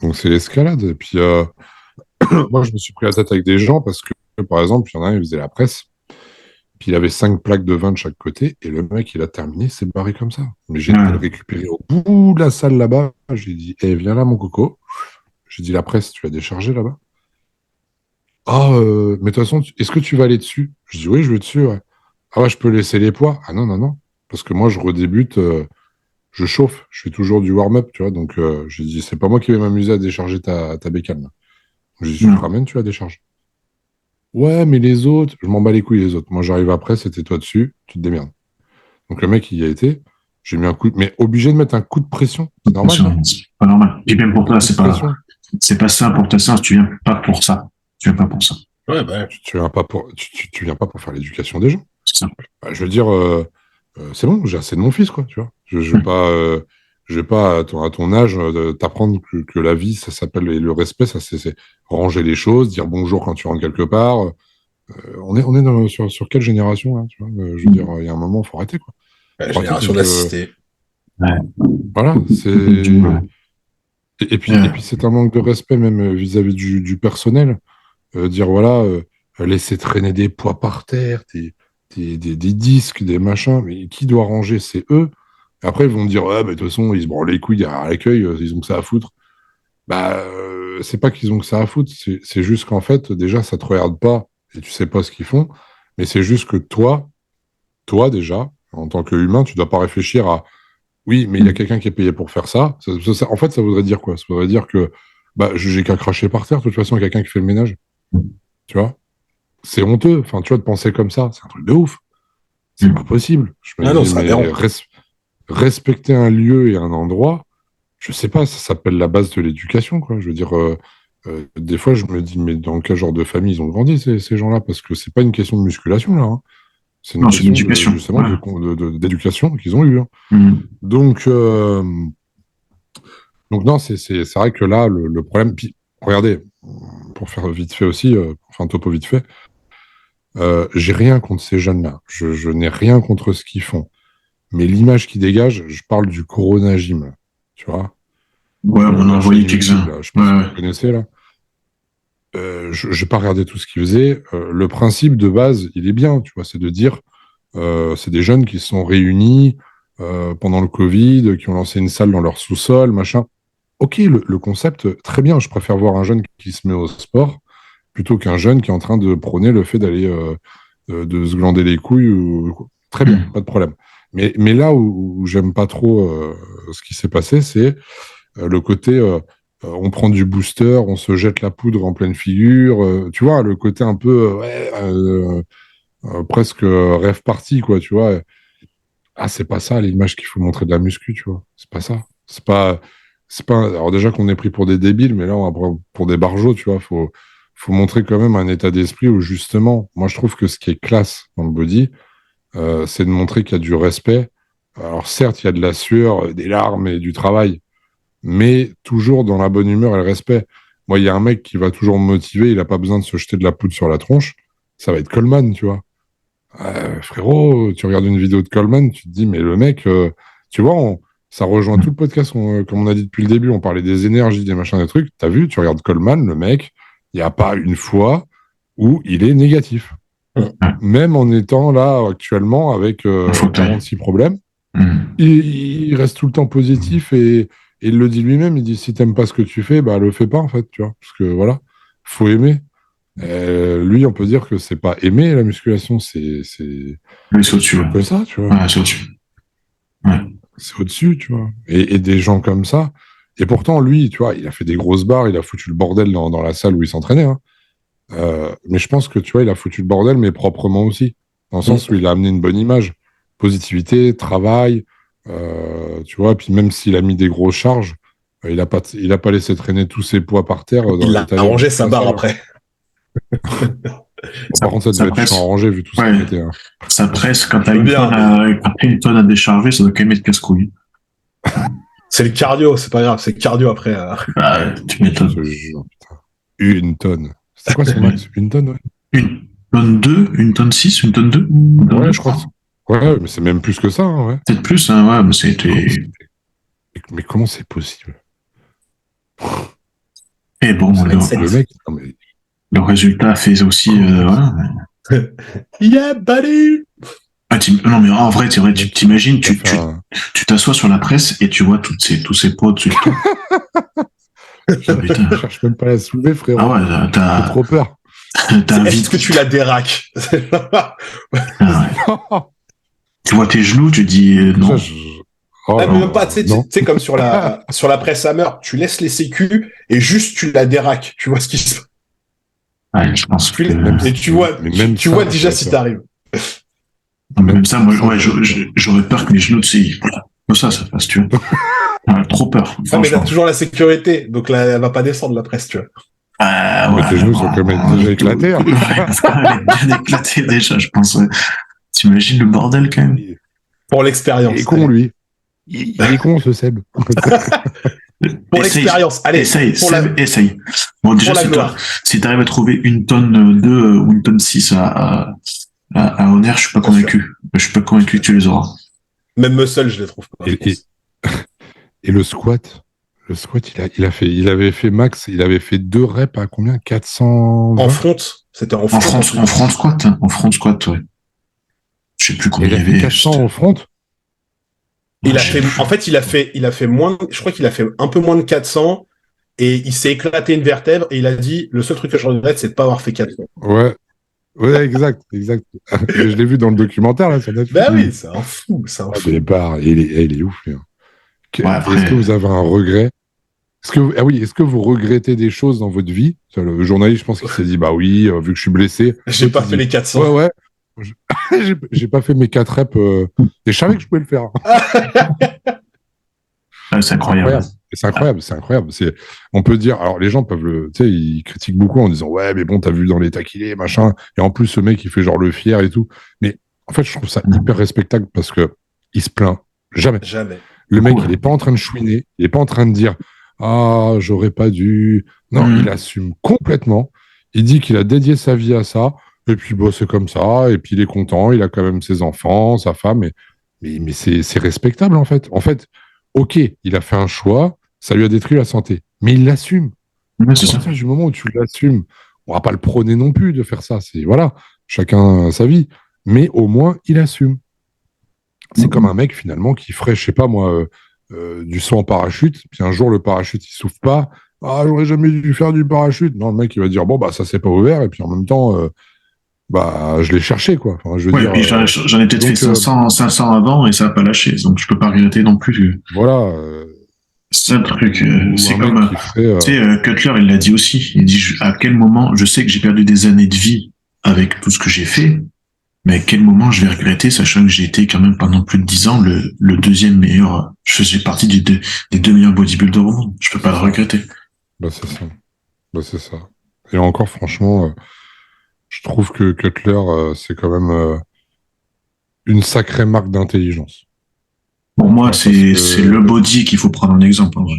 Donc c'est l'escalade. Et puis moi, je me suis pris la tête avec des gens parce que, par exemple, il y en a un, il faisait la presse. Puis il avait 5 plaques de vin de chaque côté, et le mec, il a terminé, c'est barré comme ça. Mais j'ai été Ouais. le récupérer au bout de la salle là-bas. J'ai dit, eh, viens là, mon coco. J'ai dit, la presse, tu l'as déchargée là-bas. Ah, mais de toute façon, est-ce que tu vas aller dessus? Je dis, oui, je vais dessus, ouais. Ah ouais, je peux laisser les poids? Ah non, non, non. Parce que moi, je redébute, je chauffe, je fais toujours du warm-up, tu vois. Donc, j'ai dit, c'est pas moi qui vais m'amuser à décharger ta bécane. J'ai dit, tu te Non. ramènes, tu la décharges. Ouais, mais les autres, je m'en bats les couilles, les autres. Moi, j'arrive après, c'était toi dessus, tu te démerdes. Donc le mec, il y a été. J'ai mis un coup, mais obligé de mettre un coup de pression. C'est normal, ça? C'est pas normal. Et même pour Un toi, coup de pression. c'est pas ça pour ta séance. Tu viens pas pour ça. Tu viens pas pour ça. Ouais, bah ouais. Tu viens pas pour, tu viens pas pour faire l'éducation des gens. C'est ça. Bah, je veux dire, c'est bon, j'ai assez de mon fils, quoi. Tu vois. Je vais pas à ton âge t'apprendre que la vie, ça s'appelle et le respect, ça c'est ranger les choses, dire bonjour quand tu rentres quelque part. On est sur quelle génération là, tu vois. Je veux dire, il y a un moment, faut arrêter, quoi. La Faut arrêter. génération Donc d'assistés. Ouais. voilà, c'est Ouais. et puis c'est un manque de respect même vis-à-vis du personnel. Dire voilà, laisser traîner des poids par terre, des disques, des machins, mais qui doit ranger? C'est eux. Et après, ils vont dire, ouais, mais de toute façon, ils se branlent les couilles à l'accueil, ils ont que ça à foutre. Bah, c'est pas qu'ils ont que ça à foutre, c'est juste qu'en fait, déjà, ça te regarde pas et tu sais pas ce qu'ils font, mais c'est juste que toi, déjà, en tant qu'humain, tu dois pas réfléchir à, oui, mais il y a quelqu'un qui est payé pour faire ça. En fait, ça voudrait dire quoi? Ça voudrait dire que, bah, j'ai qu'à cracher par terre, de toute façon, il y a quelqu'un qui fait le ménage, tu vois? C'est honteux, enfin, tu vois, de penser comme ça, c'est un truc de ouf. C'est pas possible. Je me Ah non, dis, c'est mais aberrant. respecter un lieu et un endroit, je sais pas, ça s'appelle la base de l'éducation, quoi. Je veux dire, des fois, je me dis, mais dans quel genre de famille ils ont grandi, ces gens-là? Parce que c'est pas une question de musculation, là, hein. C'est une Non, c'est question de, l'éducation. justement, Ouais. d'éducation qu'ils ont eue, hein. Mhm. Donc, non, c'est vrai que là, le problème. Puis, regardez, pour faire vite fait aussi, enfin, topo vite fait, j'ai rien contre ces jeunes-là. Je n'ai rien contre ce qu'ils font. Mais l'image qu'ils dégagent, je parle du Corona Gym, là. Tu vois, Ouais, on en a la envoyé chaîne YouTube, quelques-uns. là. Je sais pas Ouais, si ouais. vous connaissez, là. Je n'ai pas regardé tout ce qu'ils faisaient. Le principe de base, il est bien, tu vois, c'est de dire, c'est des jeunes qui se sont réunis pendant le Covid, qui ont lancé une salle dans leur sous-sol, machin. Ok, le concept, très bien. Je préfère voir un jeune qui se met au sport plutôt qu'un jeune qui est en train de prôner le fait d'aller de se glander les couilles. Très bien, Mhm. pas de problème. Mais là où j'aime pas trop ce qui s'est passé, c'est le côté on prend du booster, on se jette la poudre en pleine figure. Tu vois, le côté un peu ouais, presque rêve party, quoi, tu vois. Ah, c'est pas ça l'image qu'il faut montrer de la muscu, tu vois. C'est pas ça. C'est pas. Alors déjà qu'on est pris pour des débiles, mais là on va prendre pour des barjots, tu vois. Faut montrer quand même un état d'esprit où justement, moi je trouve que ce qui est classe dans le body, c'est de montrer qu'il y a du respect. Alors certes, il y a de la sueur, des larmes et du travail, mais toujours dans la bonne humeur et le respect. Moi, il y a un mec qui va toujours me motiver, il n'a pas besoin de se jeter de la poudre sur la tronche. Ça va être Coleman, tu vois. Frérot, tu regardes une vidéo de Coleman, tu te dis, mais le mec, tu vois, ça rejoint tout le podcast, comme on a dit depuis le début, on parlait des énergies, des machins, des trucs. T'as vu, tu regardes Coleman, le mec, il n'y a pas une fois où il est négatif. Ouais. Même en étant là actuellement avec Un fauteuil. 46 problèmes, Mhm. il reste tout le temps positif et il le dit lui-même, il dit si t'aimes pas ce que tu fais, bah le fais pas en fait, tu vois. Parce que voilà, faut aimer. Lui, on peut dire que c'est pas aimer la musculation, Oui, c'est au-dessus. Ouais, que ça, tu vois. ouais c'est au-dessus. Ouais. C'est au-dessus, tu vois. Et des gens comme ça. Et pourtant, lui, tu vois, il a fait des grosses barres, il a foutu le bordel dans la salle où il s'entraînait, hein. Mais je pense que, tu vois, il a foutu le bordel, mais proprement aussi. Dans le sens où il a amené une bonne image. Positivité, travail, tu vois. Puis même s'il a mis des grosses charges, il a pas laissé traîner tous ses poids par terre dans Il les a étagères de arrangé toute sa la barre salle, hein. après. Par contre, ça devait être presse. chiant à ranger vu tout ce Ouais. qui était. Ça presse quand t'as Je veux bien, quand t'as une tonne à décharger, ça doit quand même être casse-couille. C'est le cardio, c'est pas grave, c'est le cardio après. Ah, tu Je m'étonnes. te jure, putain. Une tonne. C'était quoi son max? Une tonne, ouais. Une tonne 2, une tonne 6, une tonne 2? Ouais, je crois. Ouais, mais c'est même plus que ça, hein, ouais. Peut-être plus, hein, ouais, mais c'était. Mais comment c'est possible? Et bon, Ça va être Le mec, non, mais le résultat fait aussi. Voilà. Yeah, buddy! Ah, non, mais en vrai, c'est vrai, tu t'imagines, ça fait un- tu t'assois sur la presse et tu vois tous ces pots dessus. Ah, putain. Je cherche même pas à la soulever, frérot. Ah ouais, J'ai t'as trop peur. un vide. Est-ce que tu la déraques? Ah ouais. Tu vois tes genoux, tu dis non. Déjà, oh, Ah, mais non, même pas, tu non. sais, comme sur la presse Hammer, tu laisses les sécus et juste tu la déraques. Tu vois ce qui se passe. Ouais, je pense que. Et tu vois, mais même tu ça, vois ça déjà fait si peur. t'arrives. Non, mais même ça, moi, ouais, j'aurais peur que mes genoux, tu sais, comme ça fasse, tu vois. Trop peur. Ah, mais t'as Franchement. toujours la sécurité, donc là, elle va pas descendre la presse, tu vois. Ah, Mais ouais, tes genoux bon, sont quand même déjà éclatés, hein. Ouais, ils sont quand même bien éclatés déjà, je pense. Ouais. T'imagines le bordel quand même. Pour l'expérience. Il est con, lui. Il est con, ce Seb. Pour Essaye, l'expérience. Allez, essaye, pour la, Seb, essaye. Bon, déjà, pour la si gloire. t'arrives à trouver une tonne 2 ou une tonne 6 à Honor, je suis pas Bien convaincu. Je suis pas convaincu que tu les auras. Même Muscle, je les trouve pas. je pense. Et le squat, il avait fait max, il avait fait 2 reps à combien? 400. En front, c'était en front. En front squat, hein. En front squat, ouais. Je sais plus combien Il a il y fait avait. 400 au front. Il a fait moins, je crois qu'il a fait un peu moins de 400 et il s'est éclaté une vertèbre et il a dit, le seul truc que je regrette, c'est de pas avoir fait 400. Ouais. Ouais, exact. Je l'ai vu dans le documentaire, là, sur Netflix. Ben oui, c'est un fou, c'est un Ah, fou. mais il est ouf, lui, hein. Ouais, après- Est-ce que vous avez un regret? Est-ce que vous regrettez des choses dans votre vie? Le journaliste, je pense qu'il s'est dit, bah oui, vu que je suis blessé. J'ai L'autre, pas il fait dit, les 400. Ouais. J'ai pas fait mes 4 reps. Et je savais que je pouvais le faire. Ouais, c'est incroyable. C'est incroyable. On peut dire, alors les gens peuvent tu sais, ils critiquent beaucoup en disant, ouais, mais bon, t'as vu dans l'état qu'il est, machin. Et en plus, ce mec, il fait genre le fier et tout. Mais en fait, je trouve ça hyper respectable parce que il se plaint jamais. Jamais. Le mec, Ouais. il est pas en train de chouiner. Il est pas en train de dire, ah, j'aurais pas dû. Non, il assume complètement. Il dit qu'il a dédié sa vie à ça. Et puis, bon, c'est comme ça. Et puis, il est content. Il a quand même ses enfants, sa femme. Mais c'est respectable, en fait. En fait, ok, il a fait un choix. Ça lui a détruit la santé. Mais il l'assume. Ouais, c'est À ça. partir du moment où tu l'assumes, on va pas le prôner non plus de faire ça. C'est, voilà, chacun sa vie. Mais au moins, il assume. C'est comme un mec, finalement, qui ferait, je sais pas moi, du saut en parachute. Puis un jour, le parachute, il s'ouvre pas. Ah, j'aurais jamais dû faire du parachute. Non, le mec, il va dire, bon, bah, ça s'est pas ouvert. Et puis en même temps, bah, je l'ai cherché, quoi. Enfin, je veux Ouais, dire, puis j'en ai peut-être fait donc, 500 avant et ça n'a pas lâché. Donc je peux pas regretter non plus. voilà. C'est un truc. Ou C'est un comme. mec qui ferait, Tu sais, Cutler, il l'a dit aussi. Il dit à quel moment, je sais que j'ai perdu des années de vie avec tout ce que j'ai fait, mais à quel moment je vais regretter, sachant que j'ai été quand même pendant plus de 10 ans le deuxième meilleur. Je faisais partie des deux meilleurs bodybuilders au monde. Je peux pas le regretter. bah, c'est ça. Bah, c'est ça. Et encore, franchement, je trouve que Cutler, c'est quand même une sacrée marque d'intelligence. Pour moi, Parce c'est que- le body qu'il faut prendre en exemple. En vrai.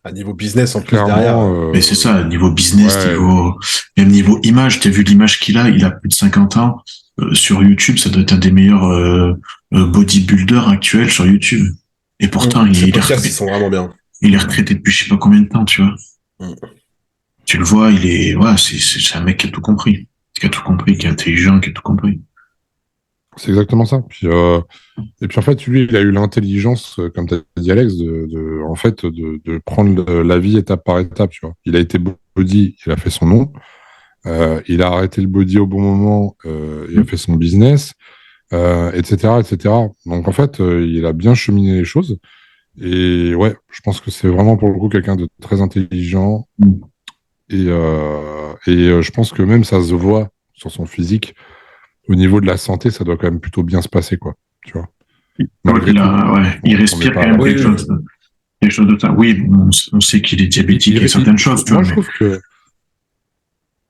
À niveau business, en plus, Clairement, derrière. Mais c'est ça, niveau business, ouais. même niveau image. T'as vu l'image qu'il a? Il a plus de 50 ans. Sur YouTube, ça doit être un des meilleurs bodybuilders actuels sur YouTube. Et pourtant, Ces podcasts, ils sont vraiment bien. il est retraité depuis je sais pas combien de temps, tu vois. Tu le vois, c'est un mec qui a tout compris. Qui a tout compris, qui est intelligent, qui a tout compris. C'est exactement ça. Et puis en fait, lui, il a eu l'intelligence, comme tu as dit Alex, de prendre la vie étape par étape. Tu vois. Il a été body, il a fait son nom. Il a arrêté le body au bon moment, il a fait son business, etc., etc. Donc en fait, il a bien cheminé les choses. Et ouais, je pense que c'est vraiment pour le coup quelqu'un de très intelligent. Et je pense que même ça se voit sur son physique. Au niveau de la santé, ça doit quand même plutôt bien se passer, quoi. Tu vois. Malgré tout. Il respire quand même quelque chose. Quelque chose de ça. Oui, on sait qu'il est diabétique et certaines choses. Moi, je trouve que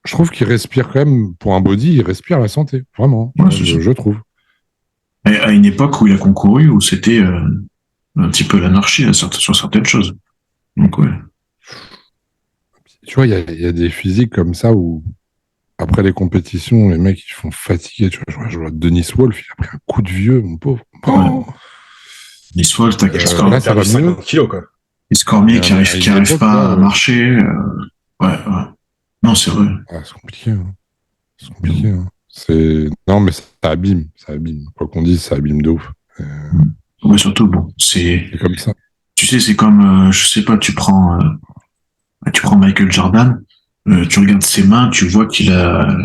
je trouve qu'il respire quand même, pour un body, il respire la santé, vraiment. Ouais, c'est ça. Je trouve. Et à une époque où il a concouru, où c'était un petit peu l'anarchie sur certaines choses. Donc, ouais. Tu vois, il y a des physiques comme ça où, après les compétitions, les mecs, ils font fatiguer. Tu vois, je vois Denis Wolf, il a pris un coup de vieux, mon pauvre. Oh L'histoire, t'as qu'à là, ça va mieux. 50 kilos, quoi. Les Cormier qui à arrive une époque, pas là, à marcher. Ouais. Non, c'est vrai. ah, c'est compliqué. Hein. C'est compliqué. Hein. Non, mais ça abîme. Ça abîme. Quoi qu'on dise, ça abîme de ouf. Ouais, surtout, bon, c'est comme ça. Tu sais, c'est comme, je sais pas, tu prends Michael Jordan, tu regardes ses mains, tu vois qu'il a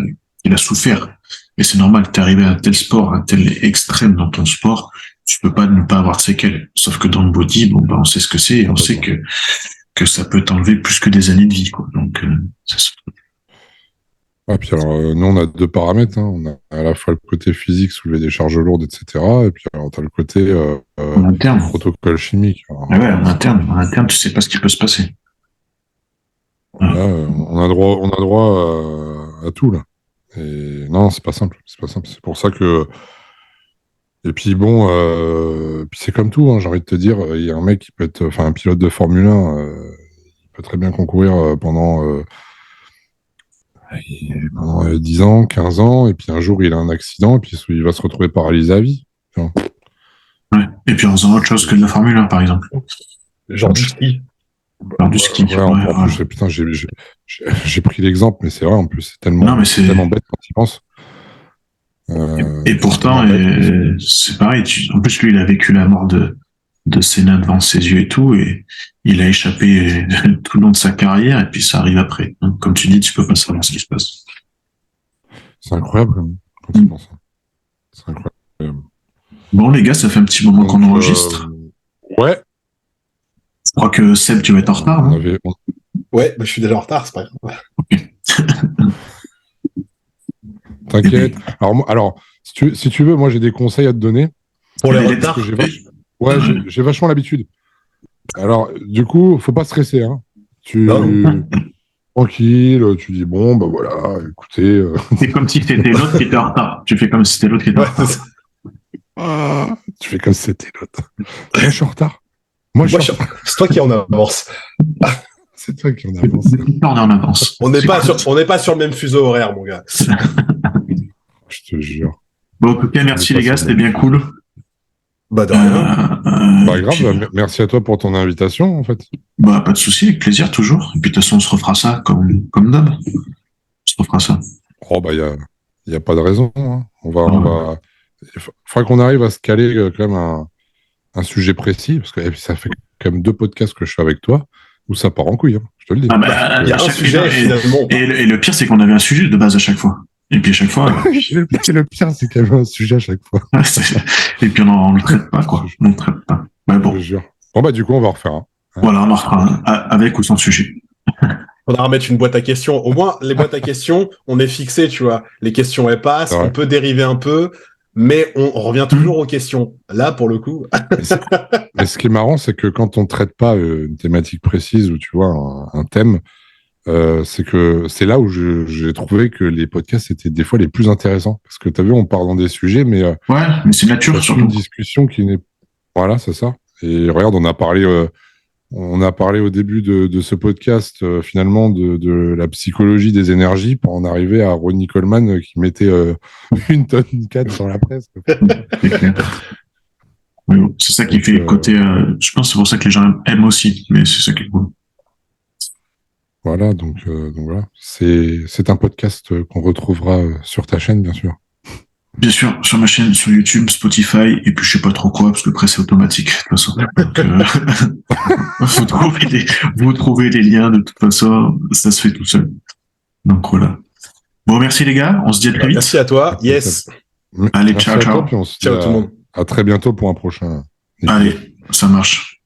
souffert. Et c'est normal, t'es arrivé à un tel sport, un tel extrême dans ton sport, tu peux pas ne pas avoir de séquelles. Sauf que dans le body, bon, bah, on sait ce que c'est, et on sait que ça peut t'enlever plus que des années de vie, quoi. Donc, c'est ça. Ah, puis alors, nous, on a deux paramètres. Hein. On a à la fois le côté physique, soulever des charges lourdes, etc. Et puis, alors, t'as le côté En interne. protocole chimique. Alors, Ah ouais, en interne, tu sais pas ce qui peut se passer. là, on a droit à tout, là. Et non, c'est pas simple. C'est pas simple. C'est pour ça que. Et puis bon, puis c'est comme tout, hein, j'ai envie de te dire, il y a un mec qui peut être, enfin un pilote de Formule 1, il peut très bien concourir pendant 10 ans, 15 ans, et puis un jour il a un accident, et puis il va se retrouver paralysé à vie. Tu vois. Ouais. Et puis en faisant autre chose que de la Formule 1, par exemple. Genre du ski. Genre du ski. Ouais, en plus, putain, j'ai pris l'exemple, mais c'est vrai, en plus, c'est tellement bête quand tu y penses. Et pourtant, c'est pareil. En plus, lui, il a vécu la mort de Senna devant ses yeux et tout, et il a échappé tout le long de sa carrière, et puis ça arrive après. Donc, comme tu dis, tu peux pas savoir ce qui se passe. C'est incroyable quand tu penses. C'est incroyable. Bon, les gars, ça fait un petit moment qu'on enregistre. Ouais. Je crois que Seb, tu vas être en retard, non? Ouais, bah, je suis déjà en retard, c'est pas grave. T'inquiète. Alors si tu veux, moi j'ai des conseils à te donner. Pour les retards. J'ai vachement l'habitude. Alors, du coup, faut pas stresser. Hein. Tranquille, tu dis bon, bah voilà, écoutez. C'est comme si c'était l'autre qui était en retard. Tu fais comme si c'était l'autre qui était en retard. Tu fais comme si c'était l'autre. Moi, je suis en retard. C'est toi qui en avance. C'est toi qui en avance. On est en avance. On n'est pas sur le même fuseau horaire, mon gars. Je te jure. Bon, en tout cas, merci les gars, c'était bien cool. Bah, de rien. Pas grave, merci à toi pour ton invitation, en fait. Bah, pas de souci, avec plaisir, toujours. Et puis, de toute façon, on se refera ça comme d'hab. On se refera ça. Oh, bah, y a pas de raison. Hein. Il faudra qu'on arrive à se caler quand même un sujet précis, parce que ça fait quand même 2 podcasts que je fais avec toi, où ça part en couille, hein, je te le dis. Il y a un sujet, finalement. Et le pire, c'est qu'on avait un sujet de base à chaque fois. Et puis à chaque fois. Le pire, c'est qu'il y avait un sujet à chaque fois. Et puis on le traite pas, quoi. On le traite pas. Ouais, bon. Je jure. Bon, bah, du coup, on va en refaire un. Voilà, on en refera un, avec ou sans sujet. On va remettre une boîte à questions. Au moins, les boîtes à questions, on est fixé, tu vois. Les questions, elles passent. On peut dériver un peu, mais on revient toujours aux questions. Là, pour le coup. Mais ce qui est marrant, c'est que quand on ne traite pas une thématique précise ou tu vois un thème, c'est que c'est là où j'ai trouvé que les podcasts étaient des fois les plus intéressants. Parce que tu as vu, on part dans des sujets, mais mais c'est nature, surtout. Une discussion qui n'est. Voilà, c'est ça. Et regarde, on a parlé au début de ce podcast, finalement, de la psychologie des énergies pour en arriver à Ronnie Coleman qui mettait 1 tonne 4 sur la presse. C'est ça qui fait le côté. Je pense que c'est pour ça que les gens aiment aussi, mais c'est ça qui est cool. Voilà, donc voilà. C'est un podcast qu'on retrouvera sur ta chaîne, bien sûr. Bien sûr, sur ma chaîne, sur YouTube, Spotify, et puis je sais pas trop quoi, parce que après c'est automatique, de toute façon. Donc, vous trouvez les liens, de toute façon, ça se fait tout seul. Donc voilà. Bon, merci les gars, on se dit à très vite. Merci à toi, yes. Allez, ciao. Ciao tout le monde. À très bientôt pour un prochain. Allez, ça marche.